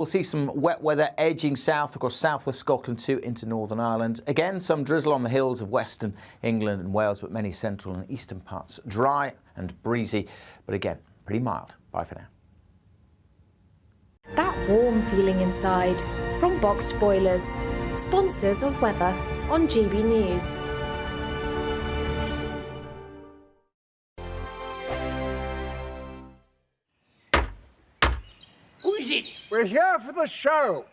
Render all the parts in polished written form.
We'll see some wet weather edging south across southwest Scotland too into Northern Ireland. Again, some drizzle on the hills of western England and Wales, but many central and eastern parts dry and breezy. But again, pretty mild. Bye for now. That warm feeling inside from Boxed Boilers, sponsors of weather on GB News. Who is it? We're here for the show.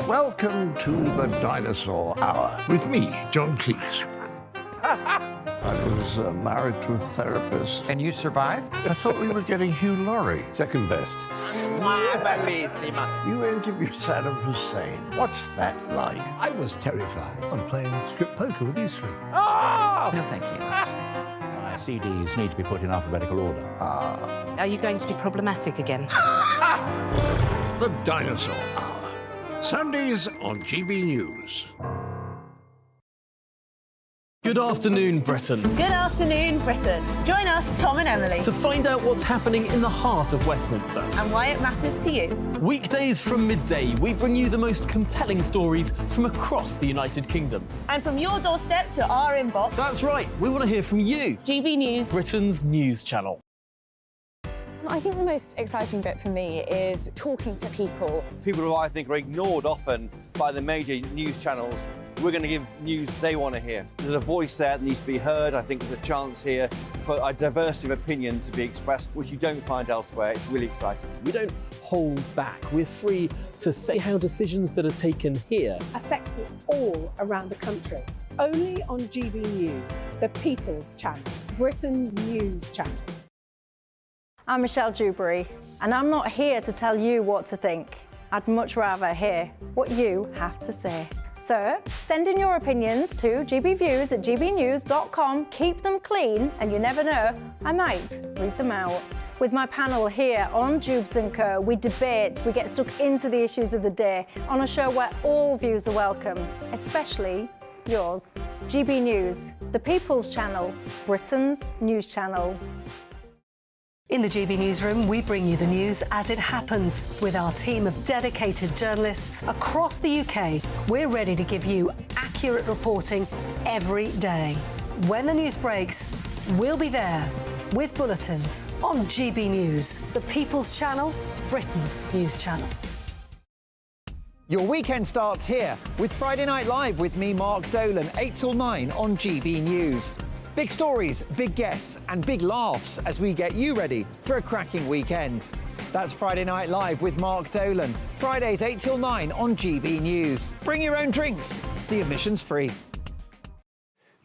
Welcome to the Dinosaur Hour with me, John Cleese. I was married to a therapist. And you survived? I thought we were getting Hugh Laurie. Second best. You interviewed Saddam Hussein. What's that like? I was terrified. I'm playing strip poker with these three. Oh! No, thank you. My CDs need to be put in alphabetical order. Are you going to be problematic again? The Dinosaur Hour. Sundays on GB News. Good afternoon, Britain. Good afternoon, Britain. Join us, Tom and Emily, To find out what's happening in the heart of Westminster. and why it matters to you. Weekdays from midday, we bring you the most compelling stories from across the United Kingdom. And from your doorstep to our inbox, That's right, we want to hear from you, GB News. Britain's news channel. I think the most exciting bit for me is talking to people. People who I think are ignored often by the major news channels. We're going to give news they want to hear. There's a voice there that needs to be heard. I think there's a chance here for a diversity of opinion to be expressed, which you don't find elsewhere. It's really exciting. We don't hold back. We're free to say how decisions that are taken here Affects us all around the country. Only on GB News, the People's Channel, Britain's news channel. I'm Michelle Dewberry, and I'm not here to tell you what to think. I'd much rather hear what you have to say. So, send in your opinions to gbviews@gbnews.com. Keep them clean, and you never know, I might read them out. With my panel here on Jubes & Co, we debate, we get stuck into the issues of the day on a show where all views are welcome, especially yours. GB News, the People's Channel, Britain's news channel. In the GB Newsroom, we bring you the news as it happens. With our team of dedicated journalists across the UK, we're ready to give you accurate reporting every day. When the news breaks, we'll be there with bulletins on GB News, the People's Channel, Britain's news channel. Your weekend starts here with Friday Night Live with me, Mark Dolan, 8 till 9 on GB News. Big stories, big guests and big laughs as we get you ready for a cracking weekend. That's Friday Night Live with Mark Dolan. Fridays 8 till 9 on GB News. Bring your own drinks. The admission's free.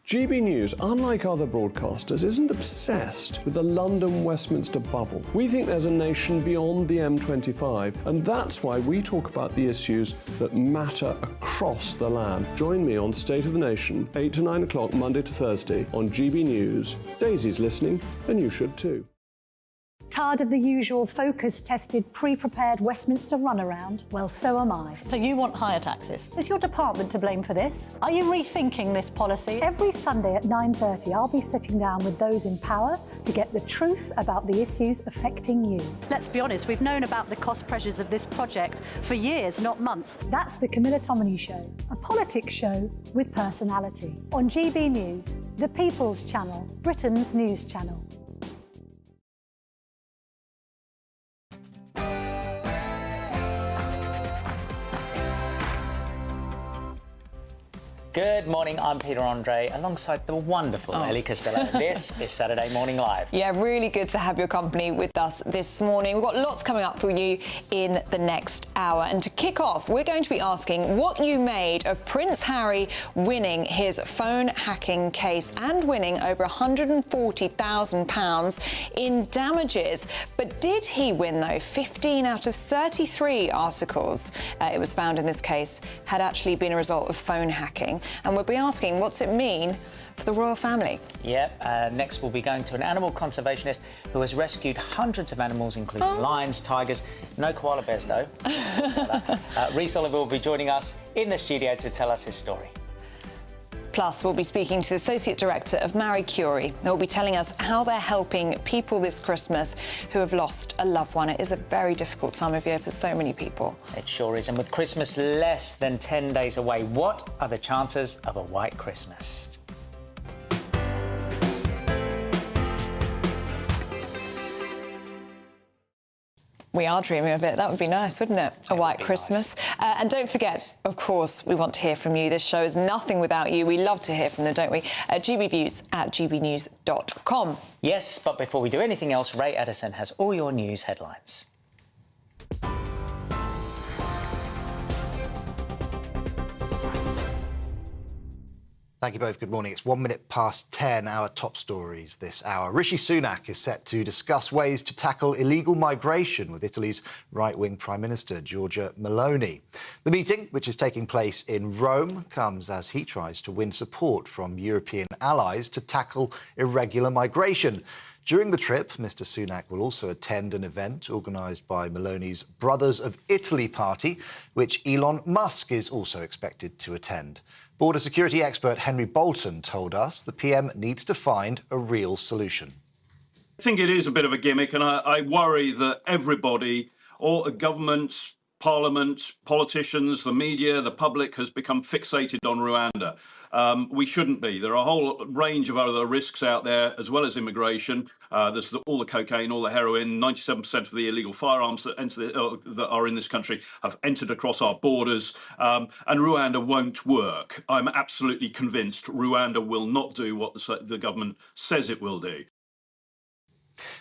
GB News, unlike other broadcasters, isn't obsessed with the London-Westminster bubble. We think there's a nation beyond the M25, and that's why we talk about the issues that matter across the land. Join me on State of the Nation, 8 to 9 o'clock Monday to Thursday on GB News. Daisy's listening, and you should too. Tired of the usual focus-tested, pre-prepared Westminster runaround? Well, so am I. So you want higher taxes? Is your department to blame for this? Are you rethinking this policy? Every Sunday at 9:30, I'll be sitting down with those in power to get the truth about the issues affecting you. Let's be honest, we've known about the cost pressures of this project for years, not months. That's the Camilla Tominey Show, a politics show with personality. On GB News, the People's Channel, Britain's news channel. Good morning, I'm Peter Andre, alongside the wonderful Ellie Costello. This is Saturday Morning Live. Yeah, really good to have your company with us this morning. We've got lots coming up for you in the next hour. And to kick off, we're going to be asking what you made of Prince Harry winning his phone hacking case and winning over £140,000 in damages. But did he win, though? 15 out of 33 articles, it was found in this case, had actually been a result of phone hacking. And we'll be asking, what's it mean for the royal family? Yep, next we'll be going to an animal conservationist who has rescued hundreds of animals, including lions, tigers, no koala bears though. Rhys Oliver will be joining us in the studio to tell us his story. Plus, we'll be speaking to the Associate Director of Marie Curie, who will be telling us how they're helping people this Christmas who have lost a loved one. It is a very difficult time of year for so many people. It sure is. And with Christmas less than 10 days away, what are the chances of a white Christmas? We are dreaming of it. That would be nice, wouldn't it? A white Christmas. Nice. And don't forget, of course, we want to hear from you. This show is nothing without you. We love to hear from them, don't we? gbviews@gbnews.com. Yes, but before we do anything else, Ray Edison has all your news headlines. Thank you both. Good morning. It's 1 minute past 10. Our top stories this hour. Rishi Sunak is set to discuss ways to tackle illegal migration with Italy's right-wing Prime Minister, Giorgia Meloni. The meeting, which is taking place in Rome, comes as he tries to win support from European allies to tackle irregular migration. During the trip, Mr Sunak will also attend an event organised by Meloni's Brothers of Italy party, which Elon Musk is also expected to attend. Border security expert Henry Bolton told us the PM needs to find a real solution. I think it is a bit of a gimmick, and I worry that everybody, all governments, parliament, politicians, the media, the public has become fixated on Rwanda. We shouldn't be. There are a whole range of other risks out there, as well as immigration. There's all the cocaine, all the heroin. 97% of the illegal firearms that that are in this country have entered across our borders. And Rwanda won't work. I'm absolutely convinced Rwanda will not do what the government says it will do.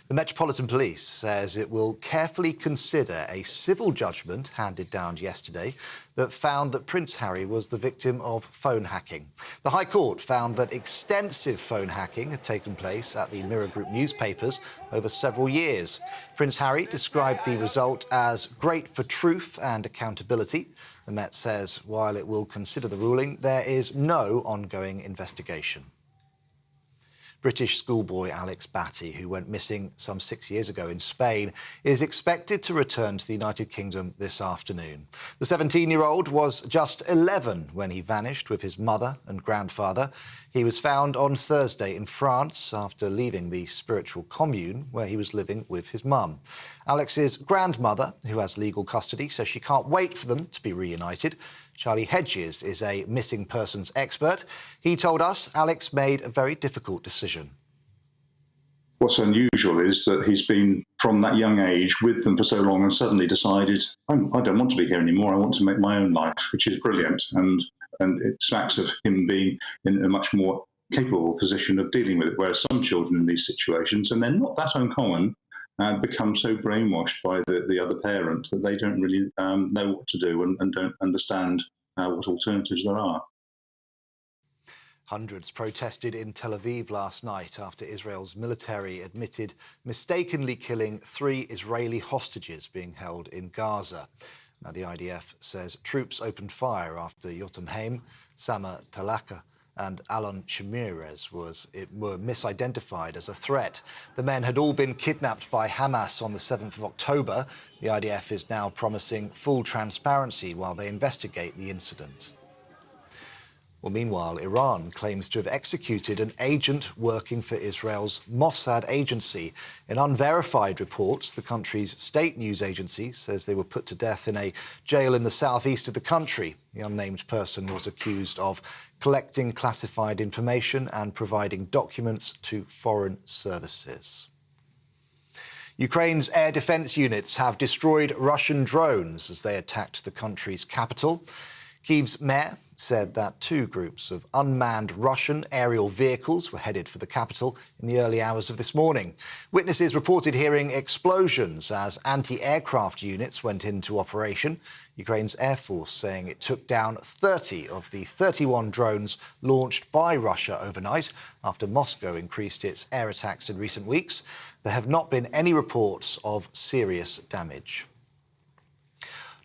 The Metropolitan Police says it will carefully consider a civil judgment handed down yesterday that found that Prince Harry was the victim of phone hacking. The High Court found that extensive phone hacking had taken place at the Mirror Group newspapers over several years. Prince Harry described the result as great for truth and accountability. The Met says while it will consider the ruling, there is no ongoing investigation. British schoolboy Alex Batty, who went missing some 6 years ago in Spain, is expected to return to the United Kingdom this afternoon. The 17-year-old was just 11 when he vanished with his mother and grandfather. He was found on Thursday in France after leaving the spiritual commune where he was living with his mum. Alex's grandmother, who has legal custody, says she can't wait for them to be reunited. Charlie Hedges is a missing persons expert. He told us Alex made a very difficult decision. What's unusual is that he's been, from that young age, with them for so long and suddenly decided, I don't want to be here anymore, I want to make my own life, which is brilliant. And it smacks of him being in a much more capable position of dealing with it, whereas some children in these situations, and they're not that uncommon, become so brainwashed by the other parent that they don't really know what to do and don't understand what alternatives there are. Hundreds protested in Tel Aviv last night after Israel's military admitted mistakenly killing 3 Israeli hostages being held in Gaza. Now, the IDF says troops opened fire after Yotam Haim, Sama Talaka and Alon Shamirez were misidentified as a threat. The men had all been kidnapped by Hamas on the 7th of October. The IDF is now promising full transparency while they investigate the incident. Well, meanwhile, Iran claims to have executed an agent working for Israel's Mossad agency. In unverified reports, the country's state news agency says they were put to death in a jail in the southeast of the country. The unnamed person was accused of collecting classified information and providing documents to foreign services. Ukraine's air defense units have destroyed Russian drones as they attacked the country's capital. Kyiv's mayor said that 2 groups of unmanned Russian aerial vehicles were headed for the capital in the early hours of this morning. Witnesses reported hearing explosions as anti-aircraft units went into operation. Ukraine's Air Force saying it took down 30 of the 31 drones launched by Russia overnight after Moscow increased its air attacks in recent weeks. There have not been any reports of serious damage.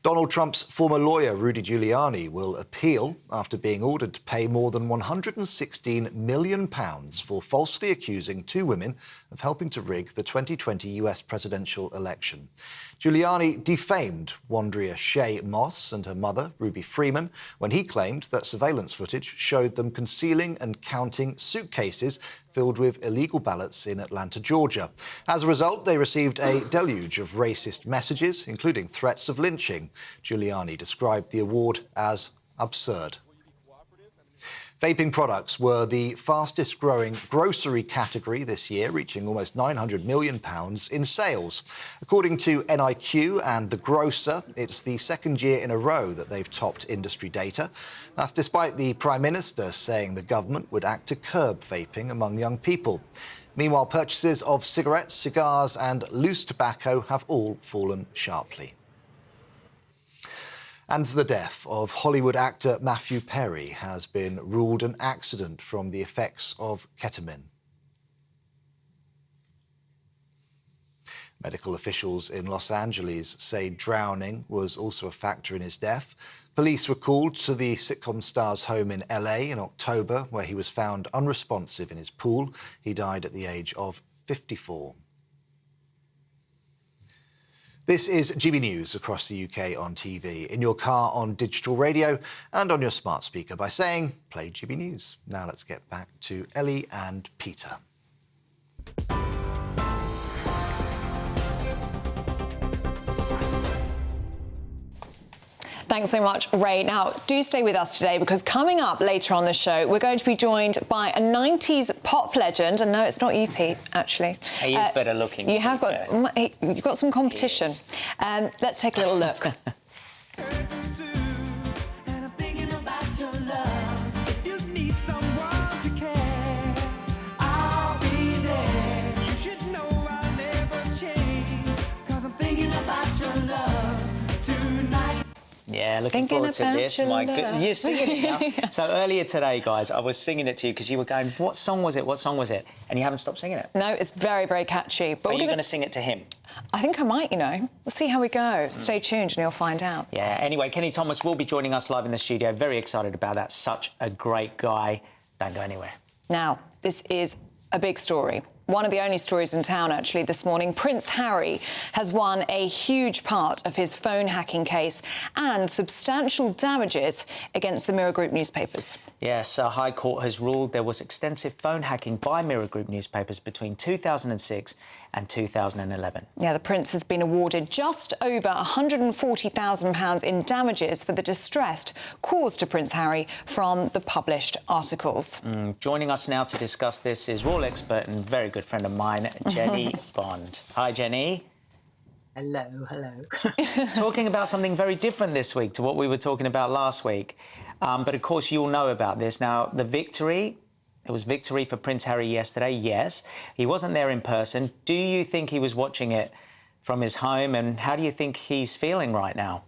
Donald Trump's former lawyer, Rudy Giuliani, will appeal after being ordered to pay more than £116 million for falsely accusing 2 women of helping to rig the 2020 US presidential election. Giuliani defamed Wandrea Shea Moss and her mother, Ruby Freeman, when he claimed that surveillance footage showed them concealing and counting suitcases filled with illegal ballots in Atlanta, Georgia. As a result, they received a deluge of racist messages, including threats of lynching. Giuliani described the award as absurd. Vaping products were the fastest growing grocery category this year, reaching almost £900 million in sales. According to NIQ and The Grocer, it's the second year in a row that they've topped industry data. That's despite the Prime Minister saying the government would act to curb vaping among young people. Meanwhile, purchases of cigarettes, cigars and loose tobacco have all fallen sharply. And the death of Hollywood actor Matthew Perry has been ruled an accident from the effects of ketamine. Medical officials in Los Angeles say drowning was also a factor in his death. Police were called to the sitcom star's home in LA in October, where he was found unresponsive in his pool. He died at the age of 54. This is GB News across the UK on TV, in your car on digital radio and on your smart speaker by saying, play GB News. Now let's get back to Ellie and Peter. Thanks so much, Ray. Now, do stay with us today because coming up later on the show, we're going to be joined by a 90s pop legend. And no, it's not you, Pete, actually. He is better looking. You've got some competition. Let's take a little look. Yeah, looking forward to this. My goodness, you're singing it now. So earlier today, guys, I was singing it to you because you were going, what song was it? What song was it? And you haven't stopped singing it. No, it's very, very catchy. But are you going to sing it to him? I think I might, you know. We'll see how we go. Stay tuned and you'll find out. Yeah, anyway, Kenny Thomas will be joining us live in the studio. Very excited about that. Such a great guy. Don't go anywhere. Now, this is a big story. One of the only stories in town, actually, this morning. Prince Harry has won a huge part of his phone hacking case and substantial damages against the Mirror Group newspapers. Yes, a High Court has ruled there was extensive phone hacking by Mirror Group newspapers between 2006 and 2011. Yeah, the Prince has been awarded just over £140,000 in damages for the distress caused to Prince Harry from the published articles. Joining us now to discuss this is royal expert and very good friend of mine, Jenny Bond. Hi, Jenny. Hello, hello. Talking about something very different this week to what we were talking about last week. But of course, you'll know about this. Now, the victory, it was victory for Prince Harry yesterday, yes. He wasn't there in person. Do you think he was watching it from his home? And how do you think he's feeling right now?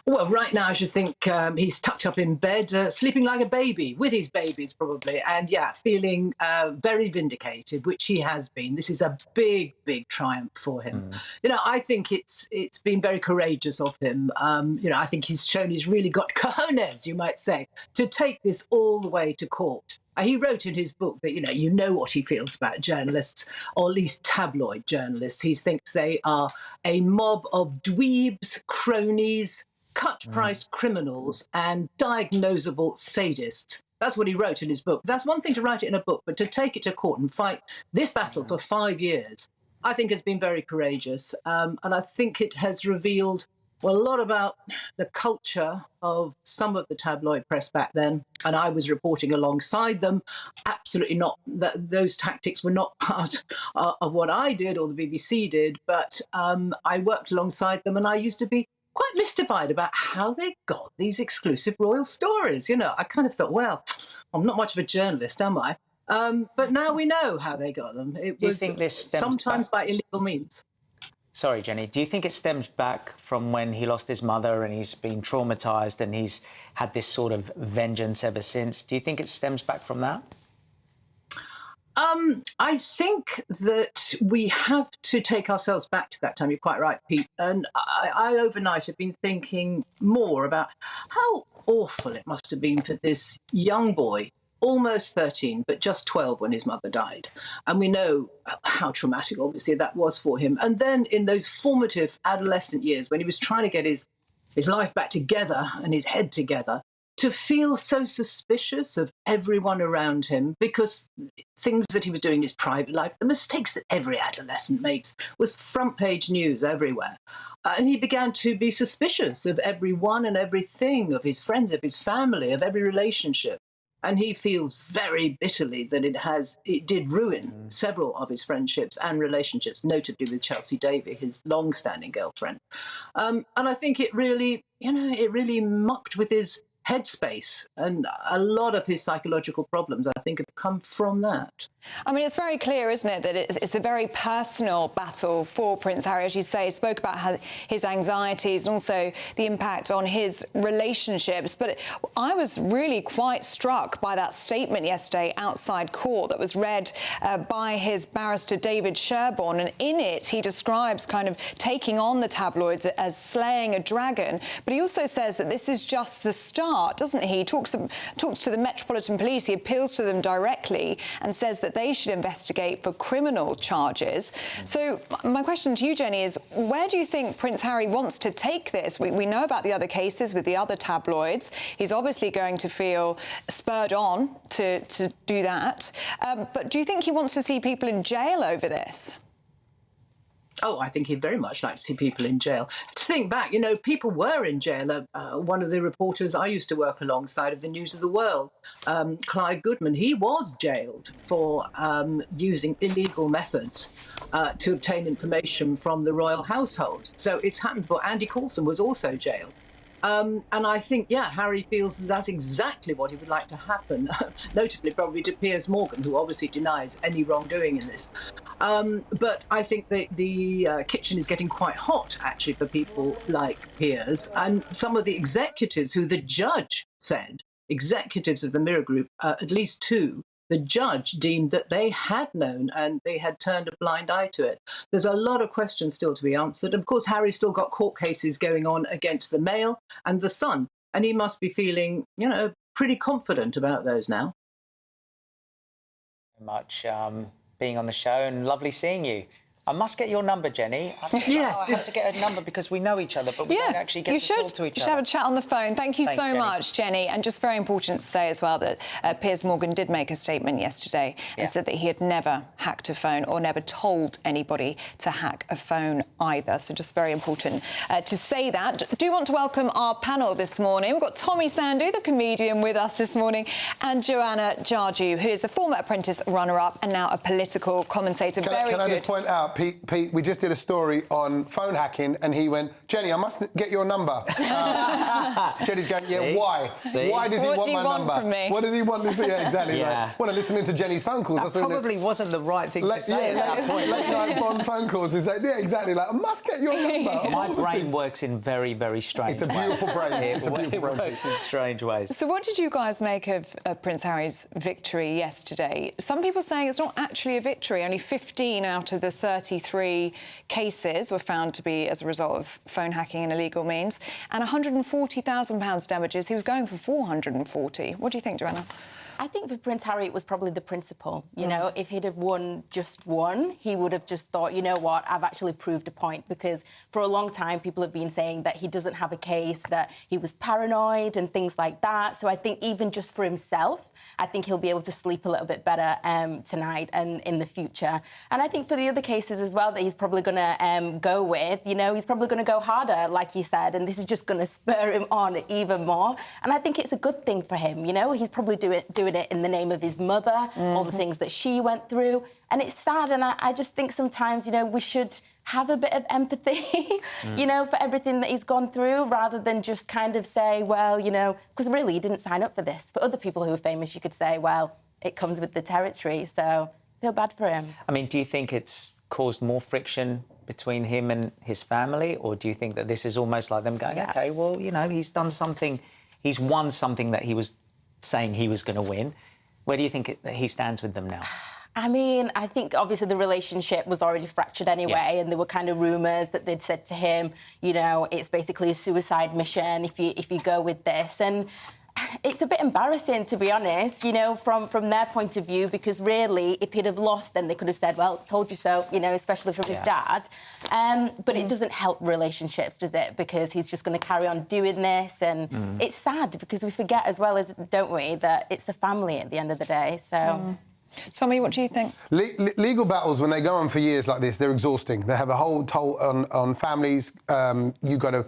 Well, right now I should think he's tucked up in bed, sleeping like a baby, with his babies probably, and yeah, feeling very vindicated, which he has been. This is a big, big triumph for him. You know, I think it's been very courageous of him. You know, I think he's shown he's really got cojones, you might say, to take this all the way to court. He wrote in his book that, you know what he feels about journalists, or at least tabloid journalists. He thinks they are a mob of dweebs, cronies, cut-price criminals and diagnosable sadists. That's what he wrote in his book. That's one thing to write it in a book, but to take it to court and fight this battle for 5 years, I think has been very courageous. And I think it has revealed, well, a lot about the culture of some of the tabloid press back then. And I was reporting alongside them. Absolutely not. Those tactics were not part of what I did or the BBC did, but I worked alongside them and I used to be quite mystified about how they got these exclusive royal stories. You know, I kind of thought, well, I'm not much of a journalist, am I? But now we know how they got them. It was sometimes by illegal means. Sorry, Jenny. Do you think it stems back from when he lost his mother and he's been traumatised and he's had this sort of vengeance ever since? Do you think it stems back from that? I think that we have to take ourselves back to that time. You're quite right, Pete. And I overnight have been thinking more about how awful it must have been for this young boy almost 13, but just 12 when his mother died. And we know how traumatic, obviously, that was for him. And then in those formative adolescent years, when he was trying to get his life back together and his head together, to feel so suspicious of everyone around him because things that he was doing in his private life, the mistakes that every adolescent makes, was front page news everywhere. And he began to be suspicious of everyone and everything, of his friends, of his family, of every relationship. And he feels very bitterly that it did ruin several of his friendships and relationships, notably with Chelsea Davy, his long-standing girlfriend. And I think it really mucked with his headspace, and a lot of his psychological problems, I think, have come from that. I mean, it's very clear, isn't it, that it's a very personal battle for Prince Harry. As you say, he spoke about his anxieties and also the impact on his relationships. But I was really quite struck by that statement yesterday outside court that was read by his barrister David Sherborne. And in it, he describes kind of taking on the tabloids as slaying a dragon. But he also says that this is just the start, doesn't he? He talks to the Metropolitan Police. He appeals to them directly and says that they should investigate for criminal charges. So my question to you, Jenny, is where do you think Prince Harry wants to take this? We know about the other cases with the other tabloids. He's obviously going to feel spurred on to do that. But do you think he wants to see people in jail over this? Oh, I think he'd very much like to see people in jail. To think back, people were in jail. One of the reporters I used to work alongside of the News of the World, Clive Goodman, he was jailed for using illegal methods to obtain information from the royal household. So it's happened before. Andy Coulson was also jailed. And I think, Harry feels that's exactly what he would like to happen, notably probably to Piers Morgan, who obviously denies any wrongdoing in this. But I think the kitchen is getting quite hot, actually, for people like Piers. And some of the executives who the judge said, executives of the Mirror Group, at least two, the judge deemed that they had known and they had turned a blind eye to it. There's a lot of questions still to be answered. Of course, Harry's still got court cases going on against the Mail and the Sun, and he must be feeling, pretty confident about those now. Much being on the show, and lovely seeing you. I must get your number, Jenny. I have to get a number because we know each other, but we don't actually get to talk to each other. You should have a chat on the phone. Thank you so much, Jenny. And just very important to say as well that Piers Morgan did make a statement yesterday and said that he had never hacked a phone or never told anybody to hack a phone either. So just very important to say that. Do want to welcome our panel this morning. We've got Tommy Sandu, the comedian, with us this morning, and Joanna Jarju, who is the former Apprentice runner-up and now a political commentator. Can I just point out, Pete, we just did a story on phone hacking, and he went, Jenny, I must get your number. Jenny's going, why? See? Why does he want my number? From me? What does he want? Exactly. Like, want to listen into Jenny's phone calls. That probably wasn't the right thing to say at that point. Late night Bond phone calls. Is like, exactly. Like, I must get your number. My brain works in very, very strange ways. It's a beautiful brain. It works in strange ways. So what did you guys make of Prince Harry's victory yesterday? Some people saying it's not actually a victory. Only 15 out of the 33 cases were found to be as a result of phone hacking and illegal means, and £140,000 damages. He was going for 440. What do you think, Joanna? I think for Prince Harry, it was probably the principle. You know, if he'd have won just one, he would have just thought, you know what, I've actually proved a point, because for a long time, people have been saying that he doesn't have a case, that he was paranoid and things like that. So I think even just for himself, I think he'll be able to sleep a little bit better tonight and in the future. And I think for the other cases as well that he's probably going to go with, he's probably going to go harder, like he said, and this is just going to spur him on even more. And I think it's a good thing for him, he's probably doing it in the name of his mother, all the things that she went through. And it's sad, and I just think sometimes, we should have a bit of empathy, for everything that he's gone through, rather than just kind of say, well, because really he didn't sign up for this. For other people who are famous, you could say, well, it comes with the territory, so I feel bad for him. I mean, do you think it's caused more friction between him and his family, or do you think that this is almost like them going, OK, well, he's done something, he's won something that he was saying he was going to win? Where do you think he stands with them now? I mean, I think obviously the relationship was already fractured anyway, and there were kind of rumours that they'd said to him, it's basically a suicide mission if you go with this. And it's a bit embarrassing, to be honest, you know, from their point of view, because really, if he'd have lost, then they could have said, well, told you so, you know, especially from his dad. But it doesn't help relationships, does it? Because he's just going to carry on doing this, and it's sad because we forget as well, as don't we, that it's a family at the end of the day, so... Tommy, what do you think? Legal battles, when they go on for years like this, they're exhausting. They have a whole toll on families. You've got to...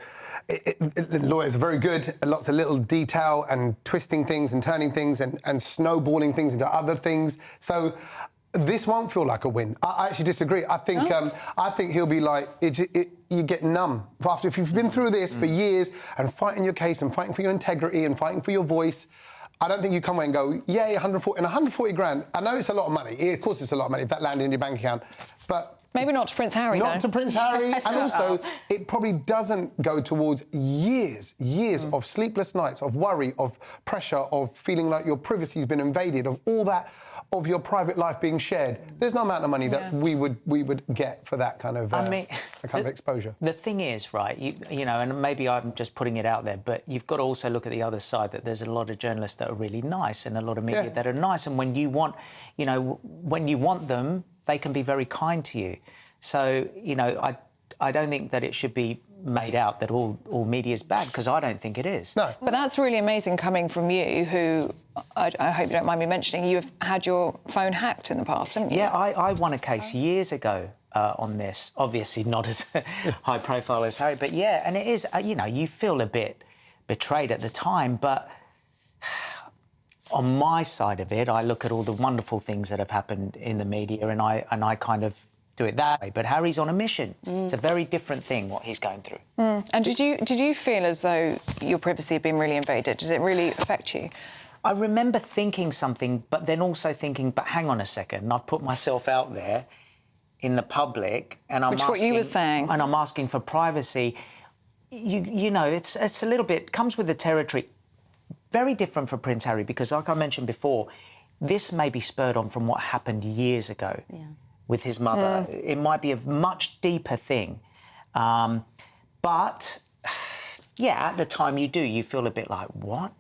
lawyers are very good at lots of little detail and twisting things and turning things and snowballing things into other things. So this won't feel like a win. I actually disagree. I think he'll be like... you get numb. If you've been through this for years and fighting your case and fighting for your integrity and fighting for your voice... I don't think you come away and go, yay, 140 grand. I know it's a lot of money. Of course it's a lot of money if that landed in your bank account. But... Maybe not to Prince Harry, Not to Prince Harry. And also, it probably doesn't go towards years of sleepless nights, of worry, of pressure, of feeling like your privacy's been invaded, of all that, of your private life being shared. There's no amount of money that we would get for that kind of, of exposure. The thing is, right, you know, and maybe I'm just putting it out there, but you've got to also look at the other side, that there's a lot of journalists that are really nice and a lot of media that are nice. And when you want, you know, when you want them, they can be very kind to you. So, you know, I don't think that it should be made out that all media is bad, because I don't think it is. No. But that's really amazing coming from you, who, I hope you don't mind me mentioning, you've had your phone hacked in the past, haven't you? Yeah, I won a case years ago on this. Obviously not as high profile as Harry, but yeah, and it is, you know, you feel a bit betrayed at the time, but on my side of it, I look at all the wonderful things that have happened in the media, and I kind of do it that way. But Harry's on a mission. It's a very different thing, what he's going through. And did you feel as though your privacy had been really invaded? Did it really affect you? I remember thinking something, but then also thinking, but hang on a second, I've put myself out there in the public, and I'm Which what you were saying. And I'm asking for privacy. You know, it's a little bit, comes with the territory. Very different for Prince Harry, because like I mentioned before, this may be spurred on from what happened years ago with his mother. It might be a much deeper thing. But, yeah, at the time you feel a bit like, what?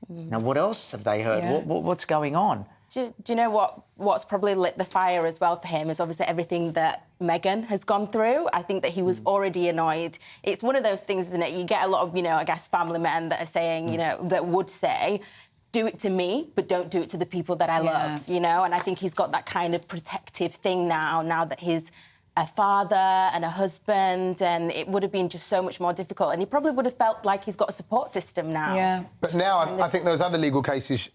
Now, what else have they heard? What's going on? Do you know what's probably lit the fire as well for him is obviously everything that Meghan has gone through. I think that he was already annoyed. It's one of those things, isn't it? You get a lot of, you know, I guess family men that are saying, you know, that would say, do it to me, but don't do it to the people that I love, you know? And I think he's got that kind of protective thing now that he's a father and a husband, and it would have been just so much more difficult. And he probably would have felt like he's got a support system now. Yeah. But now I think those other legal cases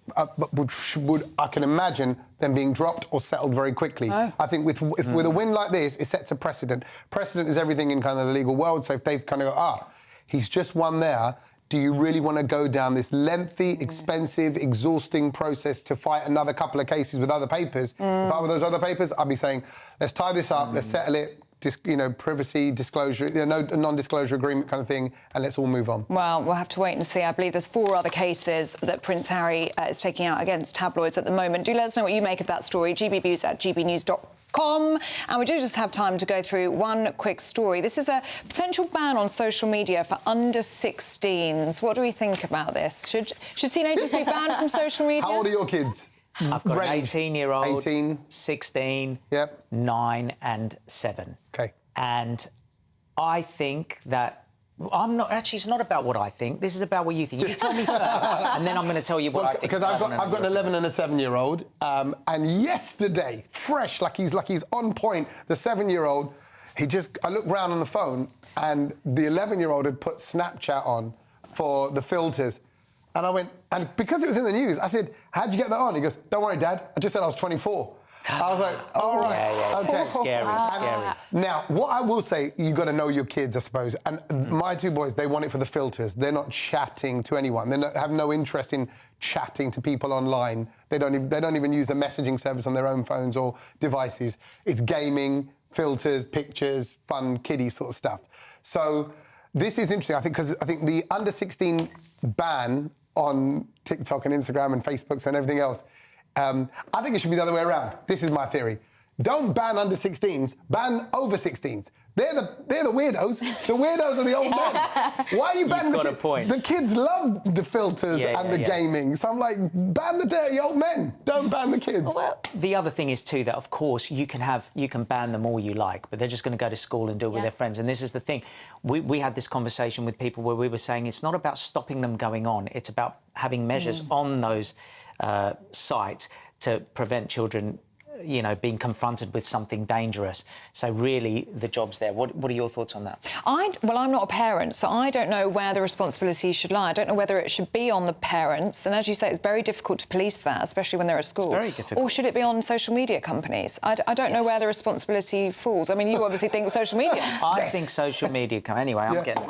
would I can imagine them being dropped or settled very quickly. I think with a win like this, it sets a precedent. Precedent is everything in kind of the legal world. So if they've kind of go, he's just won there, do you really want to go down this lengthy, expensive, exhausting process to fight another couple of cases with other papers? If I were those other papers, I'd be saying, let's tie this up, let's settle it, you know, privacy, disclosure, you know, no non-disclosure agreement kind of thing, and let's all move on. Well, we'll have to wait and see. I believe there's 4 other cases that Prince Harry is taking out against tabloids at the moment. Do let us know what you make of that story. gbnews@gbnews.com. And we do just have time to go through one quick story. This is a potential ban on social media for under 16s. What do we think about this? Should teenagers be banned from social media? How old are your kids? I've got an 18-year-old, 18, 16, 9 and 7. Okay. And I think that I'm not... Actually, it's not about what I think. This is about what you think. You tell me first, and then I'm going to tell you what I think. Because I've got an 11 and a 7-year-old, and yesterday, fresh, like he's on point, the 7-year-old, I looked round on the phone, and the 11-year-old had put Snapchat on for the filters. And I went, and because it was in the news, I said, how'd you get that on? He goes, don't worry, Dad, I just said I was 24. I was like, all right, okay. Scary. Now, what I will say, you got to know your kids, I suppose. And my 2 boys, they want it for the filters. They're not chatting to anyone. They have no interest in chatting to people online. They don't even use a messaging service on their own phones or devices. It's gaming, filters, pictures, fun, kiddie sort of stuff. So this is interesting, I think, because I think the under 16 ban on TikTok and Instagram and Facebook and everything else, I think it should be the other way around. This is my theory. Don't ban under 16s, ban over 16s. They're the weirdos. The weirdos are the old men. Why are you banning the kids? You've got a point. The kids love the filters and the gaming. So I'm like, ban the dirty old men. Don't ban the kids. Well, the other thing is too that of course you can ban them all you like, but they're just going to go to school and do it with their friends. And this is the thing. We had this conversation with people where we were saying it's not about stopping them going on. It's about having measures on those sites to prevent children, you know, being confronted with something dangerous. So really, the job's there. What are your thoughts on that? Well, I'm not a parent, so I don't know where the responsibility should lie. I don't know whether it should be on the parents, and as you say, it's very difficult to police that, especially when they're at school. It's very difficult. Or should it be on social media companies? I don't know where the responsibility falls. I mean, you obviously think social media. I think social media Anyway, I'm getting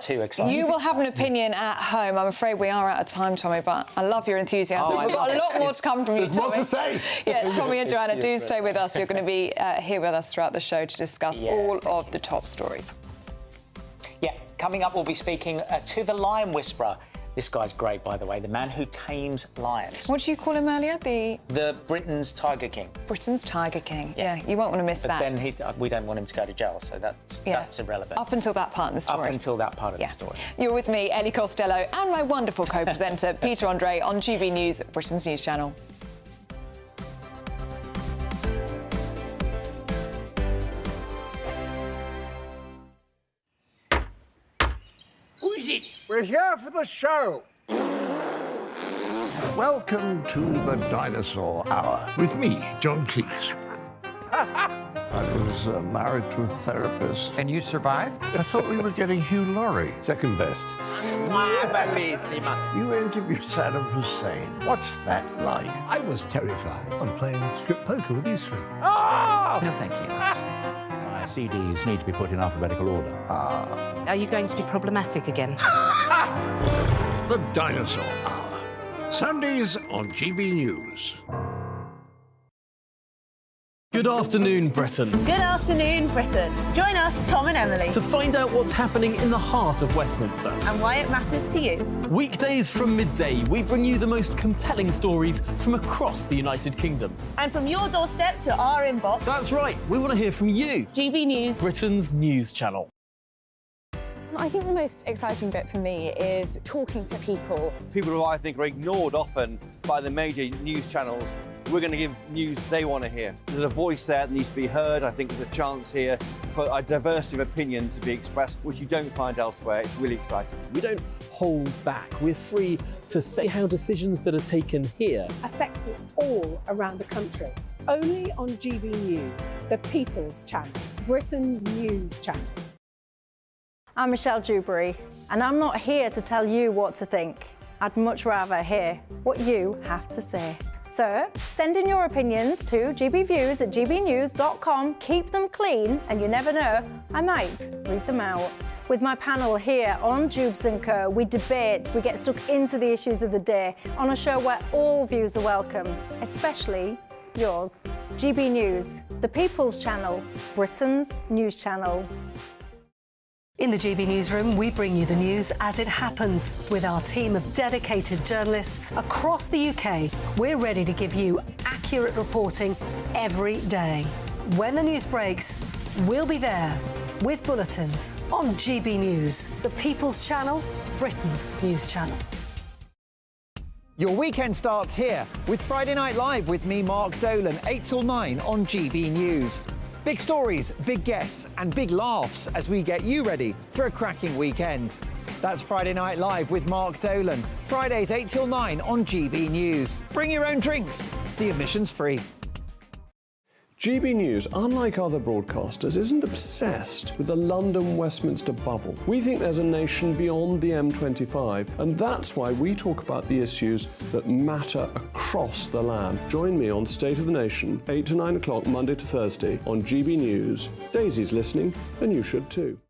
too excited. You will have an opinion at home. I'm afraid we are out of time, Tommy, but I love your enthusiasm. We've got a lot more to come from you, Tommy. There's more to say. Yeah, Tommy and Joanna, do stay with us. You're going to be here with us throughout the show to discuss all of the top stories. Yeah, coming up, we'll be speaking to the Lion Whisperer. This guy's great, by the way, the man who tames lions. What did you call him earlier? The Britain's Tiger King. Britain's Tiger King. Yeah, you won't want to miss that. But then we don't want him to go to jail, so that's irrelevant. Up until that part of the story. Up until that part of the story. You're with me, Ellie Costello, and my wonderful co-presenter, Peter Andre, on GB News, Britain's news channel. Who is it? We're here for the show. Welcome to the Dinosaur Hour with me, John Cleese. I was married to a therapist. And you survived? I thought we were getting Hugh Laurie. Second best. You interviewed Saddam Hussein. What's that like? I was terrified. I'm playing strip poker with these three. Oh! No, thank you. My CDs need to be put in alphabetical order. Are you going to be problematic again? The Dinosaur Hour. Sundays on GB News. Good afternoon, Britain. Good afternoon, Britain. Join us, Tom and Emily, To find out what's happening in the heart of Westminster. and why it matters to you. Weekdays from midday, we bring you the most compelling stories from across the United Kingdom. And from your doorstep to our inbox. That's right, we want to hear from you. GB News, Britain's news channel. I think the most exciting bit for me is talking to people. People who I think are ignored often by the major news channels. We're going to give news they want to hear. There's a voice there that needs to be heard. I think there's a chance here for a diversity of opinion to be expressed, which you don't find elsewhere. It's really exciting. We don't hold back. We're free to say how decisions that are taken here affects us all around the country. Only on GB News, the People's Channel, Britain's news channel. I'm Michelle Dewberry, and I'm not here to tell you what to think. I'd much rather hear what you have to say. So send in your opinions to gbviews@gbnews.com. Keep them clean, and you never know, I might read them out. With my panel here on Jubes & Co, we debate, we get stuck into the issues of the day on a show where all views are welcome, especially yours. GB News, the People's Channel, Britain's news channel. In the GB Newsroom, we bring you the news as it happens. With our team of dedicated journalists across the UK, we're ready to give you accurate reporting every day. When the news breaks, we'll be there with bulletins on GB News, the People's Channel, Britain's news channel. Your weekend starts here with Friday Night Live with me, Mark Dolan, 8 till 9 on GB News. Big stories, big guests and big laughs as we get you ready for a cracking weekend. That's Friday Night Live with Mark Dolan. Fridays 8 till 9 on GB News. Bring your own drinks. The admission's free. GB News, unlike other broadcasters, isn't obsessed with the London-Westminster bubble. We think there's a nation beyond the M25, and that's why we talk about the issues that matter across the land. Join me on State of the Nation, 8 to 9 o'clock, Monday to Thursday, on GB News. Daisy's listening, and you should too.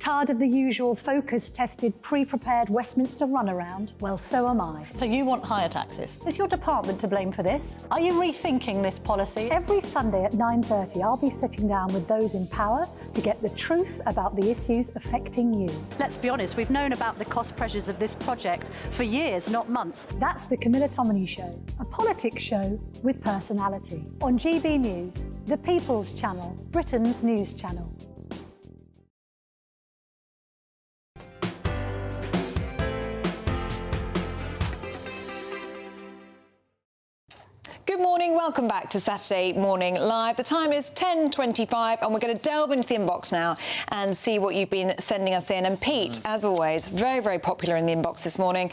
Tired of the usual focus-tested, pre-prepared Westminster runaround? Well, so am I. So you want higher taxes? Is your department to blame for this? Are you rethinking this policy? Every Sunday at 9:30, I'll be sitting down with those in power to get the truth about the issues affecting you. Let's be honest, we've known about the cost pressures of this project for years, not months. That's the Camilla Tominey Show, a politics show with personality. On GB News, the People's Channel, Britain's news channel. Good morning, welcome back to Saturday Morning Live. The time is 10:25 and we're going to delve into the inbox now and see what you've been sending us in. And Pete, as always, very, very popular in the inbox this morning.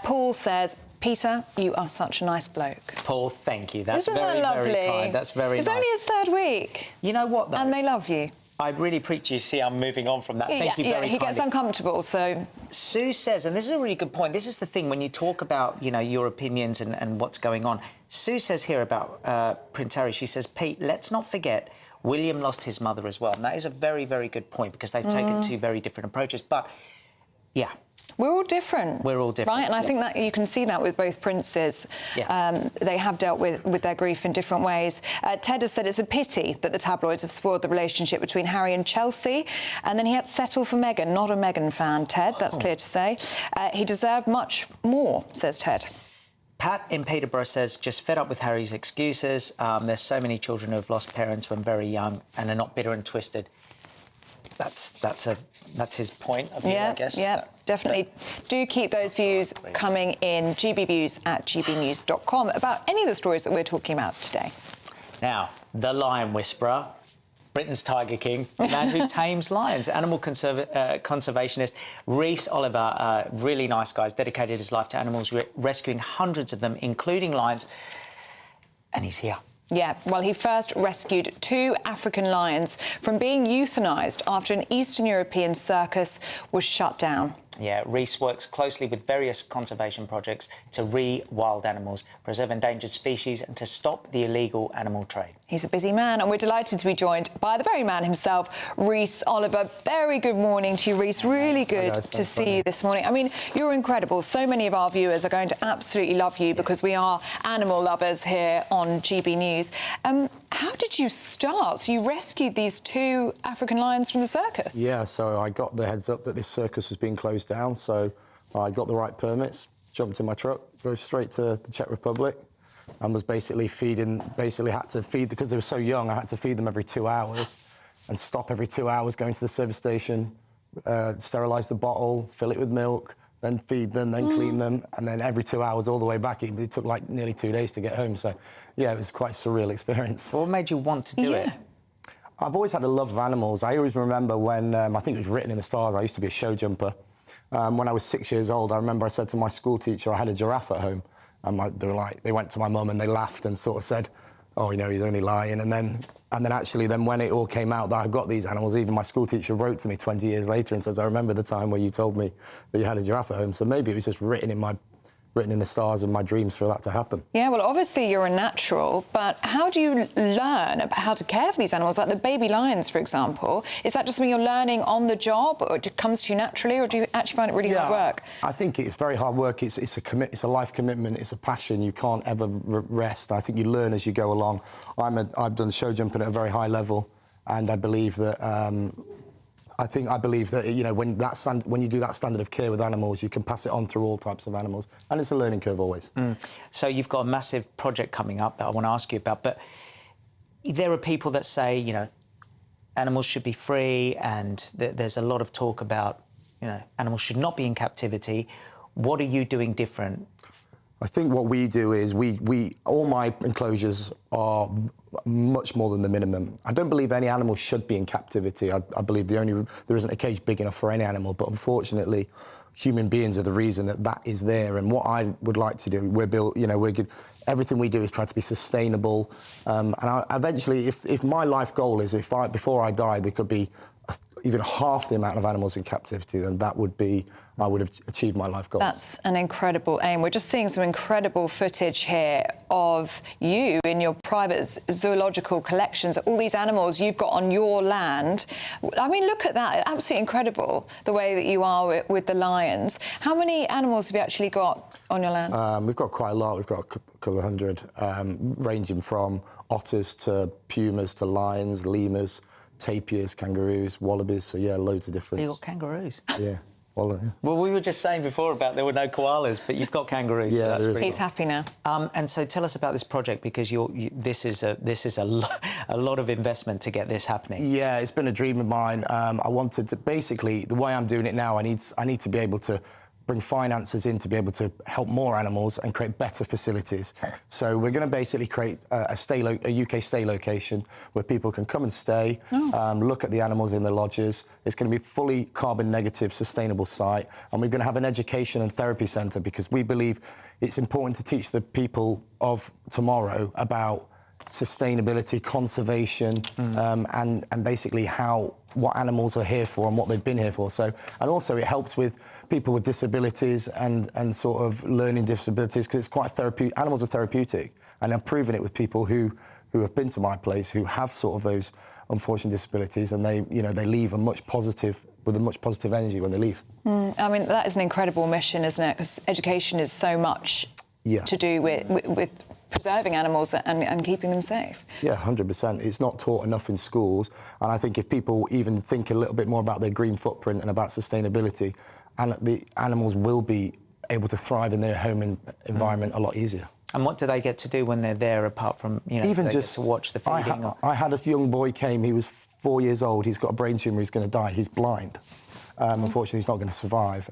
Paul says, Peter, you are such a nice bloke. Paul, thank you. That's Isn't very, that lovely? very kind. That's very it's nice. It's only his third week. You know what, though? And they love you. I really appreciate you. See, I'm moving on from that. Thank you very kindly. He gets uncomfortable, so... Sue says, and this is a really good point, this is the thing, when you talk about, your opinions and what's going on. Sue says here about Prince Harry, she says, Pete, let's not forget William lost his mother as well. And that is a very, very good point because they've taken two very different approaches. But, yeah. We're all different. We're all different. Right, and I think that you can see that with both princes. Yeah. They have dealt with their grief in different ways. Ted has said it's a pity that the tabloids have spoiled the relationship between Harry and Chelsea, and then he had to settle for Meghan. Not a Meghan fan, Ted, that's clear to say. He deserved much more, says Ted. Pat in Peterborough says, just fed up with Harry's excuses. There's so many children who have lost parents when very young and are not bitter and twisted. That's his point of view, I guess. Yeah, definitely. Do keep those views coming in, gbviews@gbnews.com, about any of the stories that we're talking about today. Now, the Lion Whisperer, Britain's Tiger King, the man who tames lions, animal conservationist Rhys Oliver, really nice guy, has dedicated his life to animals, rescuing hundreds of them, including lions, and he's here. Yeah, well, he first rescued 2 African lions from being euthanised after an Eastern European circus was shut down. Yeah, Rhys works closely with various conservation projects to re-wild animals, preserve endangered species and to stop the illegal animal trade. He's a busy man and we're delighted to be joined by the very man himself, Rhys Oliver. Very good morning to you, Rhys. Really good to see you this morning. I mean, you're incredible. So many of our viewers are going to absolutely love you because we are animal lovers here on GB News. How did you start? So you rescued these 2 African lions from the circus? Yeah, so I got the heads up that this circus was being closed down, so I got the right permits, jumped in my truck, drove straight to the Czech Republic and was basically had to feed, because they were so young, I had to feed them every 2 hours and stop every 2 hours, going to the service station, sterilise the bottle, fill it with milk, then feed them, then clean them, and then every 2 hours all the way back. It took like nearly 2 days to get home, so yeah, it was quite a surreal experience. What made you want to do it? I've always had a love of animals. I always remember when, I think it was written in the stars, I used to be a show jumper. When I was 6 years old, I remember I said to my school teacher I had a giraffe at home. And they went to my mum and they laughed and sort of said, oh, he's only lying. And then actually when it all came out that I've got these animals, even my school teacher wrote to me 20 years later and says, I remember the time where you told me that you had a giraffe at home. So maybe it was just written in the stars and my dreams for that to happen. Yeah, well, obviously you're a natural, but how do you learn about how to care for these animals, like the baby lions, for example? Is that just something you're learning on the job, or it comes to you naturally, or do you actually find it really hard work? I think it's very hard work. It's a life commitment. It's a passion. You can't ever rest. I think you learn as you go along. I've done show jumping at a very high level, and I believe that. I believe that when you do that standard of care with animals, you can pass it on through all types of animals, and it's a learning curve always. So you've got a massive project coming up that I want to ask you about, but there are people that say, animals should be free, and there's a lot of talk about, animals should not be in captivity. What are you doing different? I think what we do is all my enclosures are much more than the minimum. I don't believe any animal should be in captivity. I believe there isn't a cage big enough for any animal, but unfortunately, human beings are the reason that is there. And what I would like to do, everything we do is try to be sustainable. And eventually, if my life goal is before I die, there could be even half the amount of animals in captivity, then I would have achieved my life goals. That's an incredible aim. We're just seeing some incredible footage here of you in your private zoological collections, all these animals you've got on your land. I mean, look at that. Absolutely incredible, the way that you are with the lions. How many animals have you actually got on your land? We've got quite a lot. We've got a couple of hundred, ranging from otters to pumas to lions, lemurs, tapirs, kangaroos, wallabies. So, yeah, loads of different... You got kangaroos? Yeah. Well, we were just saying before about there were no koalas, but you've got kangaroos. Yeah, so he's happy now. And so tell us about this project, because this is a lot of investment to get this happening. Yeah, it's been a dream of mine. I wanted to basically, the way I'm doing it now, I need to be able to bring finances in to be able to help more animals and create better facilities. So we're going to basically create a UK stay location where people can come and stay, look at the animals in the lodges. It's going to be a fully carbon negative, sustainable site. And we're going to have an education and therapy centre because we believe it's important to teach the people of tomorrow about sustainability, conservation, and basically what animals are here for and what they've been here for. So, and also it helps with people with disabilities and sort of learning disabilities because it's quite therapeutic. Animals are therapeutic, and I've proven it with people who have been to my place who have sort of those unfortunate disabilities, and they leave with a much positive energy when they leave. I mean, that is an incredible mission, isn't it? Because education is so much to do with preserving animals and keeping them safe. Yeah, 100%. It's not taught enough in schools, and I think if people even think a little bit more about their green footprint and about sustainability, and the animals will be able to thrive in their home environment a lot easier. And what do they get to do when they're there, apart from, even they just get to watch the feeding? I had a young boy came. He was 4 years old. He's got a brain tumour. He's going to die. He's blind. Unfortunately, he's not going to survive.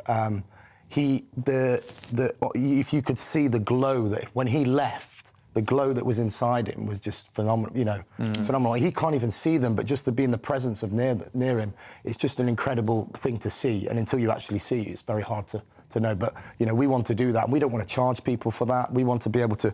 If you could see the glow that when he left, the glow that was inside him was just phenomenal. Phenomenal. He can't even see them, but just to be in the presence of near him, it's just an incredible thing to see. And until you actually see it, it's very hard to know. But we want to do that. We don't want to charge people for that. We want to be able to.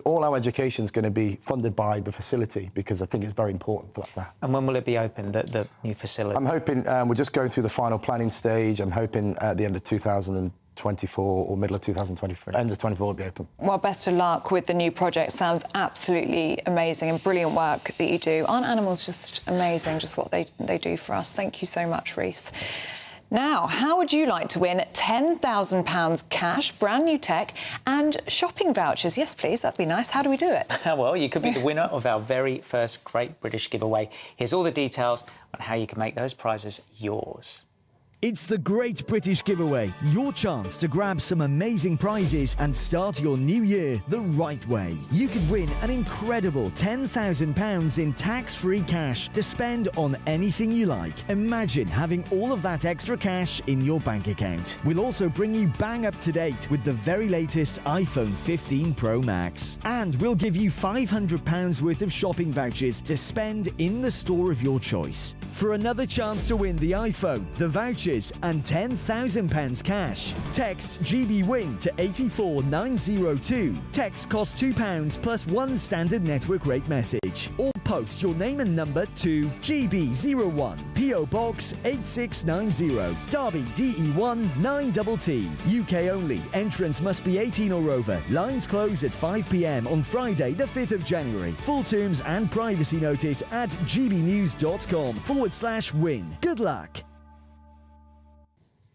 All our education is going to be funded by the facility because I think it's very important for that to happen. And when will it be open, the new facility? I'm hoping we're just going through the final planning stage. I'm hoping at the end of 2024 or middle of 2023. End of 24 will be open. Well, best of luck with the new project. Sounds absolutely amazing and brilliant work that you do. Aren't animals just amazing, just what they do for us? Thank you so much, Rhys. Now, how would you like to win £10,000 cash, brand new tech and shopping vouchers? Yes, please, that'd be nice. How do we do it? Well, you could be the winner of our very first Great British giveaway. Here's all the details on how you can make those prizes yours. It's the Great British Giveaway, your chance to grab some amazing prizes and start your new year the right way. You could win an incredible £10,000 in tax-free cash to spend on anything you like. Imagine having all of that extra cash in your bank account. We'll also bring you bang up to date with the very latest iPhone 15 Pro Max. And we'll give you £500 worth of shopping vouchers to spend in the store of your choice. For another chance to win the iPhone, the vouchers and £10,000 cash, text GBWIN to 84902. Text costs £2 plus one standard network rate message. Or post your name and number to GB01, PO Box 8690, Derby DE1 9TT. UK only. Entrance must be 18 or over. Lines close at 5 p.m. on Friday the 5th of January. Full terms and privacy notice at gbnews.com/win. Good luck.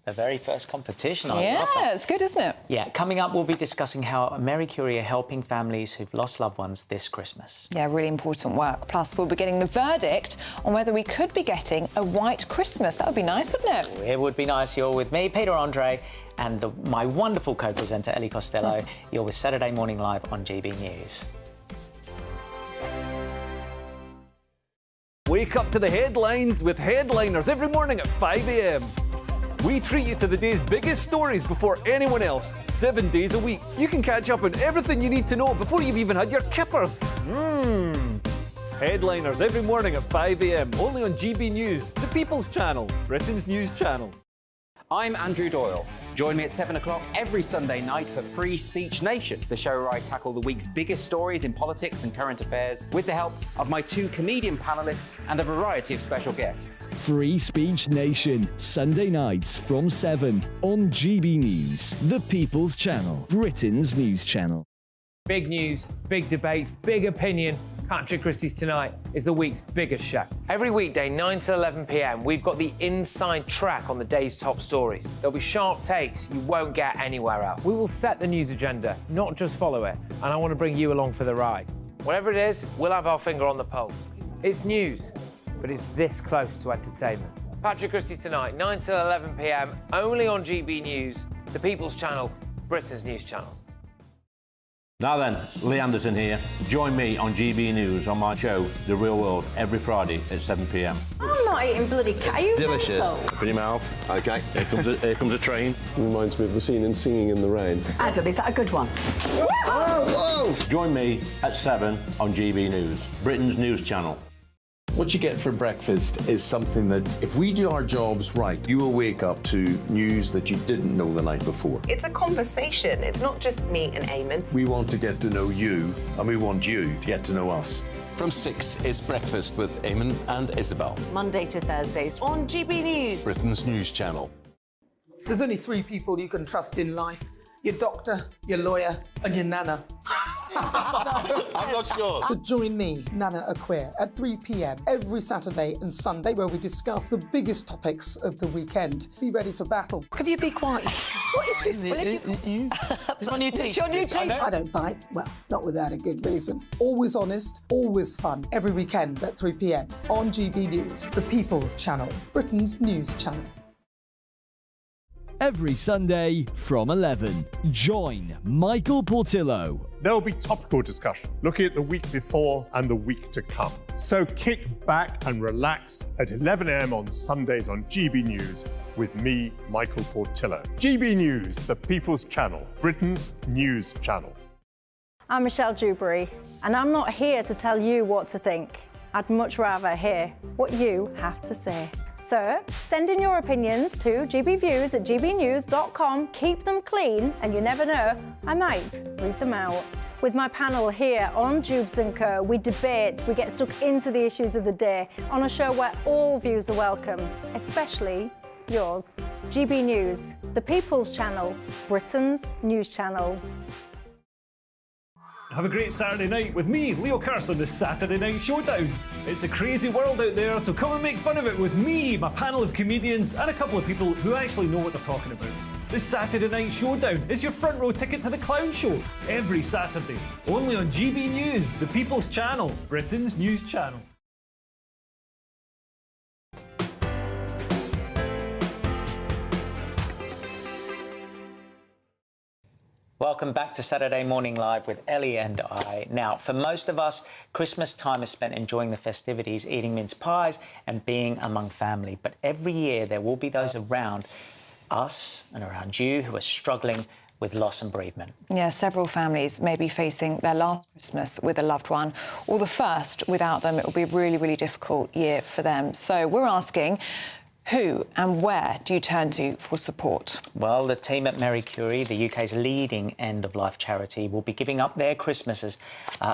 The very first competition. Yeah, it's good, isn't it? Yeah, coming up, we'll be discussing how Mary Curie are helping families who've lost loved ones this Christmas. Yeah, really important work. Plus, we'll be getting the verdict on whether we could be getting a white Christmas. That would be nice, wouldn't it? It would be nice. You're with me, Peter Andre, and my wonderful co-presenter, Ellie Costello. You're with Saturday Morning Live on GB News. Wake up to the headlines with Headliners every morning at 5 a.m. We treat you to the day's biggest stories before anyone else, 7 days a week. You can catch up on everything you need to know before you've even had your kippers. Headliners every morning at 5 a.m. only on GB News, the People's Channel, Britain's news channel. I'm Andrew Doyle. Join me at 7 o'clock every Sunday night for Free Speech Nation, the show where I tackle the week's biggest stories in politics and current affairs with the help of my two comedian panellists and a variety of special guests. Free Speech Nation, Sunday nights from 7 on GB News, the People's Channel, Britain's news channel. Big news, big debates, big opinion. Patrick Christie's Tonight is the week's biggest show. Every weekday, 9 to 11 p.m, we've got the inside track on the day's top stories. There'll be sharp takes you won't get anywhere else. We will set the news agenda, not just follow it, and I want to bring you along for the ride. Whatever it is, we'll have our finger on the pulse. It's news, but it's this close to entertainment. Patrick Christie's Tonight, 9 to 11 p.m, only on GB News, the People's Channel, Britain's news channel. Now then, Lee Anderson here. Join me on GB News on my show, The Real World, every Friday at 7 p.m. I'm not eating bloody cat. Are you Delicious. mental? Open your mouth. OK, here comes a train. Reminds me of the scene in Singing in the Rain. Adam, is that a good one? Whoa! Join me at 7 on GB News, Britain's news channel. What you get for breakfast is something that, if we do our jobs right, you will wake up to news that you didn't know the night before. It's a conversation. It's not just me and Eamon. We want to get to know you, and we want you to get to know us. From 6, it's Breakfast with Eamon and Isabel. Monday to Thursdays on GB News. Britain's news channel. There's only 3 people you can trust in life. Your doctor, your lawyer, and your nana. I'm not sure. So join me, Nana Aquare, at 3 p.m. every Saturday and Sunday, where we discuss the biggest topics of the weekend. Be ready for battle. Could you be quiet? What is this? It's my new teeth. It's your new teeth. I don't bite. Well, not without a good reason. Always honest, always fun. Every weekend at 3 p.m. on GB News, the People's Channel, Britain's news channel. Every Sunday from 11, join Michael Portillo. There will be topical discussion, looking at the week before and the week to come. So kick back and relax at 11 a.m. on Sundays on GB News with me, Michael Portillo. GB News, the People's Channel, Britain's news channel. I'm Michelle Dewberry, and I'm not here to tell you what to think. I'd much rather hear what you have to say. So send in your opinions to gbviews@gbnews.com. Keep them clean, and you never know, I might read them out. With my panel here on Jubes & Co, we debate, we get stuck into the issues of the day on a show where all views are welcome, especially yours. GB News, the People's Channel, Britain's news channel. Have a great Saturday night with me, Leo Curse, on the Saturday Night Showdown. It's a crazy world out there, so come and make fun of it with me, my panel of comedians, and a couple of people who actually know what they're talking about. The Saturday Night Showdown is your front row ticket to the clown show every Saturday, only on GB News, the People's Channel, Britain's news channel. Welcome back to Saturday Morning Live with Ellie and I. Now, for most of us, Christmas time is spent enjoying the festivities, eating mince pies and being among family. But every year there will be those around us and around you who are struggling with loss and bereavement. Yeah, several families may be facing their last Christmas with a loved one, or the first without them. It will be a really, really difficult year for them. So we're asking, who and where do you turn to for support? Well, the team at Marie Curie, the UK's leading end-of-life charity, will be giving up their Christmases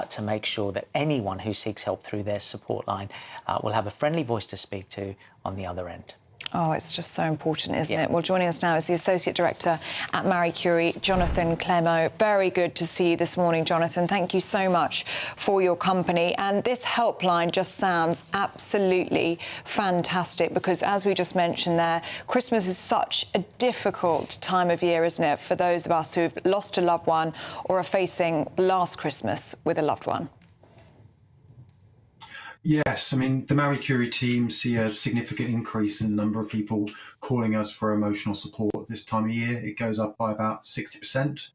to make sure that anyone who seeks help through their support line will have a friendly voice to speak to on the other end. Oh, it's just so important, isn't it? Well, joining us now is the Associate Director at Marie Curie, Jonathan Clemo. Very good to see you this morning, Jonathan. Thank you so much for your company. And this helpline just sounds absolutely fantastic because, as we just mentioned there, Christmas is such a difficult time of year, isn't it, for those of us who've lost a loved one or are facing the last Christmas with a loved one. Yes, I mean, the Marie Curie team see a significant increase in the number of people calling us for emotional support this time of year. It goes up by about 60%.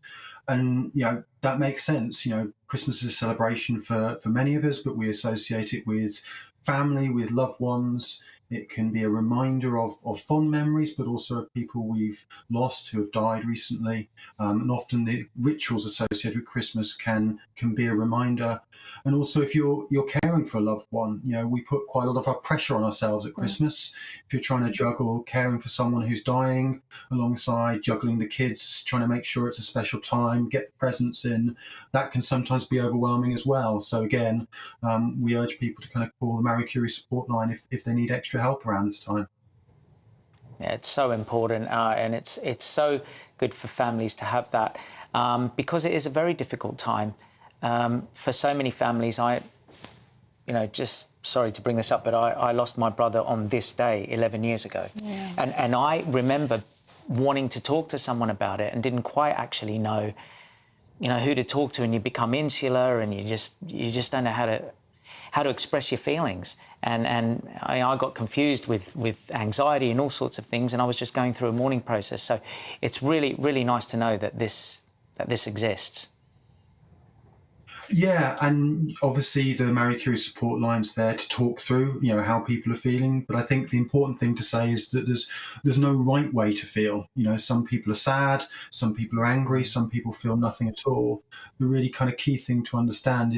And, you know, that makes sense. You know, Christmas is a celebration for many of us, but we associate it with family, with loved ones. It can be a reminder of fond memories, but also of people we've lost who have died recently. And often the rituals associated with Christmas can be a reminder. And also, if you're caring for a loved one, you know, we put quite a lot of our pressure on ourselves at Christmas. If you're trying to juggle caring for someone who's dying alongside juggling the kids, trying to make sure it's a special time, get the presents in, that can sometimes be overwhelming as well. So again, we urge people to kind of call the Marie Curie support line if they need extra help around this time. Yeah, it's so important, and it's so good for families to have that because it is a very difficult time. For so many families, just sorry to bring this up, but I lost my brother on this day 11 years ago. Yeah. And I remember wanting to talk to someone about it and didn't quite actually know, who to talk to, and you become insular and you just don't know how to express your feelings. And I got confused with anxiety and all sorts of things, and I was just going through a mourning process. So it's really, really nice to know that this exists. Yeah, and obviously the Marie Curie support line's there to talk through, how people are feeling. But I think the important thing to say is that there's no right way to feel. Some people are sad, some people are angry, some people feel nothing at all. The really kind of key thing to understand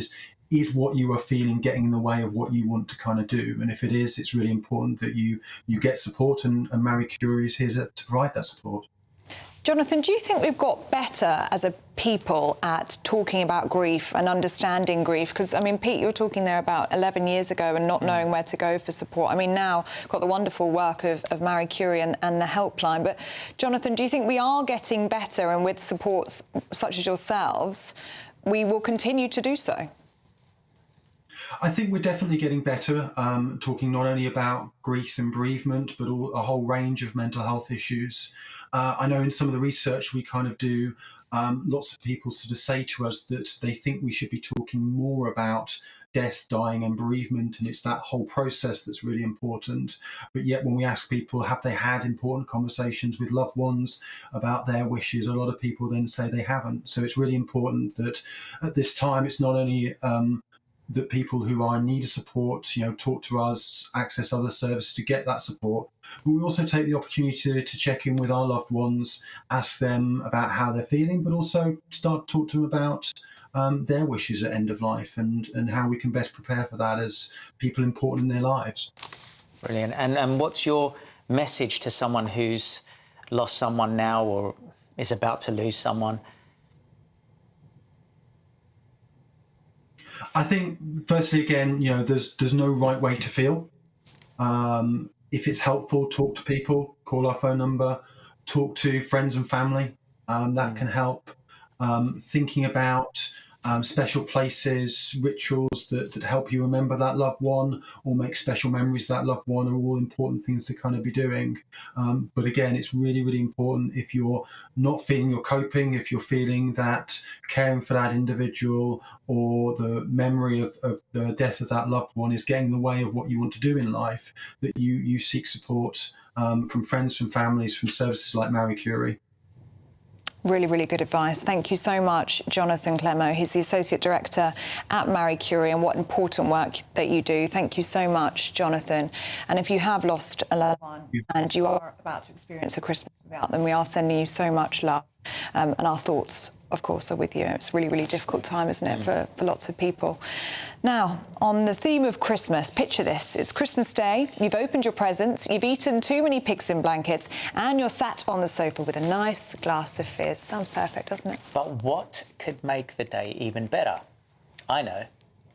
is what you are feeling getting in the way of what you want to kind of do? And if it is, it's really important that you get support, and Marie Curie is here to provide that support. Jonathan, do you think we've got better as a people at talking about grief and understanding grief? Because, I mean, Pete, you were talking there about 11 years ago and not knowing where to go for support. I mean, now got the wonderful work of Marie Curie and the helpline. But, Jonathan, do you think we are getting better, and with supports such as yourselves, we will continue to do so? I think we're definitely getting better, talking not only about grief and bereavement, but a whole range of mental health issues. I know in some of the research we kind of do, lots of people sort of say to us that they think we should be talking more about death, dying and bereavement, and it's that whole process that's really important. But yet when we ask people, have they had important conversations with loved ones about their wishes, a lot of people then say they haven't. So it's really important that at this time it's not only that people who are in need of support, talk to us, access other services to get that support. But we also take the opportunity to check in with our loved ones, ask them about how they're feeling, but also start to talk to them about their wishes at end of life and how we can best prepare for that as people important in their lives. Brilliant. And what's your message to someone who's lost someone now or is about to lose someone? I think, firstly, again, there's no right way to feel. If it's helpful, talk to people, call our phone number, talk to friends and family. That can help. Thinking about special places, rituals that help you remember that loved one or make special memories of that loved one are all important things to kind of be doing. But again, it's really, really important if you're not feeling you're coping, if you're feeling that caring for that individual or the memory of the death of that loved one is getting in the way of what you want to do in life, that you seek support from friends, from families, from services like Marie Curie. Really, really good advice. Thank you so much, Jonathan Clemo. He's the Associate Director at Marie Curie, and what important work that you do. Thank you so much, Jonathan. And if you have lost a loved one and you are about to experience a Christmas without them, we are sending you so much love, and our thoughts, of course, are with you. It's a really, really difficult time, isn't it, for lots of people. Now, on the theme of Christmas, picture this. It's Christmas Day, you've opened your presents, you've eaten too many pigs in blankets, and you're sat on the sofa with a nice glass of fizz. Sounds perfect, doesn't it? But what could make the day even better? I know.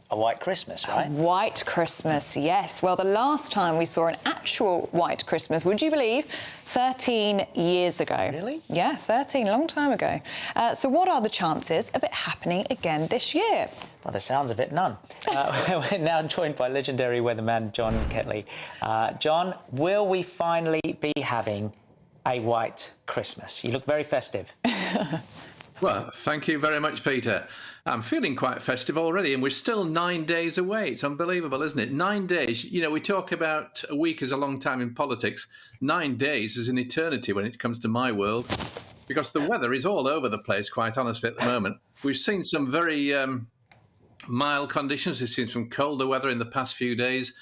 A white Christmas, right? A white Christmas, yes. Well, the last time we saw an actual white Christmas, would you believe, 13 years ago. Really? Yeah, 13, a long time ago. So what are the chances of it happening again this year? By the sounds of it, none. We're now joined by legendary weatherman John Ketley. John, will we finally be having a white Christmas? You look very festive. Well, thank you very much, Peter. I'm feeling quite festive already, and we're still 9 days away. It's unbelievable, isn't it? 9 days. We talk about a week as a long time in politics. 9 days is an eternity when it comes to my world, because the weather is all over the place, quite honestly, at the moment. We've seen some very mild conditions. We've seen some colder weather in the past few days.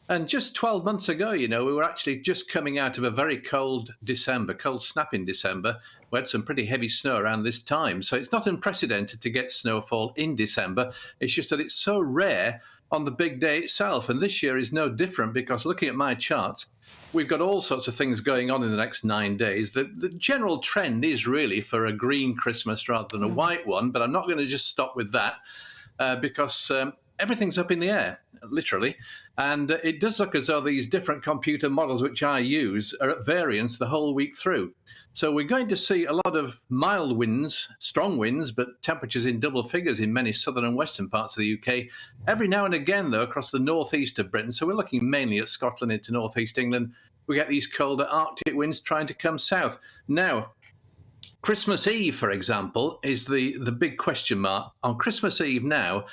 And just 12 months ago, we were actually just coming out of a very cold December, cold snapping December. We had some pretty heavy snow around this time. So it's not unprecedented to get snowfall in December. It's just that it's so rare on the big day itself. And this year is no different, because looking at my charts, we've got all sorts of things going on in the next 9 days. The general trend is really for a green Christmas rather than a white one. But I'm not going to just stop with that because everything's up in the air, literally. And it does look as though these different computer models which I use are at variance the whole week through. So we're going to see a lot of mild winds, strong winds, but temperatures in double figures in many southern and western parts of the UK. Every now and again, though, across the northeast of Britain. So we're looking mainly at Scotland into northeast England. We get these colder Arctic winds trying to come south. Now, Christmas Eve, for example, is the big question mark. On Christmas Eve now,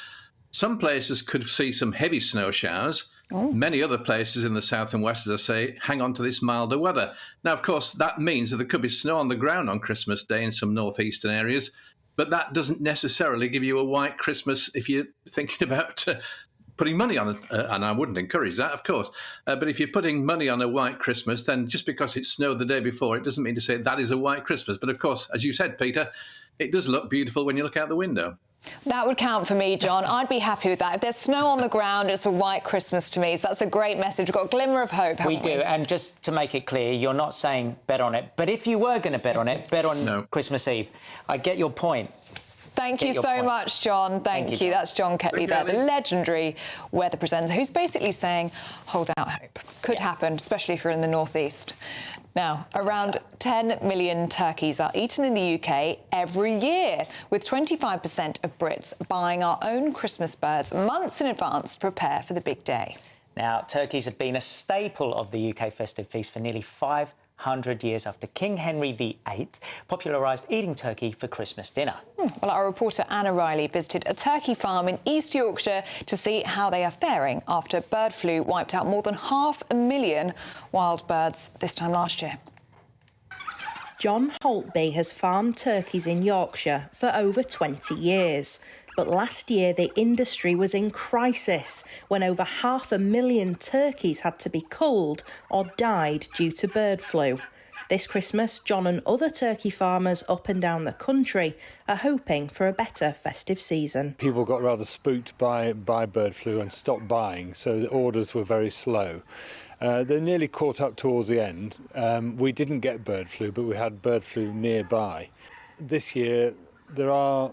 some places could see some heavy snow showers. Oh. Many other places in the south and west, as I say, hang on to this milder weather. Now, of course, that means that there could be snow on the ground on Christmas Day in some northeastern areas. But that doesn't necessarily give you a white Christmas if you're thinking about putting money on it. And I wouldn't encourage that, of course. But if you're putting money on a white Christmas, then just because it snowed the day before, it doesn't mean to say that is a white Christmas. But of course, as you said, Peter, it does look beautiful when you look out the window. That would count for me, John. I'd be happy with that. If there's snow on the ground, it's a white Christmas to me. So that's a great message. We've got a glimmer of hope, haven't we? We do. And just to make it clear, you're not saying bet on it. But if you were going to bet on it, bet on Christmas Eve. I get your point. Thank you so much, John. Thank you. That's John Ketley there, the legendary weather presenter, who's basically saying, hold out hope. Could happen, especially if you're in the northeast. Now, around 10 million turkeys are eaten in the UK every year, with 25% of Brits buying our own Christmas birds months in advance to prepare for the big day. Now, turkeys have been a staple of the UK festive feast for nearly 500 years after King Henry VIII popularised eating turkey for Christmas dinner. Well, our reporter Anna Riley visited a turkey farm in East Yorkshire to see how they are faring after bird flu wiped out more than 500,000 wild birds this time last year. John Holtby has farmed turkeys in Yorkshire for over 20 years. But last year, the industry was in crisis when over 500,000 turkeys had to be culled or died due to bird flu. This Christmas, John and other turkey farmers up and down the country are hoping for a better festive season. People got rather spooked by bird flu and stopped buying, so the orders were very slow. They nearly caught up towards the end. We didn't get bird flu, but we had bird flu nearby. This year, there are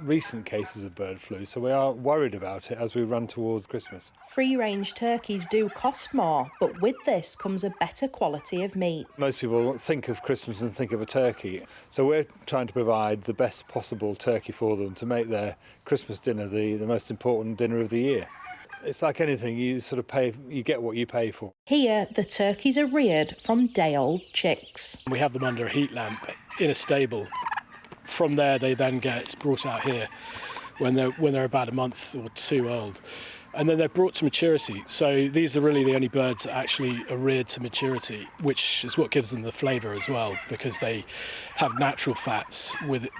recent cases of bird flu, so we are worried about it as we run towards Christmas. Free-range turkeys do cost more, but with this comes a better quality of meat. Most people think of Christmas and think of a turkey, so we're trying to provide the best possible turkey for them to make their Christmas dinner the most important dinner of the year. It's like anything, you sort of pay, you get what you pay for. Here, the turkeys are reared from day-old chicks. We have them under a heat lamp in a stable. From there, they then get brought out here when they're about a month or two old. And then they're brought to maturity. So these are really the only birds that actually are reared to maturity, which is what gives them the flavour as well, because they have natural fats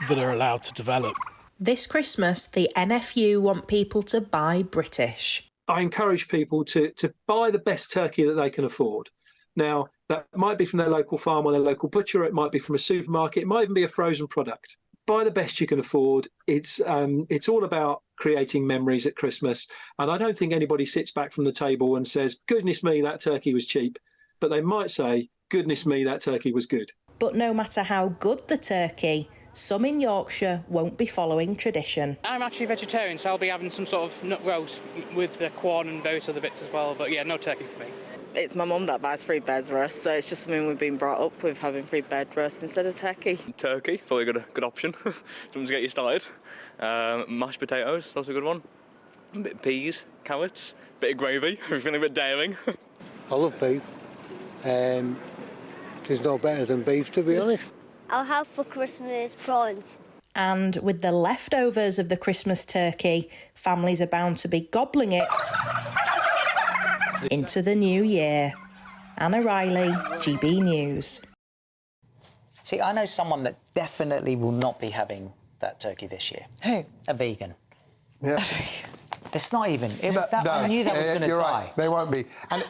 that are allowed to develop. This Christmas, the NFU want people to buy British. I encourage people to buy the best turkey that they can afford. Now, that might be from their local farm or their local butcher, it might be from a supermarket, it might even be a frozen product. Buy the best you can afford. It's all about creating memories at Christmas. And I don't think anybody sits back from the table and says, goodness me, that turkey was cheap. But they might say, goodness me, that turkey was good. But no matter how good the turkey, some in Yorkshire won't be following tradition. I'm actually vegetarian, so I'll be having some sort of nut roast with the corn and various other bits as well. But yeah, no turkey for me. It's my mum that buys free birds roast, so it's just something we've been brought up with, having free bird roast instead of turkey. Turkey, probably a good option. Something to get you started. Mashed potatoes, that's a good one. A bit of peas, carrots, bit of gravy, if you're feeling a bit daring. I love beef. There's no better than beef, to be honest. I'll have for Christmas prawns. And with the leftovers of the Christmas turkey, families are bound to be gobbling it into the new year. Anna Riley, GB News. See, I know someone that definitely will not be having that turkey this year. Who? A vegan. Yeah. It's not even. It was that. I knew that was going to die. You're right. They won't be. And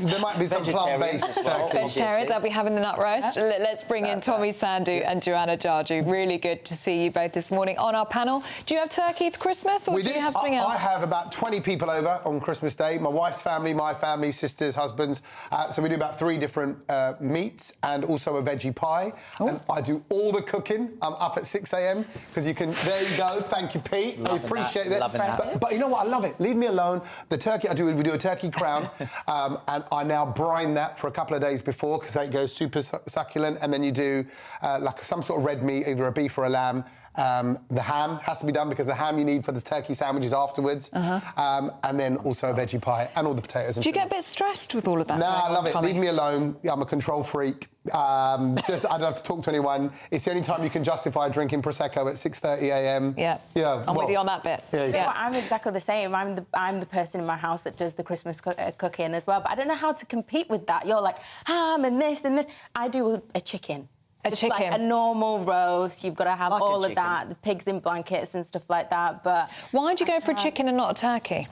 there might be some plant-based turkey. Vegetarians, I'll be having the nut roast. Let's bring in Tommy Sandu and Joanna Jarju. Really good to see you both this morning on our panel. Do you have turkey for Christmas, or do you have something else? I have about 20 people over on Christmas Day. My wife's family, my family, sisters, husbands. So we do about 3 different meats and also a veggie pie. And I do all the cooking. I'm up at 6 a.m. because you can. There you go. Thank you, Pete. I appreciate that. But you know what? I love it. Leave me alone. The turkey we do a turkey crown, and I now brine that for a couple of days before because that goes super succulent. And then you do like some sort of red meat, either a beef or a lamb. The ham has to be done because the ham you need for the turkey sandwiches afterwards. And then also a veggie pie and all the potatoes. Do you get a bit stressed with all of that? No, I love it. Leave me alone. I'm a control freak. I don't have to talk to anyone. It's the only time you can justify drinking Prosecco at 6:30 a.m. Yeah. You know, I'm with you on that bit. Yeah. You know what, I'm exactly the same. I'm the person in my house that does the Christmas cooking as well. But I don't know how to compete with that. You're like ham and this and this. I do a chicken. Just like chicken. a normal roast. You've got to have Like a all of chicken. that, the pigs in blankets and stuff like that. But why'd you go for a chicken and not a turkey?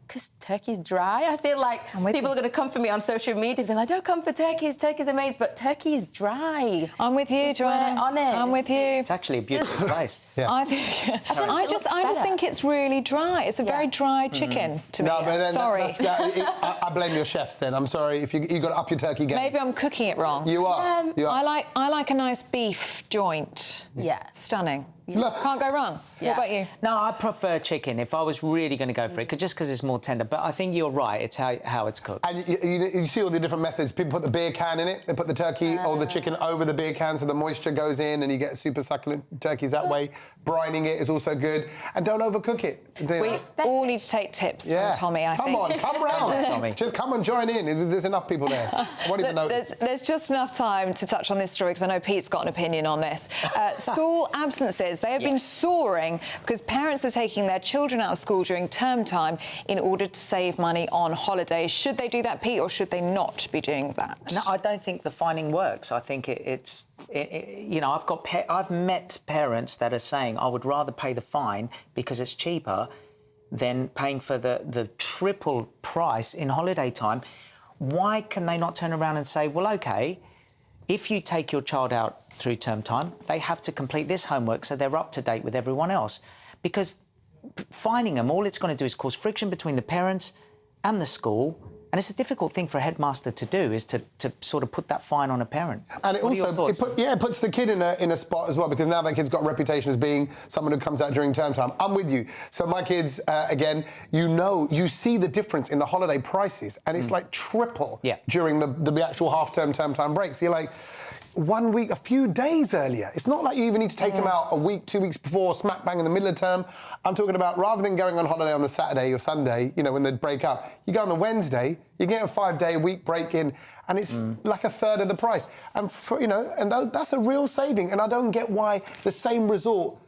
Because turkey's dry. I feel like people are going to come for me on social media and be like, don't come for turkeys, turkey's amazing, but turkey is dry. I'm with you, Joanna. Honest. I'm with you. It's actually a beautiful place. Yeah. I think I just think it's really dry. It's a very dry chicken to me. No, but then Sorry. I blame your chefs then. I'm sorry if you got to up your turkey game. Maybe I'm cooking it wrong. You are. You are. I like a nice beef joint. Yeah. Stunning. Can't go wrong. Yeah. What about you? No, I prefer chicken if I was really going to go for it, just because it's more tender. But I think you're right. It's how it's cooked. And you see all the different methods. People put the beer can in it. They put the turkey or the chicken over the beer can so the moisture goes in and you get super succulent turkeys that way. Brining it is also good. And don't overcook it. We all need to take tips from Tommy, I think. Come on, come round. Tommy. Just come and join in. There's enough people there. I won't even notice. There's just enough time to touch on this story because I know Pete's got an opinion on this. School absences, they have been soaring because parents are taking their children out of school during term time in order to save money on holidays. Should they do that, Pete, or should they not be doing that? No, I don't think the fining works. I think it's you know, I've met parents that are saying I would rather pay the fine because it's cheaper than paying for the triple price in holiday time. Why can they not turn around and say, well, OK, if you take your child out through term time, they have to complete this homework so they're up to date with everyone else? Because fining them, all it's going to do is cause friction between the parents and the school. And it's a difficult thing for a headmaster to do, is to sort of put that fine on a parent. And it puts the kid in a spot as well, because now that kid's got a reputation as being someone who comes out during term time. I'm with you. So my kids, again, you see the difference in the holiday prices, and it's like triple during the actual half-term, term time breaks. You're like, 1 week, a few days earlier. It's not like you even need to take them out a week, 2 weeks before, smack bang in the middle of term. I'm talking about rather than going on holiday on the Saturday or Sunday, you know, when they break up, you go on the Wednesday, you get a 5-day week break in, and it's like a third of the price. And that's a real saving. And I don't get why the same resort.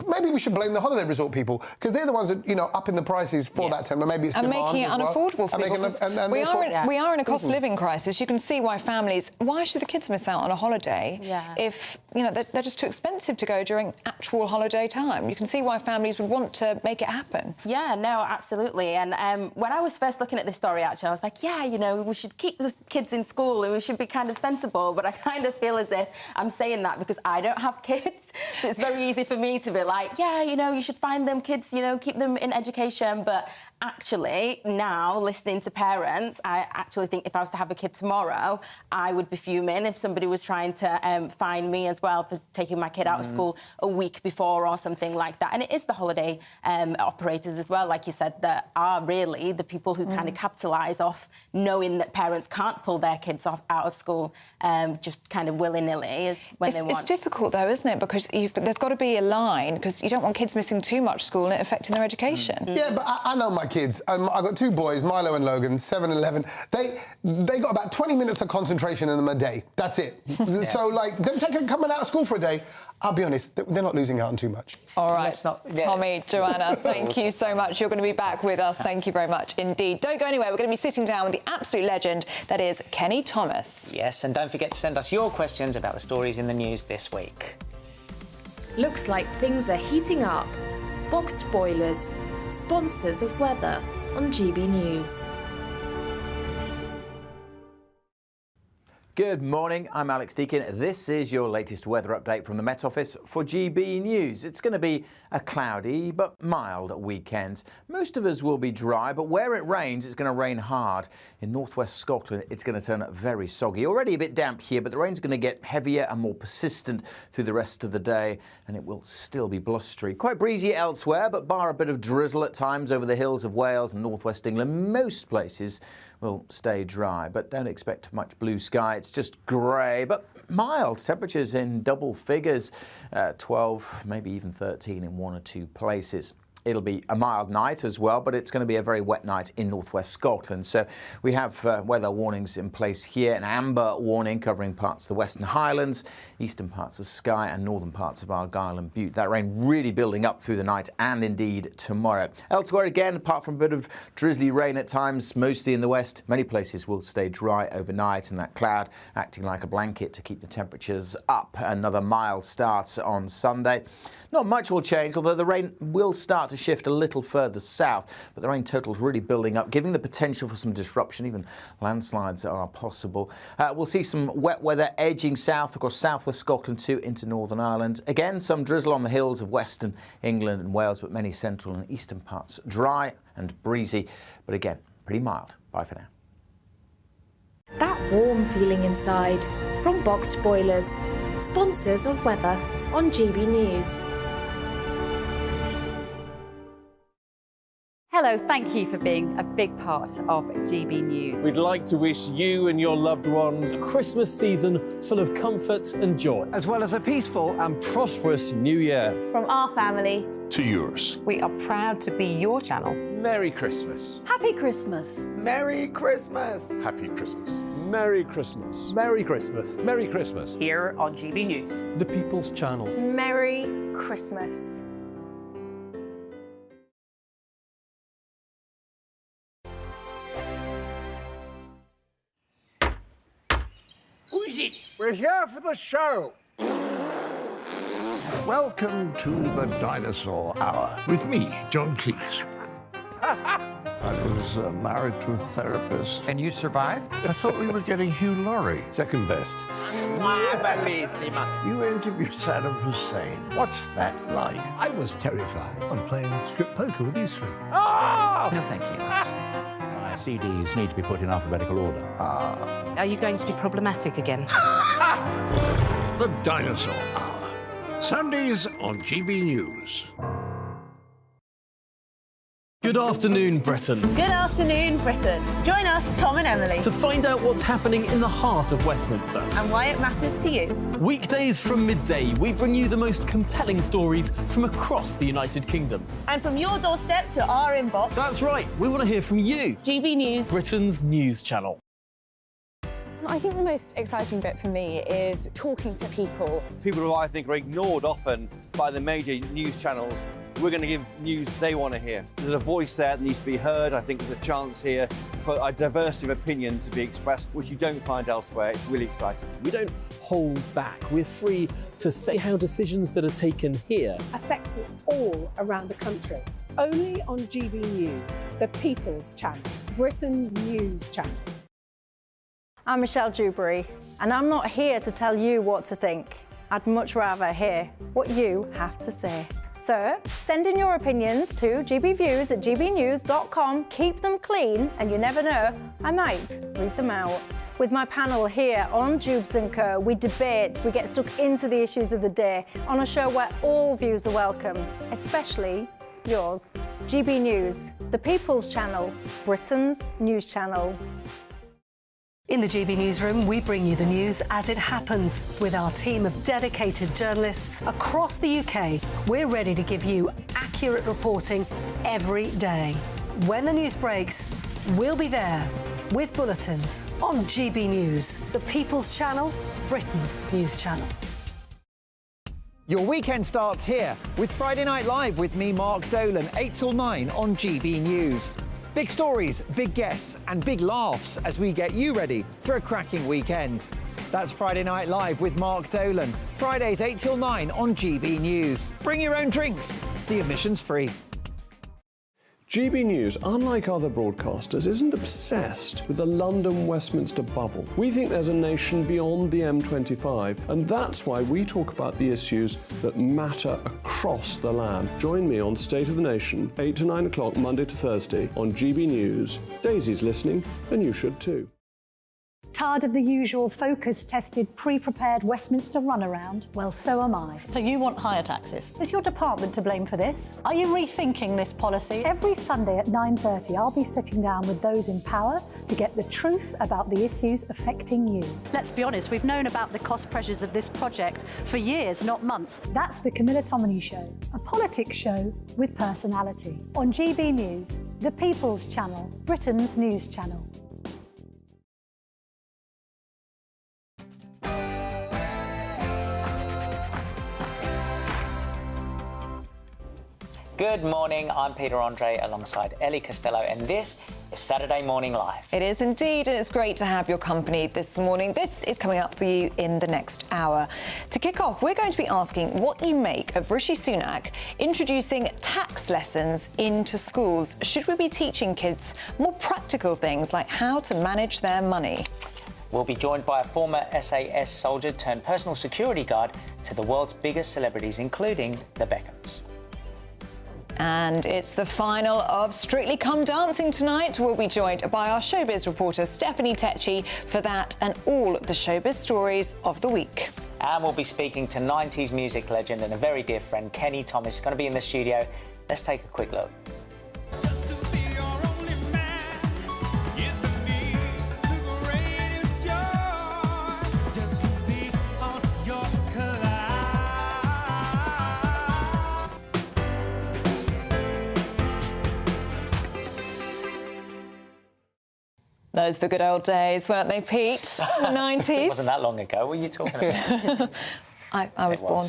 Maybe we should blame the holiday resort people, because they're the ones that, you know, up in the prices for that time. And maybe it's demand making it as well. unaffordable for people. We are in a cost of living crisis. You can see why why should the kids miss out on a holiday if, you know, they're just too expensive to go during actual holiday time? You can see why families would want to make it happen. Yeah, no, absolutely. And when I was first looking at this story, actually, I was like, yeah, you know, we should keep the kids in school and we should be kind of sensible. But I kind of feel as if I'm saying that because I don't have kids. So it's very easy for me to be like, yeah, you know, you should find them kids, you know, keep them in education. But actually, now, listening to parents, I actually think if I was to have a kid tomorrow, I would be fuming if somebody was trying to fine me as well for taking my kid out of school a week before or something like that. And it is the holiday operators as well, like you said, that are really the people who kind of capitalise off knowing that parents can't pull their kids out of school just kind of willy-nilly when they want. It's difficult, though, isn't it? Because there's got to be a line, because you don't want kids missing too much school and it affecting their education. Yeah, but I know my kids. I've got 2 boys, Milo and Logan, 7 and 11. They got about 20 minutes of concentration in them a day. That's it. So, like, them coming out of school for a day, I'll be honest, they're not losing out on too much. All right, Tommy, Joanna, thank you so much. You're going to be back with us. Thank you very much indeed. Don't go anywhere. We're going to be sitting down with the absolute legend that is Kenny Thomas. Yes, and don't forget to send us your questions about the stories in the news this week. Looks like things are heating up. Boxed boilers, sponsors of weather on GB News. Good morning, I'm Alex Deakin. This is your latest weather update from the Met Office for GB News. It's going to be a cloudy but mild weekend. Most of us will be dry, but where it rains, it's going to rain hard. In northwest Scotland, it's going to turn very soggy. Already a bit damp here, but the rain's going to get heavier and more persistent through the rest of the day, and it will still be blustery. Quite breezy elsewhere, but bar a bit of drizzle at times over the hills of Wales and northwest England. Most places will stay dry, but don't expect much blue sky. It's just grey, but mild. Temperatures in double figures, 12, maybe even 13 in 1 or 2 places. It'll be a mild night as well, but it's going to be a very wet night in northwest Scotland. So we have weather warnings in place here, an amber warning covering parts of the Western Highlands, eastern parts of Skye and northern parts of Argyll and Bute. That rain really building up through the night and indeed tomorrow. Elsewhere again, apart from a bit of drizzly rain at times, mostly in the west, many places will stay dry overnight, and that cloud acting like a blanket to keep the temperatures up. Another mild start on Sunday. Not much will change, although the rain will start to shift a little further south, but the rain total's really building up, giving the potential for some disruption. Even landslides are possible. We'll see some wet weather edging south across southwest Scotland too into Northern Ireland. Again, some drizzle on the hills of western England and Wales, but many central and eastern parts dry and breezy, but again, pretty mild. Bye for now. That warm feeling inside from Boxed Boilers, sponsors of weather on GB News. Hello, thank you for being a big part of GB News. We'd like to wish you and your loved ones a Christmas season full of comfort and joy, as well as a peaceful and prosperous new year. From our family to yours. We are proud to be your channel. Merry Christmas. Happy Christmas. Merry Christmas. Happy Christmas. Merry Christmas. Merry Christmas. Merry Christmas. Here on GB News. The People's Channel. Merry Christmas. Who is it? We're here for the show. Welcome to the Dinosaur Hour with me, John Cleese. I was married to a therapist. And you survived? I thought we were getting Hugh Laurie. Second best. You interviewed Saddam Hussein. What's that like? I was terrified. I'm playing strip poker with these three. Ah! No, thank you. My CDs need to be put in alphabetical order. Are you going to be problematic again? The Dinosaur Hour. Sundays on GB News. Good afternoon, Britain. Good afternoon, Britain. Join us, Tom and Emily, To find out what's happening in the heart of Westminster. and why it matters to you. Weekdays from midday, we bring you the most compelling stories from across the United Kingdom. And from your doorstep to our inbox. That's right, we want to hear from you. GB News. Britain's news channel. I think the most exciting bit for me is talking to people. People who I think are ignored often by the major news channels. We're going to give news they want to hear. There's a voice there that needs to be heard. I think there's a chance here for a diversity of opinion to be expressed, which you don't find elsewhere. It's really exciting. We don't hold back. We're free to say how decisions that are taken here affect us all around the country. Only on GB News, the People's Channel, Britain's news channel. I'm Michelle Dewberry, and I'm not here to tell you what to think. I'd much rather hear what you have to say. So send in your opinions to gbviews@gbnews.com. Keep them clean, and you never know, I might read them out. With my panel here on Jubes & Co, we debate, we get stuck into the issues of the day on a show where all views are welcome, especially yours. GB News, the People's Channel, Britain's news channel. In the GB Newsroom, we bring you the news as it happens. With our team of dedicated journalists across the UK, we're ready to give you accurate reporting every day. When the news breaks, we'll be there with bulletins on GB News, the People's Channel, Britain's news channel. Your weekend starts here with Friday Night Live with me, Mark Dolan, 8 till 9 on GB News. Big stories, big guests and big laughs as we get you ready for a cracking weekend. That's Friday Night Live with Mark Dolan. Fridays 8 till 9 on GB News. Bring your own drinks. The admission's free. GB News, unlike other broadcasters, isn't obsessed with the London-Westminster bubble. We think there's a nation beyond the M25, and that's why we talk about the issues that matter across the land. Join me on State of the Nation, 8 to 9 o'clock, Monday to Thursday, on GB News. Daisy's listening, and you should too. Tired of the usual focus-tested, pre-prepared Westminster runaround? Well, so am I. So you want higher taxes? Is your department to blame for this? Are you rethinking this policy? Every Sunday at 9:30, I'll be sitting down with those in power to get the truth about the issues affecting you. Let's be honest, we've known about the cost pressures of this project for years, not months. That's the Camilla Tominey Show, a politics show with personality. On GB News, the People's Channel, Britain's news channel. Good morning, I'm Peter Andre alongside Ellie Costello, and this is Saturday Morning Live. It is indeed, and it's great to have your company this morning. This is coming up for you in the next hour. To kick off, we're going to be asking what you make of Rishi Sunak introducing tax lessons into schools. Should we be teaching kids more practical things like how to manage their money? We'll be joined by a former SAS soldier turned personal security guard to the world's biggest celebrities, including the Beckhams. And it's the final of Strictly Come Dancing tonight. We'll be joined by our Showbiz reporter Stephanie Tecchi for that and all of the Showbiz stories of the week. And we'll be speaking to 90s music legend and a very dear friend, Kenny Thomas, going to be in the studio. Let's take a quick look. Those are the good old days, weren't they, Pete? The 90s. It wasn't that long ago. What are you talking about? I was born.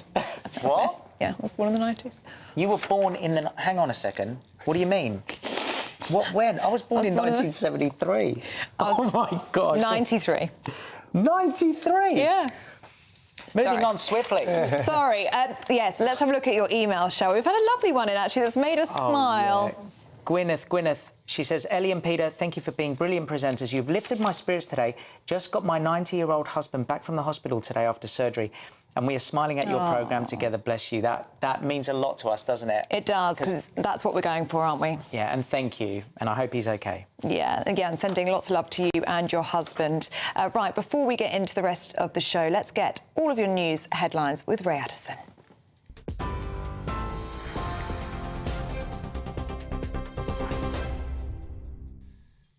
What? Yeah, I was born in the 90s. You were born in the... Hang on a second. What do you mean? What? When? I was born in 1973. Oh, my God. 93. 93? Yeah. Moving on swiftly. Sorry. Yes, let's have a look at your email, shall we? We've had a lovely one in, actually, that's made us smile. Yeah. Gwyneth, she says, Ellie and Peter, thank you for being brilliant presenters. You've lifted my spirits today. Just got my 90-year-old husband back from the hospital today after surgery, and we are smiling at your programme together. Bless you. That means a lot to us, doesn't it? It does, because that's what we're going for, aren't we? Yeah, and thank you, and I hope he's OK. Yeah, again, sending lots of love to you and your husband. Right, before we get into the rest of the show, let's get all of your news headlines with Ray Addison.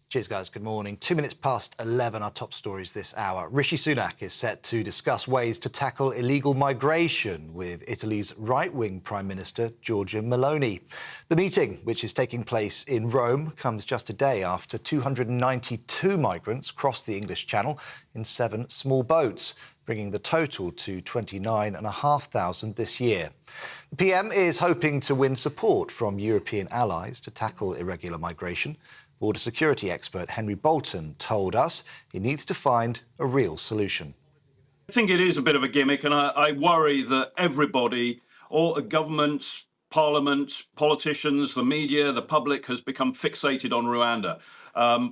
Cheers, guys. Good morning. 2 minutes past 11, our top stories this hour. Rishi Sunak is set to discuss ways to tackle illegal migration with Italy's right-wing Prime Minister, Giorgia Meloni. The meeting, which is taking place in Rome, comes just a day after 292 migrants crossed the English Channel in 7 small boats, bringing the total to 29,500 this year. The PM is hoping to win support from European allies to tackle irregular migration. Border security expert Henry Bolton told us he needs to find a real solution. I think it is a bit of a gimmick, and I worry that everybody, all governments, Parliament, politicians, the media, the public has become fixated on Rwanda.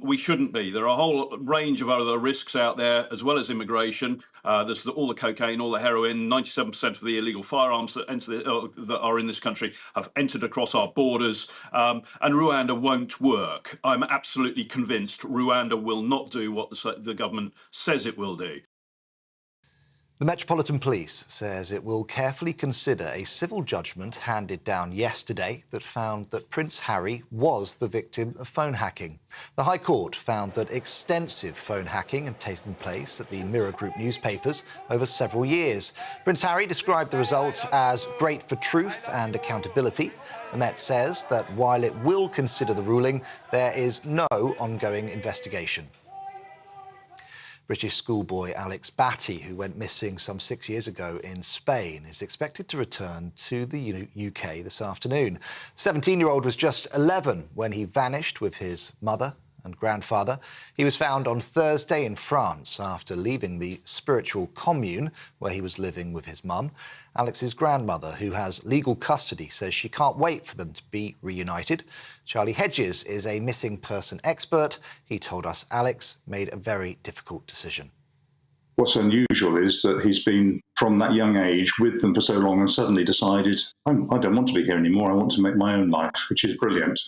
We shouldn't be. There are a whole range of other risks out there, as well as immigration. There's all the cocaine, all the heroin. 97% of the illegal firearms that that are in this country have entered across our borders. And Rwanda won't work. I'm absolutely convinced Rwanda will not do what the government says it will do. The Metropolitan Police says it will carefully consider a civil judgment handed down yesterday that found that Prince Harry was the victim of phone hacking. The High Court found that extensive phone hacking had taken place at the Mirror Group newspapers over several years. Prince Harry described the result as great for truth and accountability. The Met says that while it will consider the ruling, there is no ongoing investigation. British schoolboy Alex Batty, who went missing some 6 years ago in Spain, is expected to return to the UK this afternoon. The 17-year-old was just 11 when he vanished with his mother and grandfather. He was found on Thursday in France after leaving the spiritual commune where he was living with his mum. Alex's grandmother, who has legal custody, says she can't wait for them to be reunited. Charlie Hedges is a missing person expert. He told us Alex made a very difficult decision. What's unusual is that he's been, from that young age, with them for so long and suddenly decided, I don't want to be here anymore, I want to make my own life, which is brilliant.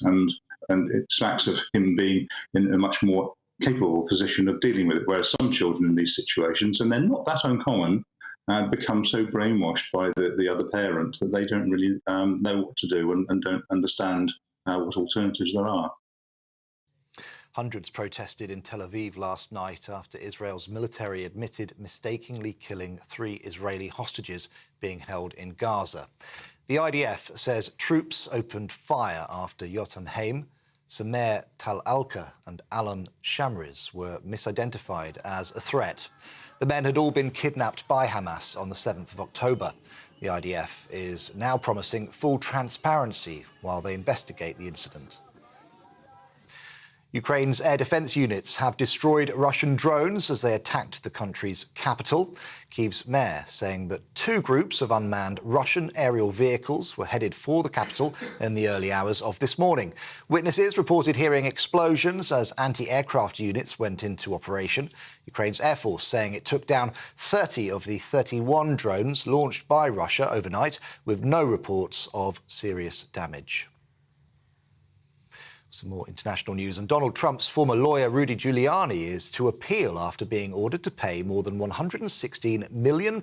And it smacks of him being in a much more capable position of dealing with it, whereas some children in these situations, and they're not that uncommon, become so brainwashed by the other parent that they don't really know what to do and don't understand what alternatives there are. Hundreds protested in Tel Aviv last night after Israel's military admitted mistakenly killing 3 Israeli hostages being held in Gaza. The IDF says troops opened fire after Yotam Haim, Samer Tal-Alka and Alan Shamriz were misidentified as a threat. The men had all been kidnapped by Hamas on the 7th of October. The IDF is now promising full transparency while they investigate the incident. Ukraine's air defence units have destroyed Russian drones as they attacked the country's capital. Kyiv's mayor saying that 2 groups of unmanned Russian aerial vehicles were headed for the capital in the early hours of this morning. Witnesses reported hearing explosions as anti-aircraft units went into operation. Ukraine's Air Force saying it took down 30 of the 31 drones launched by Russia overnight, with no reports of serious damage. Some more international news. And Donald Trump's former lawyer, Rudy Giuliani, is to appeal after being ordered to pay more than £116 million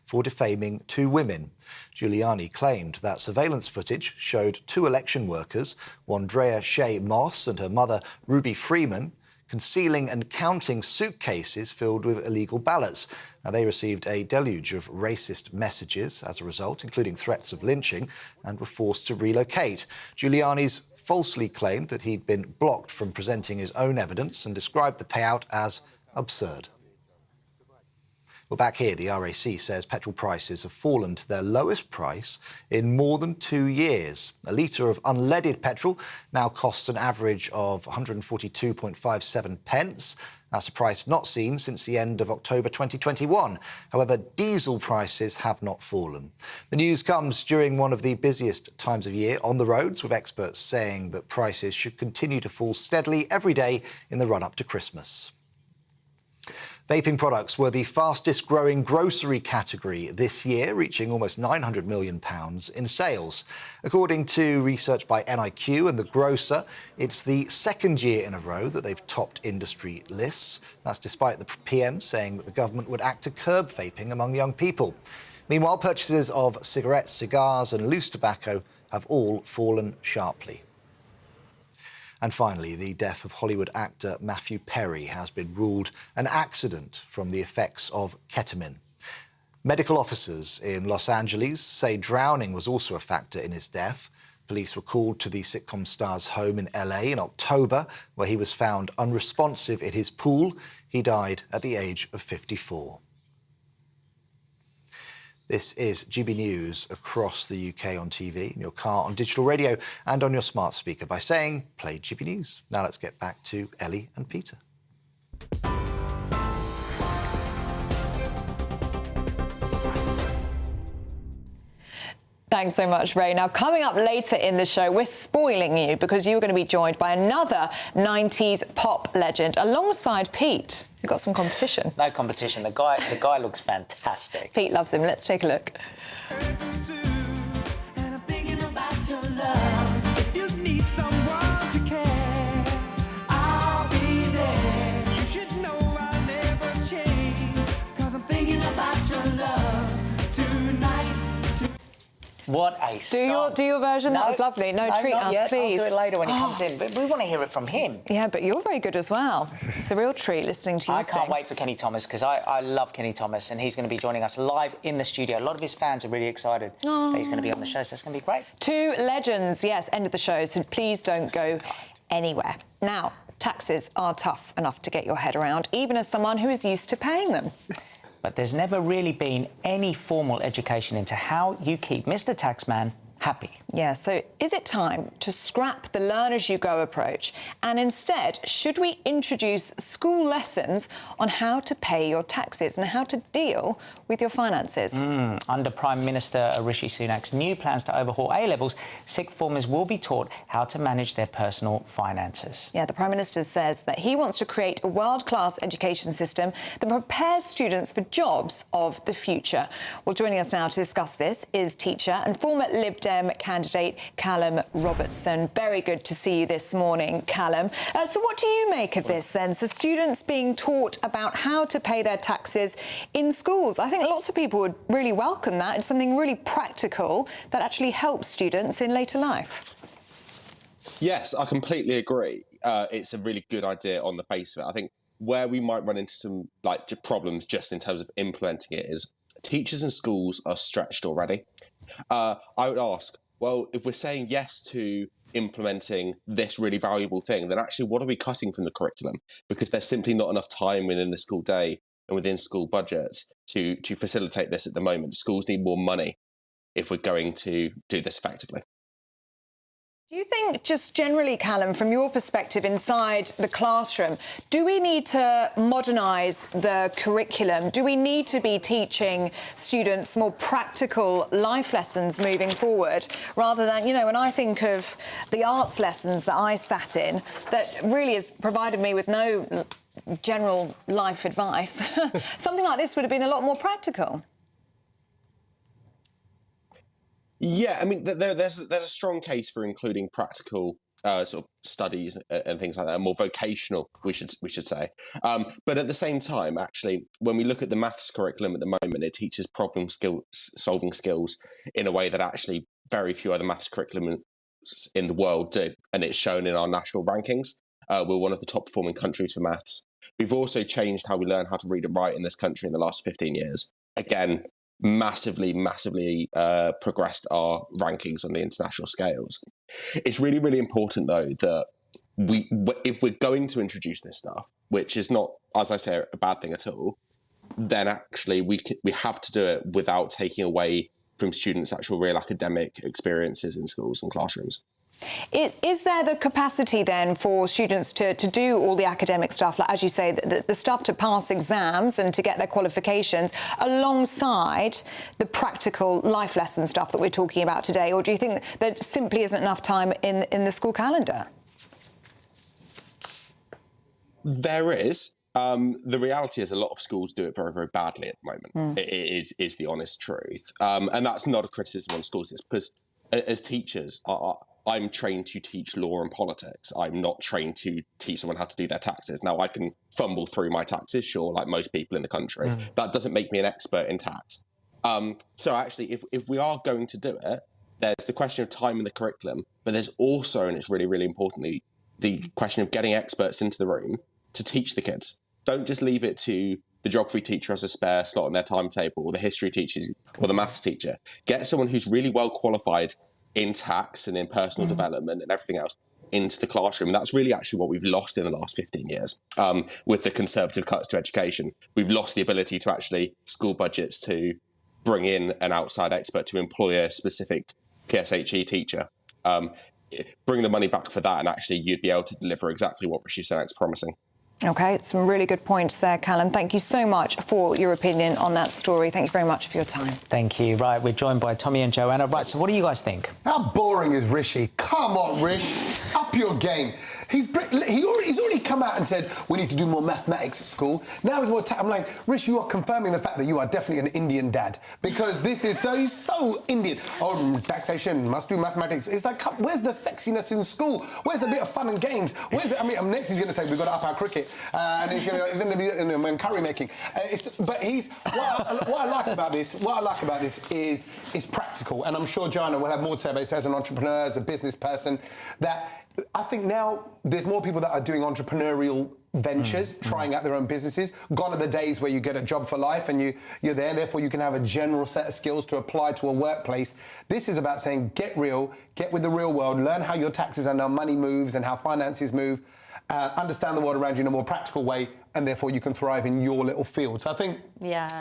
for defaming 2 women. Giuliani claimed that surveillance footage showed 2 election workers, Wandrea Shea Moss and her mother, Ruby Freeman, concealing and counting suitcases filled with illegal ballots. Now, they received a deluge of racist messages as a result, including threats of lynching, and were forced to relocate. Giuliani's falsely claimed that he'd been blocked from presenting his own evidence and described the payout as absurd. Well, back here, the RAC says petrol prices have fallen to their lowest price in more than 2 years. A litre of unleaded petrol now costs an average of 142.57 pence. That's a price not seen since the end of October 2021. However, diesel prices have not fallen. The news comes during one of the busiest times of year on the roads, with experts saying that prices should continue to fall steadily every day in the run-up to Christmas. Vaping products were the fastest growing grocery category this year, reaching almost £900 million in sales. According to research by NIQ and The Grocer, it's the 2nd year in a row that they've topped industry lists. That's despite the PM saying that the government would act to curb vaping among young people. Meanwhile, purchases of cigarettes, cigars and loose tobacco have all fallen sharply. And finally, the death of Hollywood actor Matthew Perry has been ruled an accident from the effects of ketamine. Medical officers in Los Angeles say drowning was also a factor in his death. Police were called to the sitcom star's home in LA in October, where he was found unresponsive in his pool. He died at the age of 54. This is GB News across the UK on TV, in your car, on digital radio and on your smart speaker by saying, play GB News. Now let's get back to Ellie and Peter. Thanks so much, Ray. Now, coming up later in the show, we're spoiling you because you're going to be joined by another 90s pop legend alongside Pete. You've got some competition. No competition. The guy looks fantastic. Pete loves him. Let's take a look. What a song. Do your version. No, that was lovely. No, treat not us, yet. please. I'll do it later when he comes in. But we want to hear it from him. Yeah, but you're very good as well. It's a real treat listening to you sing. I can't wait for Kenny Thomas, because I love Kenny Thomas, and he's going to be joining us live in the studio. A lot of his fans are really excited that he's going to be on the show, so it's going to be great. 2 legends, yes, end of the show, so please don't go anywhere. Now, taxes are tough enough to get your head around, even as someone who is used to paying them. But there's never really been any formal education into how you keep Mr. Taxman happy. Yeah, so is it time to scrap the learn-as-you-go approach, and instead, should we introduce school lessons on how to pay your taxes and how to deal with your finances. Under Prime Minister Rishi Sunak's new plans to overhaul A-levels, sixth formers will be taught how to manage their personal finances. Yeah, the Prime Minister says that he wants to create a world-class education system that prepares students for jobs of the future. Well, joining us now to discuss this is teacher and former Lib Dem candidate Callum Robertson. Very good to see you this morning, Callum. So what do you make of this then? So students being taught about how to pay their taxes in schools. I think lots of people would really welcome that. It's something really practical that actually helps students in later life. Yes, I completely agree. It's a really good idea on the face of it. I think where we might run into some problems just in terms of implementing it is teachers and schools are stretched already. I would ask, well, if we're saying yes to implementing this really valuable thing, then actually what are we cutting from the curriculum? Because there's simply not enough time within the school day and within school budgets to facilitate this at the moment. Schools need more money if we're going to do this effectively. Do you think, just generally, Callum, from your perspective inside the classroom, do we need to modernise the curriculum? Do we need to be teaching students more practical life lessons moving forward, rather than, you know, when I think of the arts lessons that I sat in, that really has provided me with no general life advice, something like this would have been a lot more practical. Yeah, I mean, there's a strong case for including practical sort of studies and things like that, more vocational, we should say. But at the same time, actually, when we look at the maths curriculum at the moment, it teaches solving skills in a way that actually very few other maths curriculums in the world do, and it's shown in our national rankings. We're one of the top performing countries for maths. We've also changed how we learn how to read and write in this country in the last 15 years. Again, massively progressed our rankings on the international scales. It's really, really important, though, that if we're going to introduce this stuff, which is not, as I say, a bad thing at all, then actually we have to do it without taking away from students' actual real academic experiences in schools and classrooms. Is there the capacity then for students to do all the academic stuff, like, as you say, the stuff to pass exams and to get their qualifications, alongside the practical life lesson stuff that we're talking about today? Or do you think there simply isn't enough time in the school calendar? There is. The reality is a lot of schools do it very, very badly at the moment. It is the honest truth. And that's not a criticism on schools. It's because as teachers, I'm trained to teach law and politics. I'm not trained to teach someone how to do their taxes. Now, I can fumble through my taxes, sure, like most people in the country. That doesn't make me an expert in tax. So actually, if we are going to do it, there's the question of time in the curriculum, but there's also, and it's really, really importantly, the question of getting experts into the room to teach the kids. Don't just leave it to the geography teacher as a spare slot on their timetable, or the history teacher, or the maths teacher. Get someone who's really well qualified in tax and in personal development and everything else into the classroom. And that's really actually what we've lost in the last 15 years with the Conservative cuts to education. We've lost the ability to actually school budgets to bring in an outside expert to employ a specific PSHE teacher. Bring the money back for that, and actually you'd be able to deliver exactly what Rishi Sunak's promising. OK, some really good points there, Callum. Thank you so much for your opinion on that story. Thank you very much for your time. Thank you. Right, we're joined by Tommy and Joanna. Right, so what do you guys think? How boring is Rishi? Come on, Rish. Up your game. He's already come out and said we need to do more mathematics at school. Now it's more I'm like, Rish, you are confirming the fact that you are definitely an Indian dad, because this is he's so Indian. Oh, taxation, must do mathematics. It's like, where's the sexiness in school? Where's the bit of fun and games? Where's it? I mean, next he's going to say we've got to up our cricket, and he's going to and curry making. But he's what I like about this. What I like about this is practical, and I'm sure Joanna will have more to say about this as an entrepreneur, as a business person. That I think now there's more people that are doing entrepreneurial ventures, trying out their own businesses. Gone are the days where you get a job for life and you're there, therefore you can have a general set of skills to apply to a workplace. This is about saying get real, get with the real world, learn how your taxes and how money moves and how finances move, understand the world around you in a more practical way, and therefore you can thrive in your little field. So I think,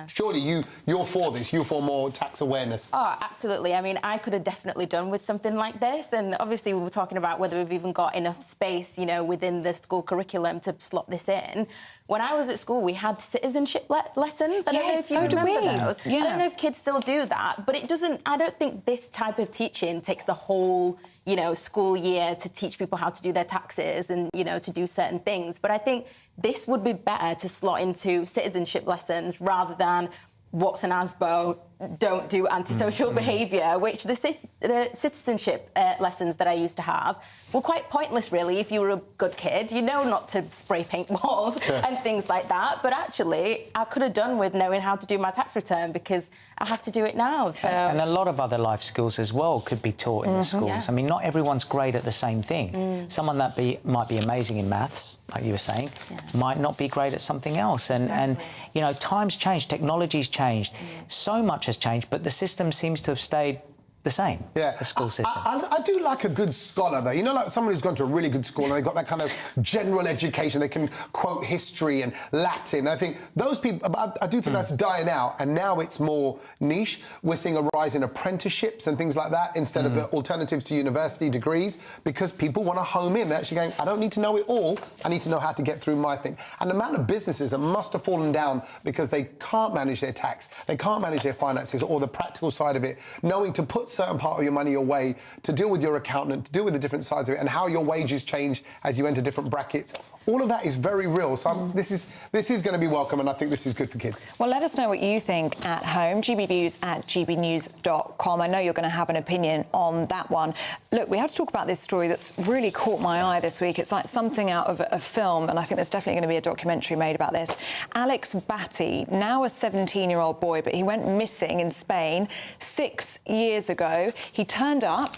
surely you're for this. You're for more tax awareness. Oh, absolutely. I mean, I could have definitely done with something like this. And obviously we were talking about whether we've even got enough space, you know, within the school curriculum to slot this in. When I was at school, we had citizenship lessons. I don't know if you remember those. I don't know if kids still do that, but it doesn't. I don't think this type of teaching takes the whole, you know, school year to teach people how to do their taxes and, you know, to do certain things. But I think this would be better to slot into citizenship lessons rather than what's an ASBO, don't do antisocial behaviour, which the citizenship lessons that I used to have were quite pointless, really. If you were a good kid, you know not to spray paint walls and things like that. But actually, I could have done with knowing how to do my tax return because I have to do it now. So. And a lot of other life skills as well could be taught in the schools. I mean, not everyone's great at the same thing. Someone that might be amazing in maths, like you were saying, might not be great at something else. And you know, times change, technology's changed, so much has changed, but the system seems to have stayed the same, the school system. I do like a good scholar, though. You know, like someone who's gone to a really good school and they've got that kind of general education. They can quote history and Latin. I think those people, I do think that's dying out, and now it's more niche. We're seeing a rise in apprenticeships and things like that instead of alternatives to university degrees because people want to home in. They're actually going, I don't need to know it all. I need to know how to get through my thing. And the amount of businesses that must have fallen down because they can't manage their tax, they can't manage their finances or the practical side of it, knowing to put certain part of your money away, to deal with your accountant, to deal with the different sides of it, and how your wages change as you enter different brackets. All of that is very real. So this is going to be welcome, and I think this is good for kids. Well, let us know what you think at home. gbviews@gbnews.com. I know you're going to have an opinion on that one. Look, we have to talk about this story that's really caught my eye this week. It's like something out of a film, and I think there's definitely going to be a documentary made about this. Alex Batty, now a 17-year-old boy, but he went missing in Spain 6 years ago. He turned up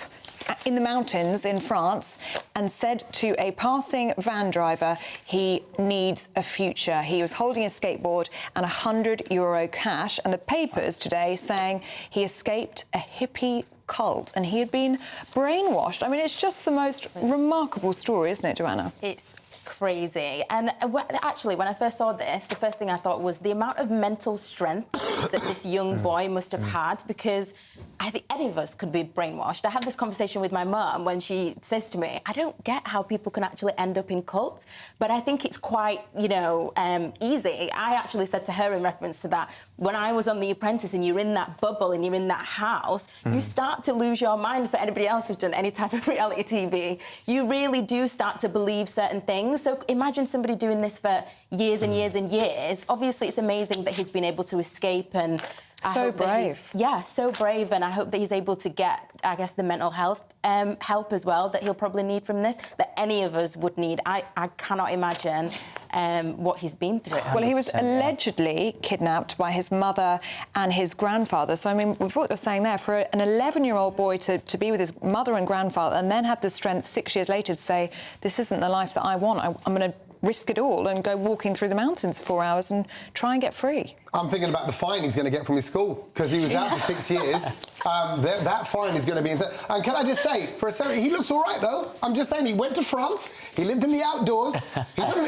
in the mountains in France and said to a passing van driver he needs a future. He was holding a skateboard and €100 cash, and the papers today saying he escaped a hippie cult and he had been brainwashed. I mean, it's just the most remarkable story, isn't it, Joanna? It's crazy. And actually, when I first saw this, the first thing I thought was the amount of mental strength that this young boy must have had, because I think any of us could be brainwashed. I have this conversation with my mum when she says to me, I don't get how people can actually end up in cults, but I think it's quite, you know, easy. I actually said to her in reference to that, when I was on The Apprentice and you're in that bubble and you're in that house, you start to lose your mind. For anybody else who's done any type of reality TV, you really do start to believe certain things. So imagine somebody doing this for years and years and years. Obviously, it's amazing that he's been able to escape, and so brave. Yeah, so brave, and I hope that he's able to get, I guess, the mental health help as well that he'll probably need from this, that any of us would need. I cannot imagine what he's been through. Well, he was allegedly kidnapped by his mother and his grandfather. So, I mean, with what you're saying there, for an 11-year-old boy to be with his mother and grandfather and then have the strength 6 years later to say, this isn't the life that I want, I'm going to risk it all and go walking through the mountains for 4 hours and try and get free. I'm thinking about the fine he's going to get from his school, because he was out for 6 years. That fine is going to be... And can I just say, for a second, he looks all right, though. I'm just saying, he went to France, he lived in the outdoors,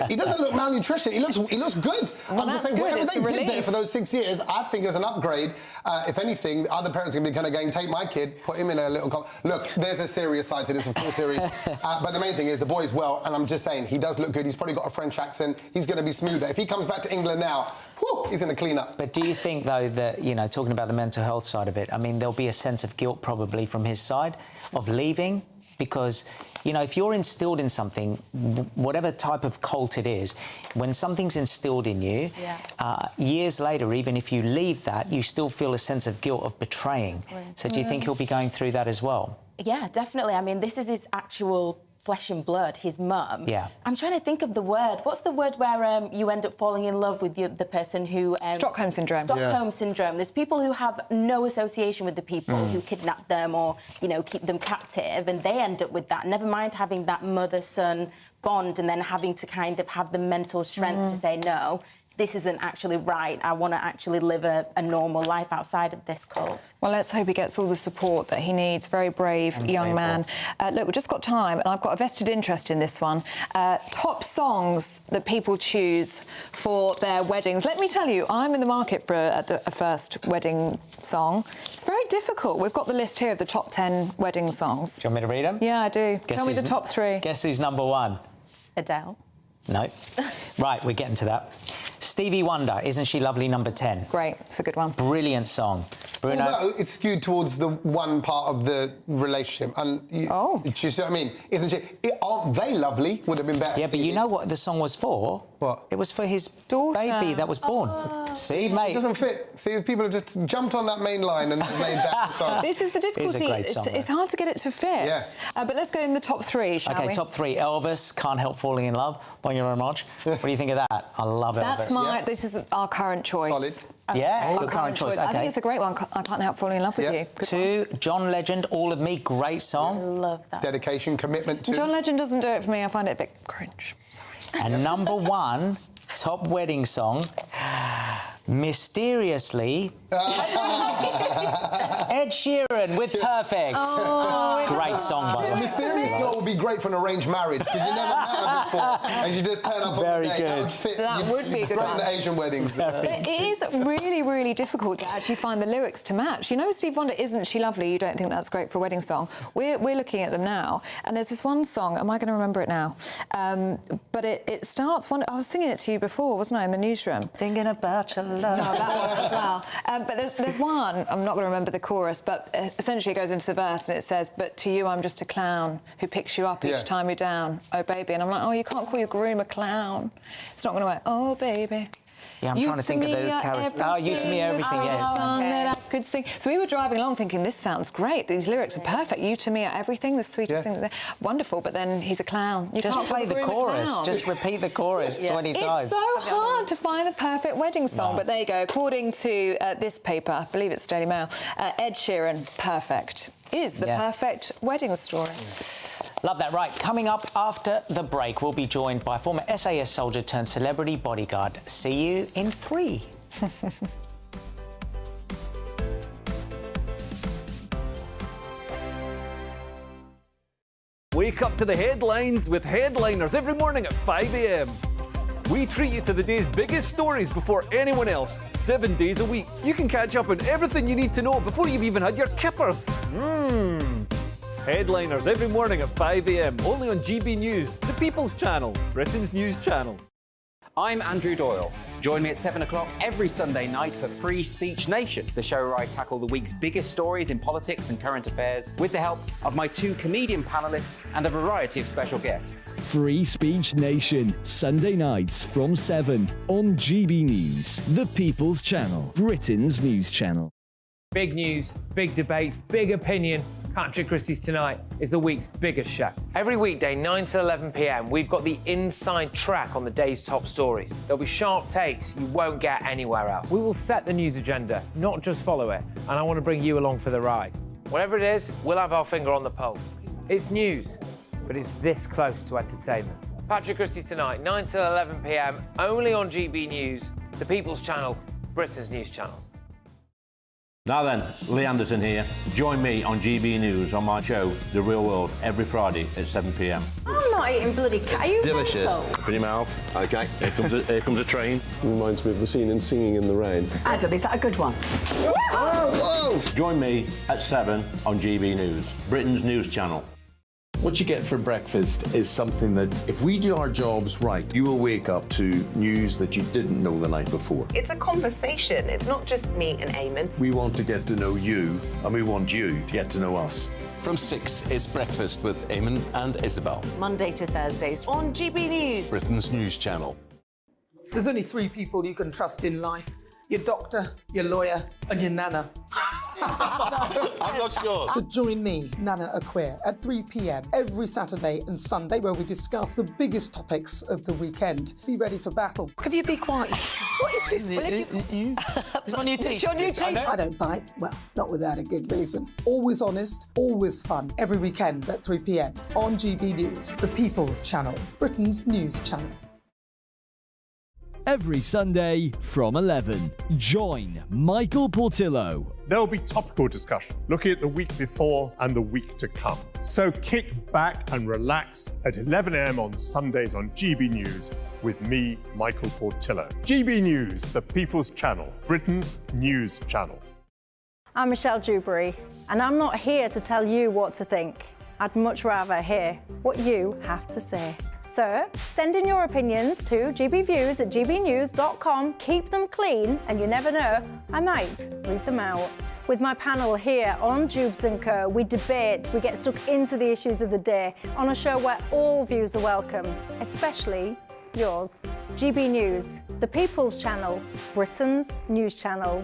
he doesn't look malnutrition, he looks good. Well, I'm just saying, whatever they did there for those 6 years, I think is an upgrade. If anything, other parents are going to be kind of going, take my kid, put him in a little... Look, there's a serious side to this, of course there is. But the main thing is the boy's well, and I'm just saying, he does look good. He's probably got a French accent. He's going to be smoother. If he comes back to England now, whew, he's going to clean up. But do you think, though, that, you know, talking about the mental health side of it, I mean, there'll be a sense of guilt probably from his side of leaving? Because, you know, if you're instilled in something, whatever type of cult it is, when something's instilled in you, years later, even if you leave that, you still feel a sense of guilt of betraying. So do you think he'll be going through that as well? Yeah, definitely. I mean, this is his actual flesh and blood, his mum. Yeah. I'm trying to think of the word. What's the word where you end up falling in love with the person who... Stockholm Syndrome. Stockholm Syndrome. There's people who have no association with the people who kidnap them or, you know, keep them captive, and they end up with that. Never mind having that mother-son bond and then having to kind of have the mental strength to say no. this isn't actually right. I want to actually live a normal life outside of this cult. Well, let's hope he gets all the support that he needs. Very brave young man. Look, we've just got time, and I've got a vested interest in this one. Top songs that people choose for their weddings. Let me tell you, I'm in the market for a first wedding song. It's very difficult. We've got the list here of the top 10 wedding songs. Do you want me to read them? Yeah, I do. Tell me the top 3. Guess who's number 1? Adele. No. Right, we're getting to that. Stevie Wonder, Isn't She Lovely, number 10. Great, it's a good one. Brilliant song. Bruno. Although it's skewed towards the one part of the relationship. And do you see what I mean? Isn't she? Aren't they lovely? Would have been better. Yeah, but you know what the song was for? What? It was for his baby that was born. See, mate. It doesn't fit. See, people have just jumped on that main line and made that song. This is the difficulty. It is a great song, it's hard to get it to fit. Yeah. But let's go in the top 3, shall we? OK, top 3. Elvis, Can't Help Falling in Love. Thank you very much. What do you think of that? I love Elvis. That's my... This is our current choice. Solid. Yeah, Our your current choice. I think OK. it's a great one. I can't help falling in love with you. Good 2, John Legend, All of Me. Great song. Love that. Dedication, commitment to... John Legend doesn't do it for me. I find it a bit cringe. Sorry. And number 1, top wedding song, mysteriously, Ed Sheeran with Perfect. Great song, by the way. Mysterious Girl would be great for an arranged marriage because you never met her before and you just turn up on the day. That would fit. That would be a good great one. in the Asian weddings. But it is really, really difficult to actually find the lyrics to match. You know, Steve Wonder, Isn't She Lovely? You don't think that's great for a wedding song. We're looking at them now, and there's this one song. Am I going to remember it now? But it starts. I was singing it to you before, wasn't I, in the newsroom? Thinking about your love. No, that one as well. But there's one. I'm not going to remember the chorus, but essentially it goes into the verse and it says, "But to you, I'm just a clown who picks you up each time you're down. Oh baby," and I'm like, oh, you can't call your groom a clown. It's not going to work. Oh baby. Yeah, I'm trying to think of the chorus. Oh, You to Me, Everything, yes. Song that I could sing. So we were driving along thinking, this sounds great. These lyrics are perfect. You to me are everything, the sweetest thing. Wonderful, but then he's a clown. You just can't play the groom a chorus. clown. Just repeat the chorus 20 times. It's so hard to find the perfect wedding song, but there you go. According to this paper, I believe it's Daily Mail, Ed Sheeran, Perfect, is the perfect wedding story. Love that. Right, coming up after the break, we'll be joined by former SAS soldier turned celebrity bodyguard. See you in 3. Wake up to the headlines with Headliners every morning at 5 a.m. We treat you to the day's biggest stories before anyone else, 7 days a week. You can catch up on everything you need to know before you've even had your kippers. Headliners every morning at 5 a.m. only on GB News, the People's Channel, Britain's news channel. I'm Andrew Doyle. Join me at 7 o'clock every Sunday night for Free Speech Nation, the show where I tackle the week's biggest stories in politics and current affairs with the help of my 2 comedian panellists and a variety of special guests. Free Speech Nation, Sunday nights from 7 on GB News, the People's Channel, Britain's news channel. Big news, big debates, big opinion. Patrick Christie's Tonight is the week's biggest show. Every weekday, 9 to 11 p.m, we've got the inside track on the day's top stories. There'll be sharp takes you won't get anywhere else. We will set the news agenda, not just follow it, and I want to bring you along for the ride. Whatever it is, we'll have our finger on the pulse. It's news, but it's this close to entertainment. Patrick Christie's Tonight, 9 to 11 p.m, only on GB News, the People's Channel, Britain's news channel. Now then, Lee Anderson here. Join me on GB News on my show, The Real World, every Friday at 7 p.m. I'm not eating bloody cat. Are you Delicious. mental? Open your mouth. OK, here comes a train. Reminds me of the scene in Singing in the Rain. Adam, is that a good one? Whoa! Join me at 7 on GB News, Britain's news channel. What you get for breakfast is something that, if we do our jobs right, you will wake up to news that you didn't know the night before. It's a conversation. It's not just me and Eamon. We want to get to know you, and we want you to get to know us. From 6, it's Breakfast with Eamon and Isabel. Monday to Thursdays on GB News, Britain's news channel. There's only 3 people you can trust in life. Your doctor, your lawyer, and your nana. I'm not sure. So join me, Nana Aquare, at 3 p.m. every Saturday and Sunday, where we discuss the biggest topics of the weekend. Be ready for battle. Could you be quiet? What is this? Well, if you... It's my new teeth. It's your new teeth. I don't bite. Well, not without a good reason. Always honest, always fun. Every weekend at 3 p.m. on GB News, the People's Channel, Britain's news channel. every Sunday from 11. Join Michael Portillo. There'll be topical discussion, looking at the week before and the week to come. So kick back and relax at 11 a.m. on Sundays on GB News with me, Michael Portillo. GB News, the People's Channel, Britain's news channel. I'm Michelle Dewberry, and I'm not here to tell you what to think. I'd much rather hear what you have to say. So send in your opinions to gbviews@gbnews.com. Keep them clean, and you never know, I might read them out. With my panel here on Jubes & Co, we debate, we get stuck into the issues of the day on a show where all views are welcome, especially yours. GB News, the People's Channel, Britain's news channel.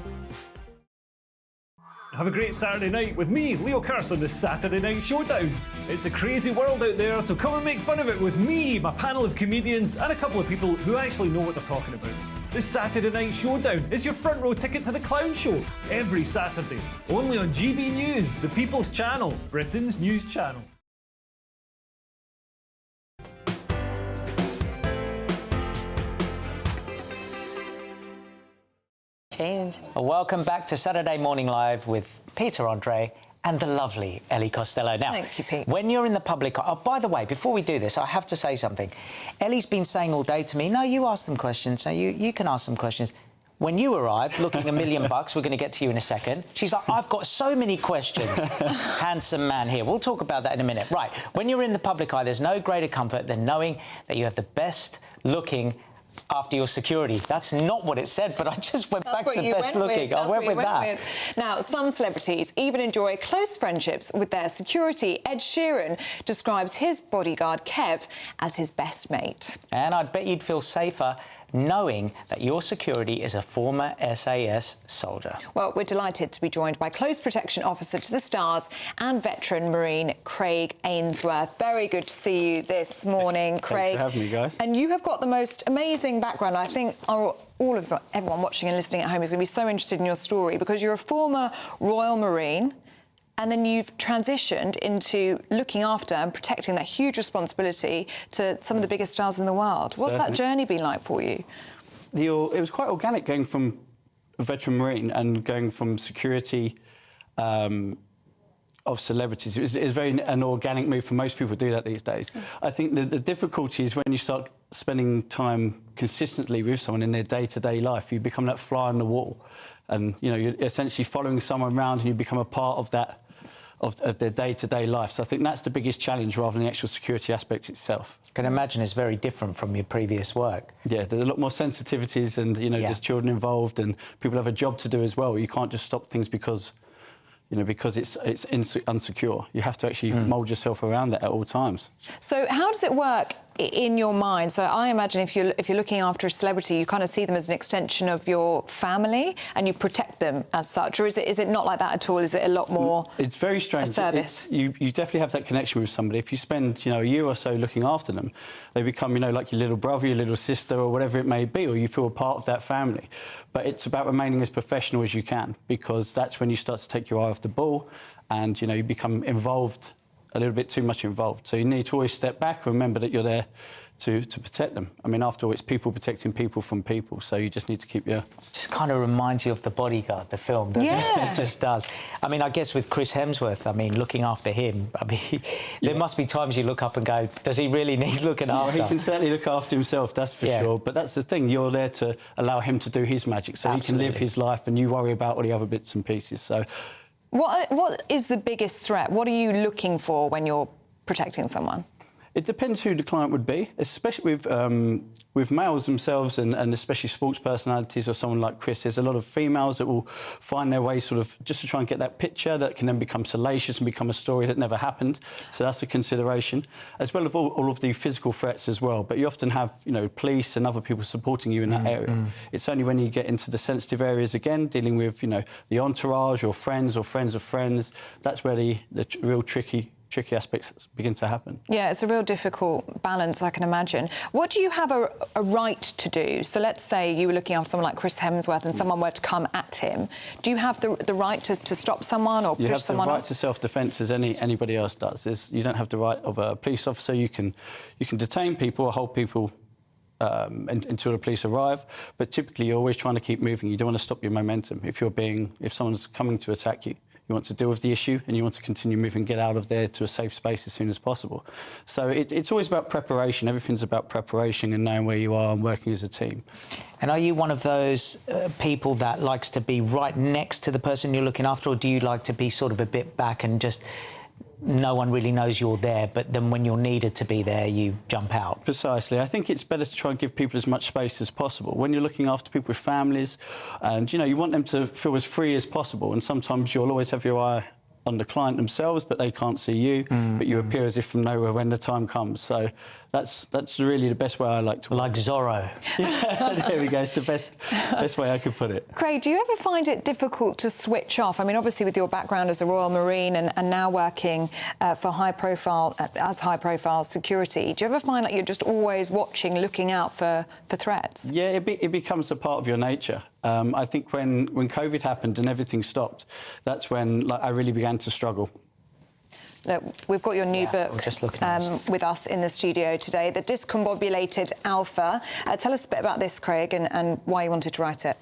Have a great Saturday night with me, Leo Curse, on the Saturday Night Showdown. It's a crazy world out there, so come and make fun of it with me, my panel of comedians, and a couple of people who actually know what they're talking about. The Saturday Night Showdown is your front row ticket to the clown show every Saturday, only on GB News, the People's Channel, Britain's news channel. Change. Welcome back to Saturday Morning Live with Peter Andre and the lovely Ellie Costello. Now, thank you, Pete. When you're in the public... Oh, by the way, before we do this, I have to say something. Ellie's been saying all day to me, no, you ask them questions, no, you can ask them questions. When you arrived, looking $1 million, we're going to get to you in a second, she's like, I've got so many questions. Handsome man here. We'll talk about that in a minute. Right, when you're in the public eye, there's no greater comfort than knowing that you have the best looking after your security. That's not what it said, but I just went back to best looking. I went with that. Now, some celebrities even enjoy close friendships with their security. Ed Sheeran describes his bodyguard, Kev, as his best mate. And I'd bet you'd feel safer knowing that your security is a former SAS soldier. Well, we're delighted to be joined by Close Protection Officer to the Stars and veteran Marine Craig Ainsworth. Very good to see you this morning, Craig. Thanks for having me, guys. And you have got the most amazing background. I think everyone watching and listening at home is going to be so interested in your story because you're a former Royal Marine, and then you've transitioned into looking after and protecting that huge responsibility to some of the biggest stars in the world. What's that journey been like for you? It was quite organic going from a veteran Marine and going from security of celebrities. It was very an organic move for most people to do that these days. I think the difficulty is when you start spending time consistently with someone in their day-to-day life, you become that fly on the wall. And, you know, you're essentially following someone around and you become a part of that, of their day-to-day life. So I think that's the biggest challenge rather than the actual security aspect itself. I can imagine it's very different from your previous work. Yeah, there's a lot more sensitivities and, you know, there's children involved and people have a job to do as well. You can't just stop things because, you know, because it's unsecure. You have to actually mould yourself around it at all times. So how does it work in your mind? So I imagine if you're looking after a celebrity, you kind of see them as an extension of your family and you protect them as such, or is it not like that at all? Is it a lot more? It's very strange. A service. You definitely have that connection with somebody. If you spend, you know, a year or so looking after them, they become, you know, like your little brother, your little sister, or whatever it may be, or you feel a part of that family. But it's about remaining as professional as you can, because that's when you start to take your eye off the ball, and you know you become involved. A little bit too much involved. So you need to always step back, remember that you're there to protect them. I mean, after all, it's people protecting people from people, so you just need to keep your... Just kind of reminds you of The Bodyguard, the film, doesn't it? It just does. I mean, I guess with Chris Hemsworth, I mean, looking after him, I mean, there must be times you look up and go, does he really need looking after? He can certainly look after himself, that's for sure. But that's the thing, you're there to allow him to do his magic, so he can live his life and you worry about all the other bits and pieces. So. What is the biggest threat? What are you looking for when you're protecting someone? It depends who the client would be, especially with males themselves and especially sports personalities or someone like Chris. There's a lot of females that will find their way sort of just to try and get that picture that can then become salacious and become a story that never happened. So that's a consideration, as well as all of the physical threats as well. But you often have, you know, police and other people supporting you in that area. It's only when you get into the sensitive areas again, dealing with, you know, the entourage or friends of friends, that's where the real tricky aspects begin to happen. Yeah, it's a real difficult balance, I can imagine. What do you have a right to do? So let's say you were looking after someone like Chris Hemsworth and someone were to come at him. Do you have the right to stop someone or push someone? You have the right to self-defence as anybody else does. You don't have the right of a police officer. You can detain people or hold people until the police arrive. But typically, you're always trying to keep moving. You don't want to stop your momentum. If someone's coming to attack you, you want to deal with the issue and you want to continue moving, get out of there to a safe space as soon as possible. So it's always about preparation. Everything's about preparation and knowing where you are and working as a team. And are you one of those people that likes to be right next to the person you're looking after, or do you like to be sort of a bit back and just no one really knows you're there, but then when you're needed to be there, you jump out? Precisely. I think it's better to try and give people as much space as possible. When you're looking after people with families, and, you want them to feel as free as possible, and sometimes you'll always have your eye on the client themselves, but they can't see you, but you appear as if from nowhere when the time comes. So that's really the best way I like to work. Like Zorro. Yeah, there we go. It's the best way I could put it. Craig, do you ever find it difficult to switch off? I mean, obviously with your background as a Royal Marine and now working for high-profile security, do you ever find that you're just always watching, looking out for threats? Yeah, it becomes a part of your nature. I think when COVID happened and everything stopped, that's when I really began to struggle. Look, we've got your new book with us in the studio today, The Discombobulated Alpha. Tell us a bit about this, Craig, and why you wanted to write it.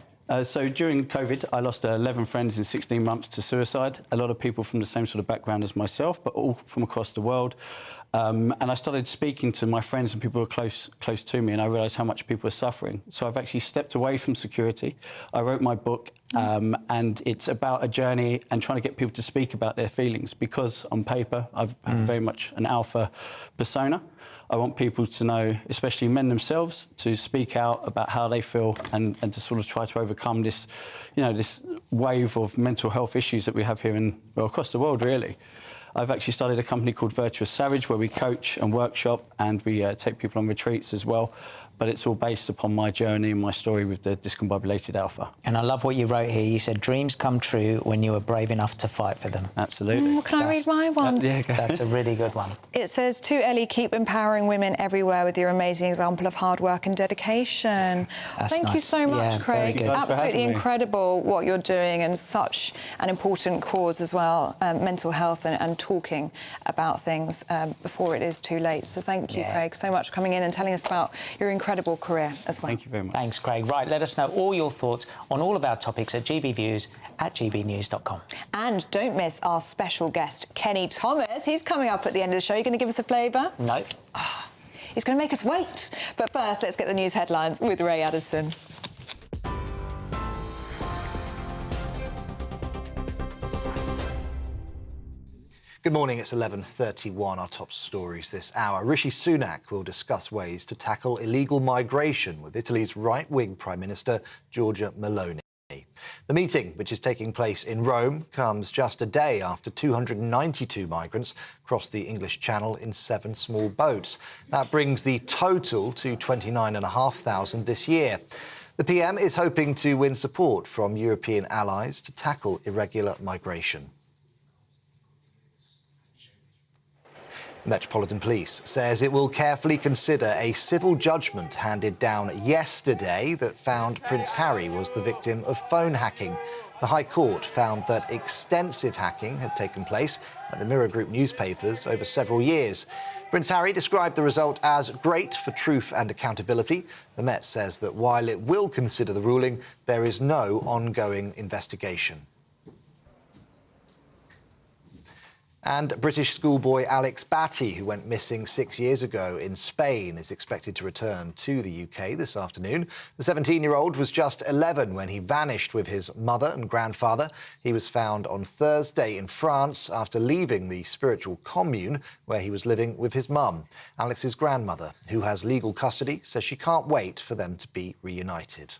So during COVID, I lost 11 friends in 16 months to suicide. A lot of people from the same sort of background as myself, but all from across the world. And I started speaking to my friends and people who were close to me, and I realised how much people were suffering. So I've actually stepped away from security. I wrote my book, and it's about a journey and trying to get people to speak about their feelings, because on paper, I've very much an alpha persona. I want people to know, especially men themselves, to speak out about how they feel and to sort of try to overcome this, this wave of mental health issues that we have here across the world, really. I've actually started a company called Virtuous Savage, where we coach and workshop, and we take people on retreats as well. But it's all based upon my journey and my story with the discombobulated alpha. And I love what you wrote here. You said dreams come true when you are brave enough to fight for them. Absolutely. Can I read my one? That's a really good one. It says, to Ellie, keep empowering women everywhere with your amazing example of hard work and dedication. Thank you so much, Craig. Absolutely incredible what you're doing, and such an important cause as well, mental health and talking about things before it is too late. So thank you, Craig, so much for coming in and telling us about your incredible career as well. Thank you very much. Thanks, Craig. Right, let us know all your thoughts on all of our topics at gbviews@gbnews.com. And don't miss our special guest, Kenny Thomas. He's coming up at the end of the show. You're going to give us a flavour? No. He's going to make us wait. But first, let's get the news headlines with Ray Addison. Good morning, it's 11:31. Our top stories this hour. Rishi Sunak will discuss ways to tackle illegal migration with Italy's right-wing Prime Minister, Giorgia Meloni. The meeting, which is taking place in Rome, comes just a day after 292 migrants crossed the English Channel in 7 small boats. That brings the total to 29,500 this year. The PM is hoping to win support from European allies to tackle irregular migration. The Metropolitan Police says it will carefully consider a civil judgment handed down yesterday that found Prince Harry was the victim of phone hacking. The High Court found that extensive hacking had taken place at the Mirror Group newspapers over several years. Prince Harry described the result as great for truth and accountability. The Met says that while it will consider the ruling, there is no ongoing investigation. And British schoolboy Alex Batty, who went missing 6 years ago in Spain, is expected to return to the UK this afternoon. The 17-year-old was just 11 when he vanished with his mother and grandfather. He was found on Thursday in France after leaving the spiritual commune where he was living with his mum. Alex's grandmother, who has legal custody, says she can't wait for them to be reunited.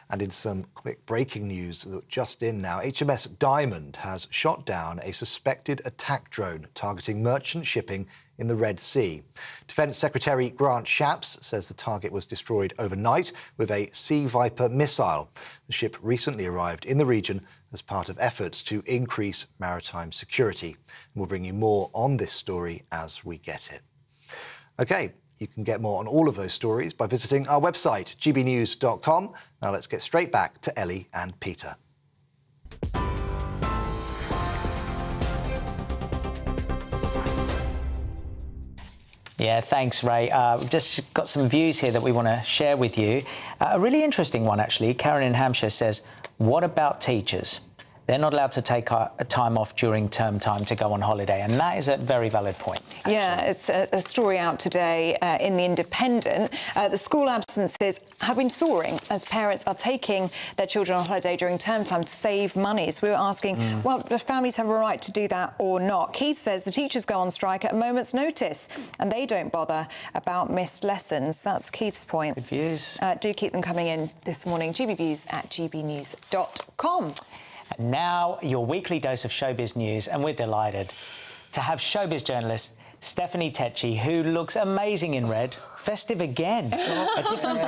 And in some quick breaking news just in now, HMS Diamond has shot down a suspected attack drone targeting merchant shipping in the Red Sea. Defence Secretary Grant Shapps says the target was destroyed overnight with a Sea Viper missile. The ship recently arrived in the region as part of efforts to increase maritime security. We'll bring you more on this story as we get it. OK. You can get more on all of those stories by visiting our website, gbnews.com. Now let's get straight back to Ellie and Peter. Yeah, thanks, Ray. We've just got some views here that we want to share with you. A really interesting one, actually. Karen in Hampshire says, what about teachers? They're not allowed to take a time off during term time to go on holiday, and that is a very valid point. Actually. Yeah, it's a story out today in The Independent. The school absences have been soaring as parents are taking their children on holiday during term time to save money. So we were asking, well, do families have a right to do that or not? Keith says the teachers go on strike at a moment's notice and they don't bother about missed lessons. That's Keith's point. Good views. Do keep them coming in this morning. gbviews@gbnews.com. And now, your weekly dose of showbiz news, and we're delighted to have showbiz journalist Stephanie Tecci, who looks amazing in red. Festive again. A different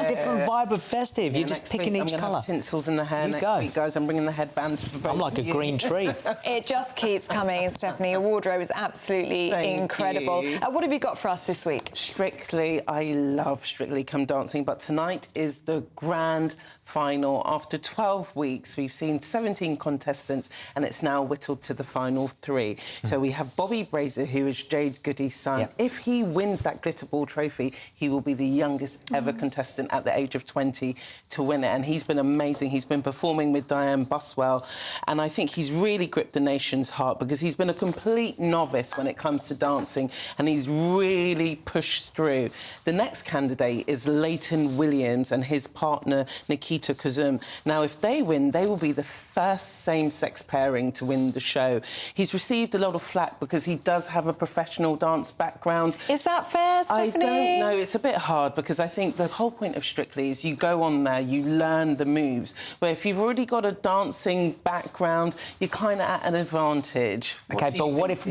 vibe of festive. Yeah, You're just picking each colour. Tinsels in the hair next week, guys. I'm bringing the headbands for both. I'm like a green tree. It just keeps coming, Stephanie. Your wardrobe is absolutely incredible. What have you got for us this week? Strictly, I love Strictly Come Dancing, but tonight is the grand final. After 12 weeks, we've seen 17 contestants, and it's now whittled to the final 3. So we have Bobby Brazier, who is Jade Goody's son. Yep. If he wins that glitter ball trophy, he will be the youngest ever contestant at the age of 20 to win it. And he's been amazing. He's been performing with Diane Buswell. And I think he's really gripped the nation's heart because he's been a complete novice when it comes to dancing. And he's really pushed through. The next candidate is Leighton Williams and his partner, Nikita Kazum. Now, if they win, they will be the first same-sex pairing to win the show. He's received a lot of flack because he does have a professional dance background. Is that fair, Stephanie? I don't know. It's a bit hard because I think the whole point of Strictly is you go on there, you learn the moves. But if you've already got a dancing background, you're kind of at an advantage. OK, but what if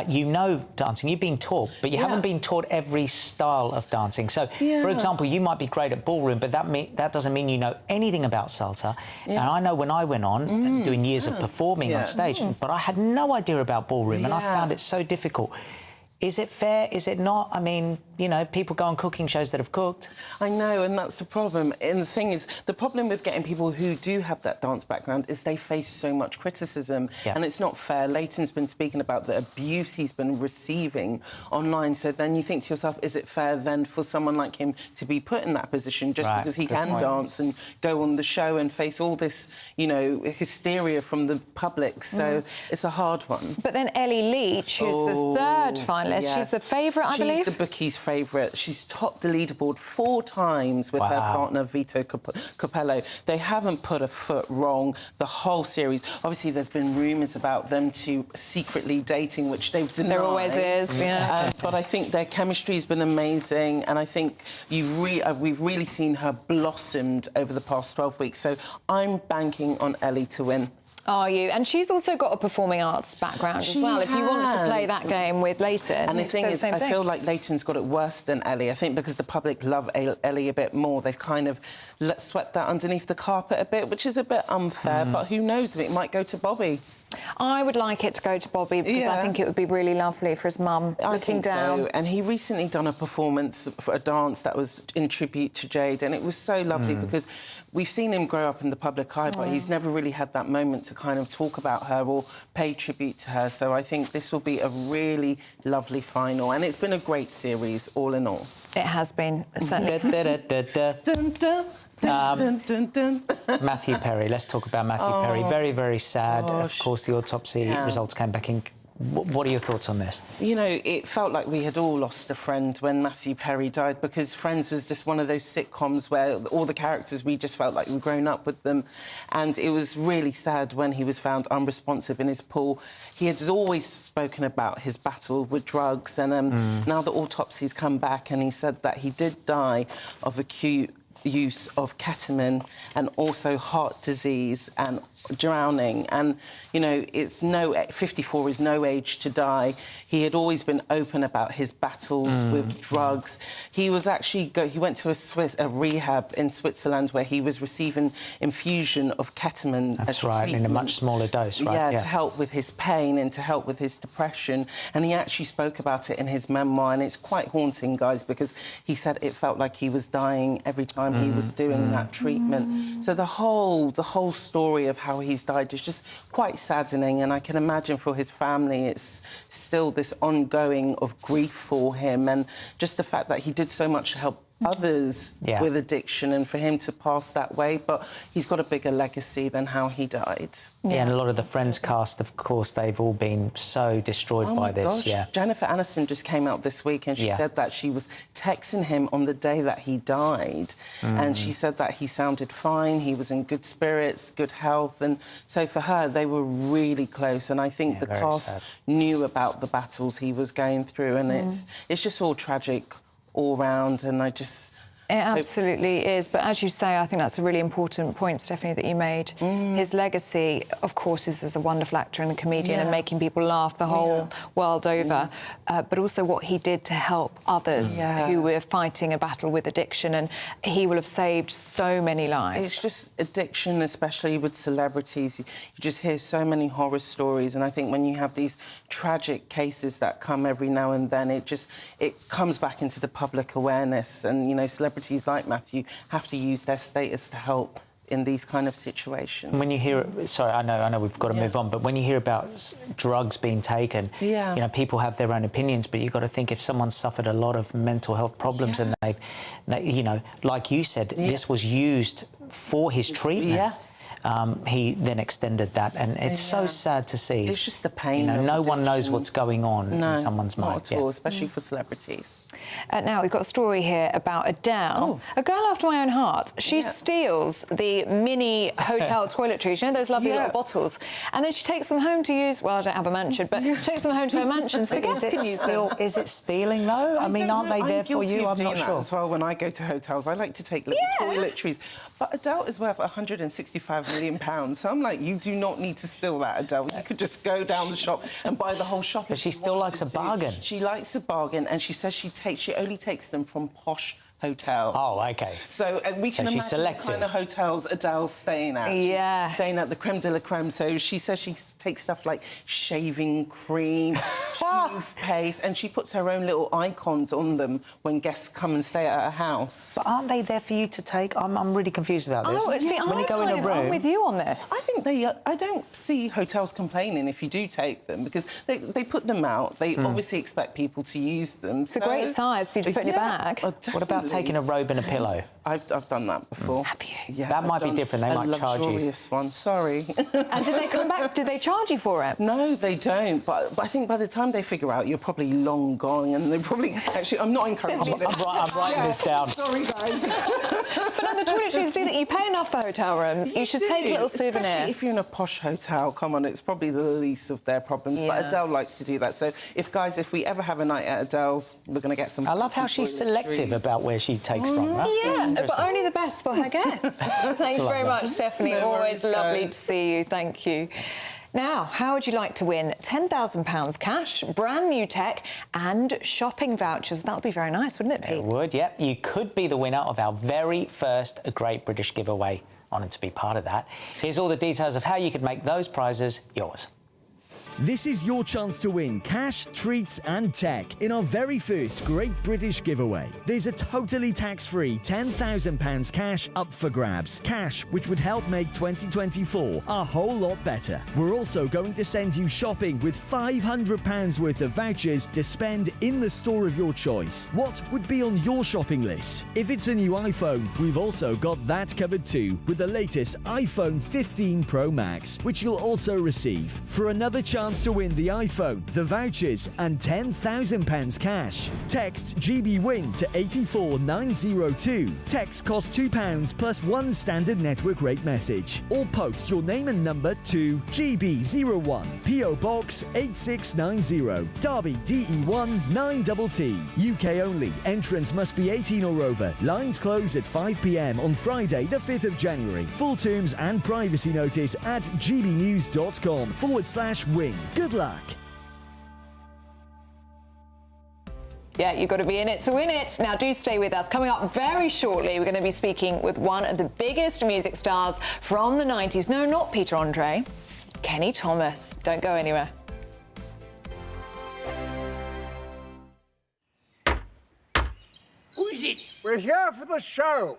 you know dancing, you've been taught, but you haven't been taught every style of dancing. So, for example, you might be great at ballroom, but that doesn't mean you know anything about salsa. And I know when I went on, doing years of performing on stage, but I had no idea about ballroom, and I found it so difficult. Is it fair? Is it not? I mean, you know, people go on cooking shows that have cooked. I know, and that's the problem. And the thing is, the problem with getting people who do have that dance background is they face so much criticism, and it's not fair. Leighton's been speaking about the abuse he's been receiving online, so then you think to yourself, is it fair then for someone like him to be put in that position just because he can dance and go on the show and face all this, you know, hysteria from the public? So it's a hard one. But then Ellie Leach, who's the third finalist, she's the favourite, I believe? She's the bookies' favourite. She's topped the leaderboard 4 times with her partner, Vito Capello. They haven't put a foot wrong the whole series. Obviously, there's been rumours about them two secretly dating, which they've denied. There always is, but I think their chemistry's been amazing, and I think we've really seen her blossomed over the past 12 weeks. So I'm banking on Ellie to win. Are you? And she's also got a performing arts background as well, if you want to play that game with Leighton. And the thing is, I feel like Leighton's got it worse than Ellie. I think because the public love Ellie a bit more, they've kind of swept that underneath the carpet a bit, which is a bit unfair, but who knows if it might go to Bobby. I would like it to go to Bobby because I think it would be really lovely for his mum looking down. So. And he recently done a performance for a dance that was in tribute to Jade, and it was so lovely because we've seen him grow up in the public eye, but he's never really had that moment to kind of talk about her or pay tribute to her. So I think this will be a really lovely final, and it's been a great series all in all. It has been, certainly. Matthew Perry. Let's talk about Matthew Perry. Very, very sad. Of course, the autopsy results came back in. What are your thoughts on this? You know, it felt like we had all lost a friend when Matthew Perry died because Friends was just one of those sitcoms where all the characters, we just felt like we'd grown up with them. And it was really sad when he was found unresponsive in his pool. He had always spoken about his battle with drugs, and now the autopsy's come back and he said that he did die of acute use of ketamine and also heart disease and drowning. And, you know, 54 is no age to die. He had always been open about his battles with drugs. He was actually he went to a rehab in Switzerland where he was receiving infusion of ketamine. That's right, in a much smaller dose, right? Yeah, to help with his pain and to help with his depression. And he actually spoke about it in his memoir, and it's quite haunting, guys, because he said it felt like he was dying every time he was doing that treatment. So the whole story of how how he's died is just quite saddening, and I can imagine for his family it's still this ongoing of grief for him, and just the fact that he did so much to help others with addiction, and for him to pass that way, but he's got a bigger legacy than how he died. Yeah, and a lot of the Friends cast, of course, they've all been so destroyed by this. Gosh. Yeah, Jennifer Aniston just came out this week and she said that she was texting him on the day that he died, and she said that he sounded fine, he was in good spirits, good health, and so for her, they were really close, and I think the cast knew about the battles he was going through, and it's just all tragic all round, and I just... It absolutely is, but as you say, I think that's a really important point, Stephanie, that you made. His legacy, of course, is as a wonderful actor and a comedian and making people laugh the whole world over, but also what he did to help others who were fighting a battle with addiction, and he will have saved so many lives. It's just addiction, especially with celebrities. You just hear so many horror stories, and I think when you have these tragic cases that come every now and then, it comes back into the public awareness, and, you know, celebrities like Matthew have to use their status to help in these kind of situations. When you hear... Sorry, I know we've got to move on, but when you hear about drugs being taken, you know, people have their own opinions, but you've got to think if someone's suffered a lot of mental health problems and you know, like you said, this was used for his treatment. He then extended that, and it's so sad to see. It's just the pain. You know, of no one knows addiction. what's going on in someone's mind. Not at all, especially for celebrities. Now, we've got a story here about Adele, a girl after my own heart. She steals the mini hotel toiletries, you know, those lovely little bottles, and then she takes them home to use... Well, I don't have a mansion, but she takes them home to her mansion so the guests can use them. Is it stealing, though? I mean, aren't they there for you? I'm not sure. As well, when I go to hotels, I like to take little toiletries. But Adele is worth £165 million, so I'm like, you do not need to steal that, Adele. You could just go down the shop and buy the whole shop. But she still likes a bargain. She likes a bargain, and she says she only takes them from posh hotels. Oh, OK. So we can imagine the kind of hotels Adele's staying at. She's staying at the creme de la creme. So she says she takes stuff like shaving cream, toothpaste, and she puts her own little icons on them when guests come and stay at her house. But aren't they there for you to take? I'm really confused about this. Oh, see, when you go in a room... I'm with you on this. I think I don't see hotels complaining if you do take them, because they put them out. They obviously expect people to use them. It's a great size for you to put in your bag. What about taking a robe and a pillow? I've done that before. Have you? Yeah, that might be different. They might charge you. A luxurious one. Sorry. And did they come back? Did they charge you for it? No, they don't. But I think by the time they figure out, you're probably long gone, and they probably actually. I'm not encouraging this. I'm writing this down. Sorry, guys. But no, the toiletries do that. You pay enough for hotel rooms. You should take a little souvenir. Especially if you're in a posh hotel. Come on, it's probably the least of their problems. But Adele likes to do that. So if we ever have a night at Adele's, we're going to get some. I love how she's selective about where she takes from. Yeah, but only the best for her guests. Thank you very much, Stephanie. Always lovely to see you. Thank you. Now, how would you like to win £10,000 cash, brand new tech and shopping vouchers? That would be very nice, wouldn't it, Pete? It would, yep. You could be the winner of our very first Great British giveaway. Honoured to be part of that. Here's all the details of how you could make those prizes yours. This is your chance to win cash, treats and tech in our very first Great British giveaway. There's a totally tax-free £10,000 cash up for grabs. Cash which would help make 2024 a whole lot better. We're also going to send you shopping with £500 worth of vouchers to spend in the store of your choice. What would be on your shopping list? If it's a new iPhone, we've also got that covered too, with the latest iPhone 15 Pro Max, which you'll also receive. For another chance to win the iPhone, the vouchers and £10,000 cash, text GBWIN to 84902. Text costs £2 plus one standard network rate message. Or post your name and number to GB01, PO Box 8690, Derby DE1 9TT. UK only. Entrance must be 18 or over. Lines close at 5 p.m. on Friday the 5th of January. Full terms and privacy notice at gbnews.com/win. Good luck. Yeah, you've got to be in it to win it. Now, do stay with us. Coming up very shortly, we're going to be speaking with one of the biggest music stars from the 90s. No, not Peter Andre. Kenny Thomas. Don't go anywhere. Who is it? We're here for the show.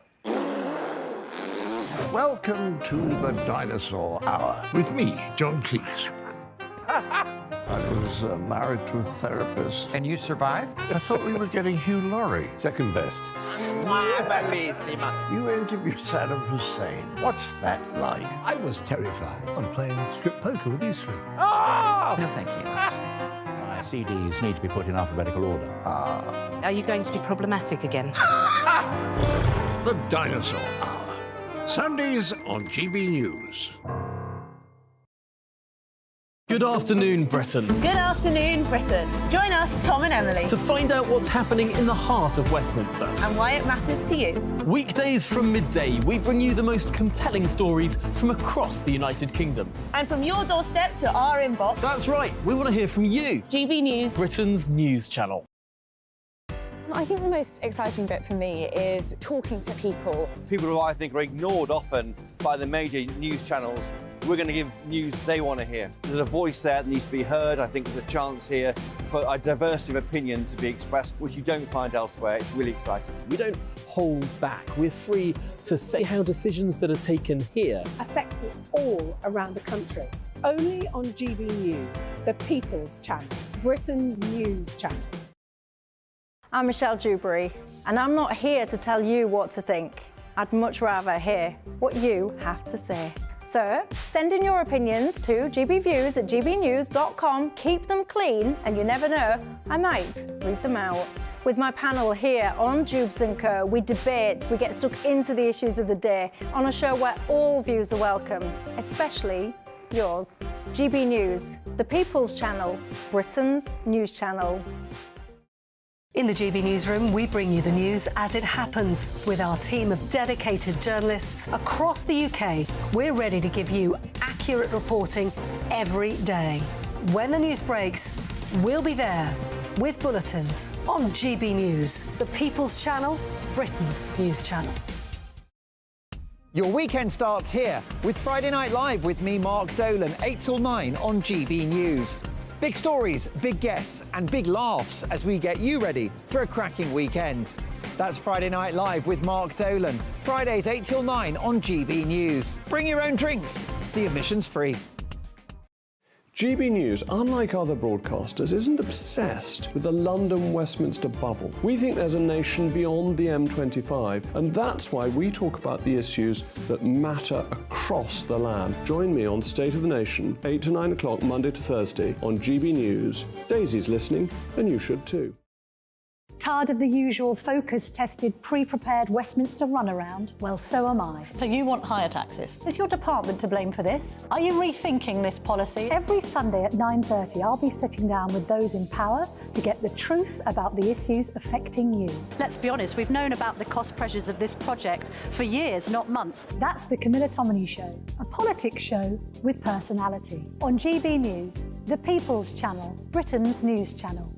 Welcome to the Dinosaur Hour with me, John Cleese. I was married to a therapist. And you survived? I thought we were getting Hugh Laurie. Second best. You interviewed Saddam Hussein. What's that like? I was terrified on playing strip poker with you three. No, thank you. My CDs need to be put in alphabetical order. Are you going to be problematic again? The Dinosaur Hour. Sundays on GB News. Good afternoon, Britain. Good afternoon, Britain. Join us, Tom and Emily, To find out what's happening in the heart of Westminster. and why it matters to you. Weekdays from midday, we bring you the most compelling stories from across the United Kingdom. And from your doorstep to our inbox. That's right, we want to hear from you. GB News, Britain's news channel. I think the most exciting bit for me is talking to people. People who I think are ignored often by the major news channels. We're going to give news they want to hear. There's a voice there that needs to be heard. I think there's a chance here for a diversity of opinion to be expressed, which you don't find elsewhere. It's really exciting. We don't hold back. We're free to say how decisions that are taken here affect us all around the country. Only on GB News, the People's Channel, Britain's news channel. I'm Michelle Dewberry, and I'm not here to tell you what to think. I'd much rather hear what you have to say. So send in your opinions to gbviews@gbnews.com. Keep them clean, and you never know, I might read them out. With my panel here on Jubes & Co, we debate, we get stuck into the issues of the day on a show where all views are welcome, especially yours. GB News, the People's Channel, Britain's news channel. In the GB Newsroom, we bring you the news as it happens. With our team of dedicated journalists across the UK, we're ready to give you accurate reporting every day. When the news breaks, we'll be there with bulletins on GB News, the People's Channel, Britain's news channel. Your weekend starts here with Friday Night Live with me, Mark Dolan, 8 till 9 on GB News. Big stories, big guests and big laughs as we get you ready for a cracking weekend. That's Friday Night Live with Mark Dolan. Fridays 8 till 9 on GB News. Bring your own drinks. The admission's free. GB News, unlike other broadcasters, isn't obsessed with the London-Westminster bubble. We think there's a nation beyond the M25, and that's why we talk about the issues that matter across the land. Join me on State of the Nation, 8 to 9 o'clock, Monday to Thursday, on GB News. Daisy's listening, and you should too. Tired of the usual focus-tested, pre-prepared Westminster runaround? Well, so am I. So you want higher taxes? Is your department to blame for this? Are you rethinking this policy? Every Sunday at 9:30, I'll be sitting down with those in power to get the truth about the issues affecting you. Let's be honest, we've known about the cost pressures of this project for years, not months. That's the Camilla Tominey Show, a politics show with personality. On GB News, the People's Channel, Britain's news channel.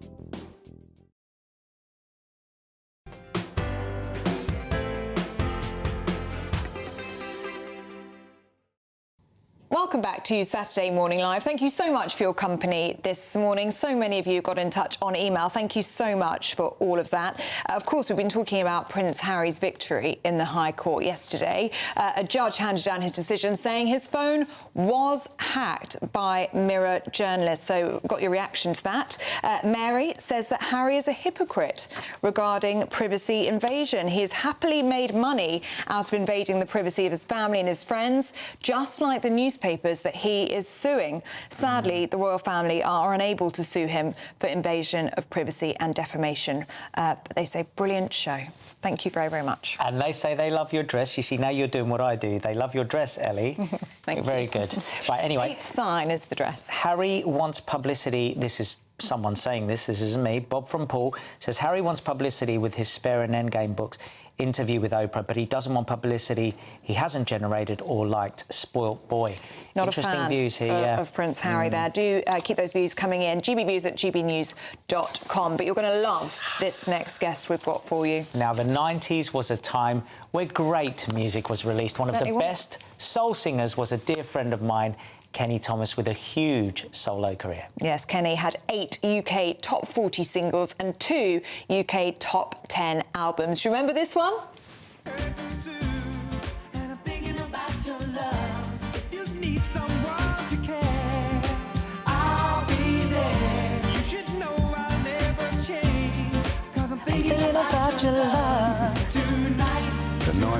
Welcome back to Saturday Morning Live. Thank you so much for your company this morning. So many of you got in touch on email. Thank you so much for all of that. Of course, we've been talking about Prince Harry's victory in the High Court yesterday. A judge handed down his decision saying his phone was hacked by Mirror journalists. So got your reaction to that. Mary says that Harry is a hypocrite regarding privacy invasion. He has happily made money out of invading the privacy of his family and his friends, just like the newspapers that he is suing. Sadly, the royal family are unable to sue him for invasion of privacy and defamation. But they say, brilliant show. Thank you very, very much. And they say they love your dress. You see, now you're doing what I do. They love your dress, Ellie. Thank you. Very good. Right, anyway. Eighth sign is the dress. Harry wants publicity. This is someone saying this isn't me. Bob from Paul says Harry wants publicity with his Spare and Endgame books. Interview with Oprah, but he doesn't want publicity he hasn't generated or liked. Spoilt boy. Not Interesting a fan views here, of Prince Harry there. Do keep those views coming in. gbviews@gbnews.com. But you're going to love this next guest we've got for you. Now, the 90s was a time where great music was released. One of the best soul singers was a dear friend of mine, Kenny Thomas, with a huge solo career. Yes, Kenny had 8 UK top 40 singles and 2 UK top 10 albums. Do you remember this one?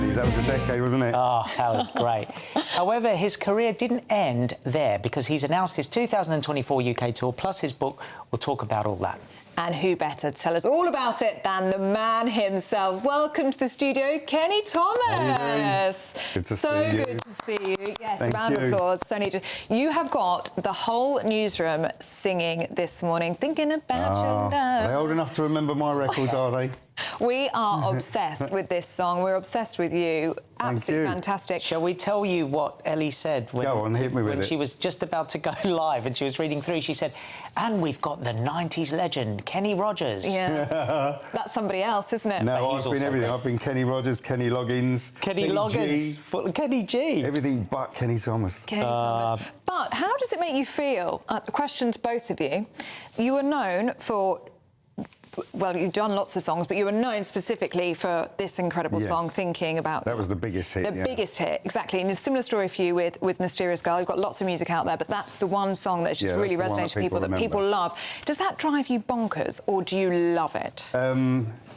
70s. That was a decade, wasn't it? Oh, that was great. However, his career didn't end there because he's announced his 2024 UK tour, plus his book. We'll talk about all that. And who better to tell us all about it than the man himself? Welcome to the studio, Kenny Thomas. Good to so see you. good to see you. Yes, Thank round of you. applause. So needed. You have got the whole newsroom singing this morning, thinking about your love. Are they old enough to remember my records, are they? We are obsessed with this song. We're obsessed with you. Absolutely fantastic. Shall we tell you what Ellie said when, Go on, hit me with when it. she was just about to go live and she was reading through? She said, and we've got the 90s legend, Kenny Rogers. Yeah. That's somebody else, isn't it? No, I've been everything. I've been Kenny Rogers, Kenny Loggins, Kenny Loggins, G. Kenny G. Everything but Kenny Thomas. Kenny Thomas. But how does it make you feel? Question to both of you. You are known for... Well, you've done lots of songs, but you were known specifically for this incredible song, Thinking About... That was the biggest hit, The biggest hit, exactly. And a similar story for you with Mysterious Girl. You've got lots of music out there, but that's the one song that's just really resonated with people, that people love. Does that drive you bonkers, or do you love it?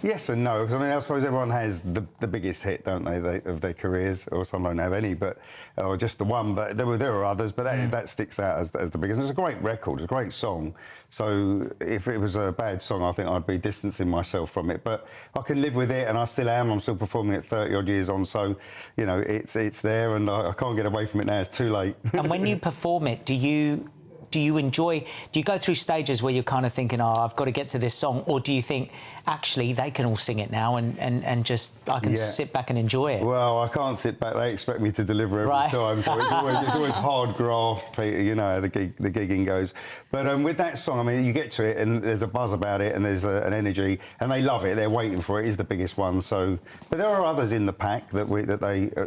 Yes and no, because I mean, I suppose everyone has the biggest hit, don't they, of their careers, or some don't have any, but or just the one. But there are others, but that sticks out as the biggest. And it's a great record, it's a great song. So if it was a bad song, I think I'd be distancing myself from it. But I can live with it, and I still am. I'm still performing it 30 odd years on, so you know it's there, and I can't get away from it now. It's too late. And when you perform it, do you enjoy... Do you go through stages where you're kind of thinking, oh, I've got to get to this song, or do you think, actually, they can all sing it now and just... I can sit back and enjoy it? Well, I can't sit back. They expect me to deliver every time, so it's always hard graft, you know, how the gigging goes. But with that song, I mean, you get to it and there's a buzz about it and there's an energy, and they love it. They're waiting for it. It's the biggest one. So, but there are others in the pack that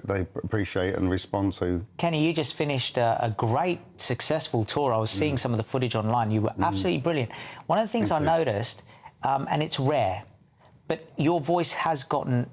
they appreciate and respond to. Kenny, you just finished a great, successful tour. I was seeing some of the footage online. You were absolutely brilliant. One of the things I noticed, and it's rare, but your voice has gotten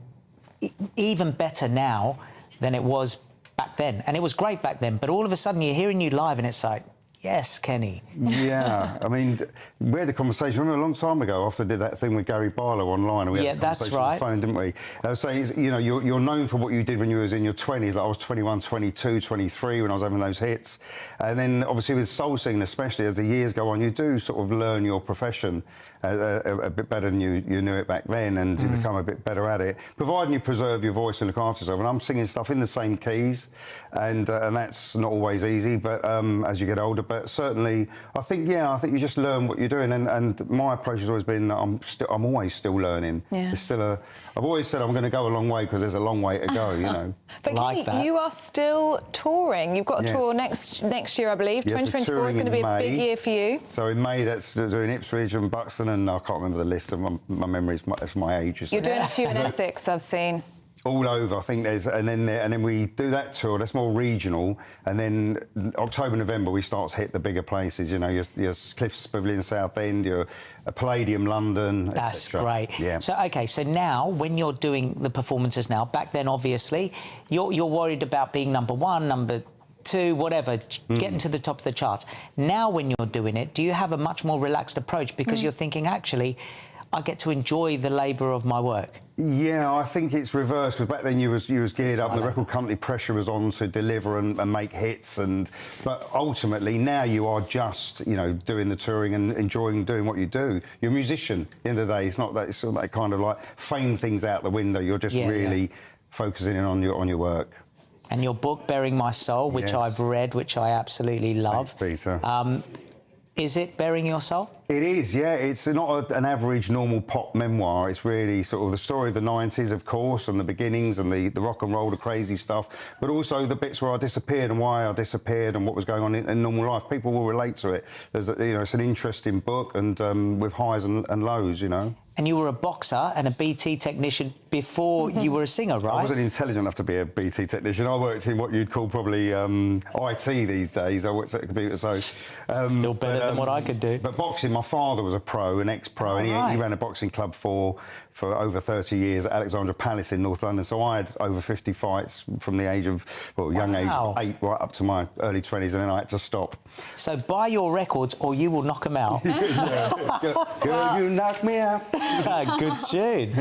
even better now than it was back then. And it was great back then, but all of a sudden you're hearing you live and it's like, yes, Kenny. Yeah, I mean, we had a conversation, remember, a long time ago after I did that thing with Gary Barlow online. And we had a conversation on the phone, didn't we? So, you know, you're known for what you did when you was in your 20s. Like I was 21, 22, 23 when I was having those hits. And then, obviously, with soul singing, especially as the years go on, you do sort of learn your profession a bit better than you knew it back then, and you become a bit better at it, providing you preserve your voice and look after yourself. And I'm singing stuff in the same keys, and that's not always easy, but as you get older. But certainly, I think you just learn what you're doing, and my approach has always been I'm always still learning. Yeah. It's still I've always said I'm going to go a long way because there's a long way to go, you know. But Kenny, you are still touring. You've got a tour next year, I believe. Yes, 2024 is going to be a big year for you. So in May, that's doing Ipswich and Buxton, and I can't remember the list. Of my memories, that's my age. You're doing a few in Essex, I've seen. All over, I think there's, and then we do that tour. That's more regional, and then October, November we start to hit the bigger places. You know, your Cliffs Pavilion, Southend, your Palladium, London. That's great. Yeah. So okay, so now when you're doing the performances now, back then obviously you're worried about being number one, number two, whatever, getting to the top of the charts. Now when you're doing it, do you have a much more relaxed approach because you're thinking, actually, I get to enjoy the labour of my work? Yeah, I think it's reversed, because back then you was geared up, the record company pressure was on to deliver and make hits, but ultimately now you are just, you know, doing the touring and enjoying doing what you do. You're a musician at the end of the day. It's not that, it's sort of that kind of like fame things out the window. You're just really focusing in on your work. And your book, Bearing My Soul, which I've read, which I absolutely love. Thanks, Peter. Is it Bearing Your Soul? It is, yeah. It's not an average, normal pop memoir. It's really sort of the story of the 90s, of course, and the beginnings and the rock and roll, the crazy stuff, but also the bits where I disappeared and why I disappeared and what was going on in normal life. People will relate to it. There's, you know, it's an interesting book, and with highs and lows, you know. And you were a boxer and a BT technician before you were a singer, right? I wasn't intelligent enough to be a BT technician. I worked in what you'd call probably IT these days. I worked at a computer, so... Still better than what I could do. But boxing, my father was a pro, an ex-pro, and he ran a boxing club for over 30 years at Alexandra Palace in North London. So I had over 50 fights from the age of, young age, 8 right up to my early 20s, and then I had to stop. So buy your records or you will knock them out. Girl, you knock me out. Good tune.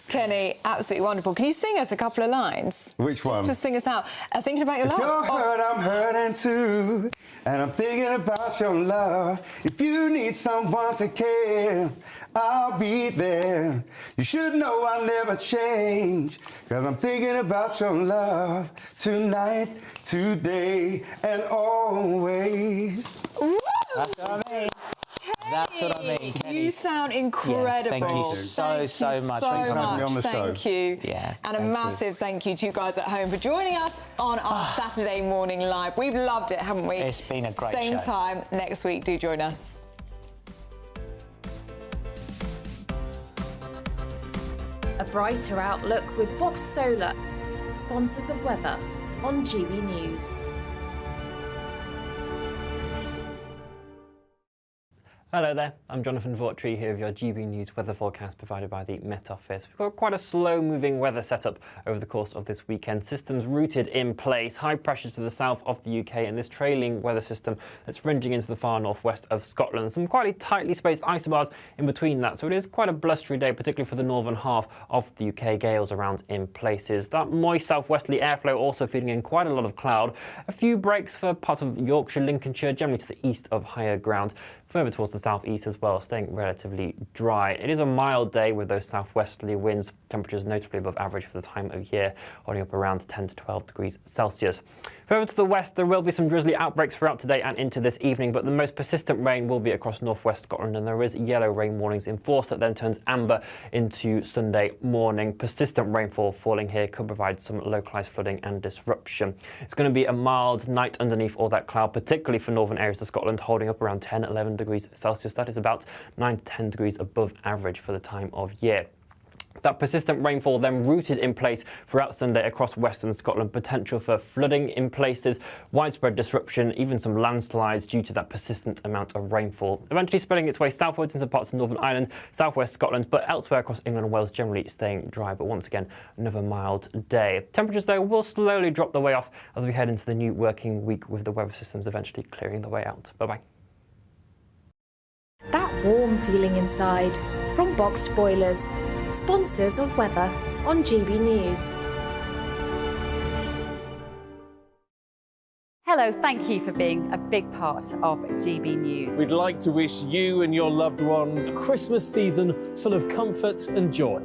Kenny, absolutely wonderful. Can you sing us a couple of lines? Which one? Just sing us out. Thinking about your If love. you're hurt, I'm hurting too. And I'm thinking about your love. If you need someone to care, I'll be there. You should know I'll never change. Cause I'm thinking about your love tonight, today, and always. Woo! That's what I mean. That's what I mean, Kenny. You sound incredible. Yeah, thank you so much. Thanks for having me on the show. Thank you. Yeah, and a massive thank you to you guys at home for joining us on our Saturday morning live. We've loved it, haven't we? It's been a great show. Same time next week. Do join us. A brighter outlook with Box Solar, sponsors of weather on GB News. Hello there, I'm Jonathan Vautry here with your GB News weather forecast provided by the Met Office. We've got quite a slow-moving weather setup over the course of this weekend. Systems rooted in place, high pressure to the south of the UK and this trailing weather system that's fringing into the far northwest of Scotland. Some quite tightly spaced isobars in between that, so it is quite a blustery day, particularly for the northern half of the UK. Gales around in places. That moist southwesterly airflow also feeding in quite a lot of cloud. A few breaks for parts of Yorkshire, Lincolnshire, generally to the east of higher ground. Further towards the southeast as well, staying relatively dry. It is a mild day with those southwesterly winds, temperatures notably above average for the time of year, holding up around 10 to 12 degrees Celsius. Further to the west, there will be some drizzly outbreaks throughout today and into this evening, but the most persistent rain will be across northwest Scotland, and there is yellow rain warnings in force that then turns amber into Sunday morning. Persistent rainfall falling here could provide some localised flooding and disruption. It's going to be a mild night underneath all that cloud, particularly for northern areas of Scotland, holding up around 10-11 degrees Celsius. That is about 9 to 10 degrees above average for the time of year. That persistent rainfall then rooted in place throughout Sunday across western Scotland. Potential for flooding in places, widespread disruption, even some landslides due to that persistent amount of rainfall. Eventually spreading its way southwards into parts of Northern Ireland, southwest Scotland, but elsewhere across England and Wales generally staying dry. But once again, another mild day. Temperatures though will slowly drop the way off as we head into the new working week, with the weather systems eventually clearing the way out. Bye-bye. That warm feeling inside from Boxed Boilers, sponsors of weather on GB News. Hello, thank you for being a big part of GB News. We'd like to wish you and your loved ones a Christmas season full of comfort and joy.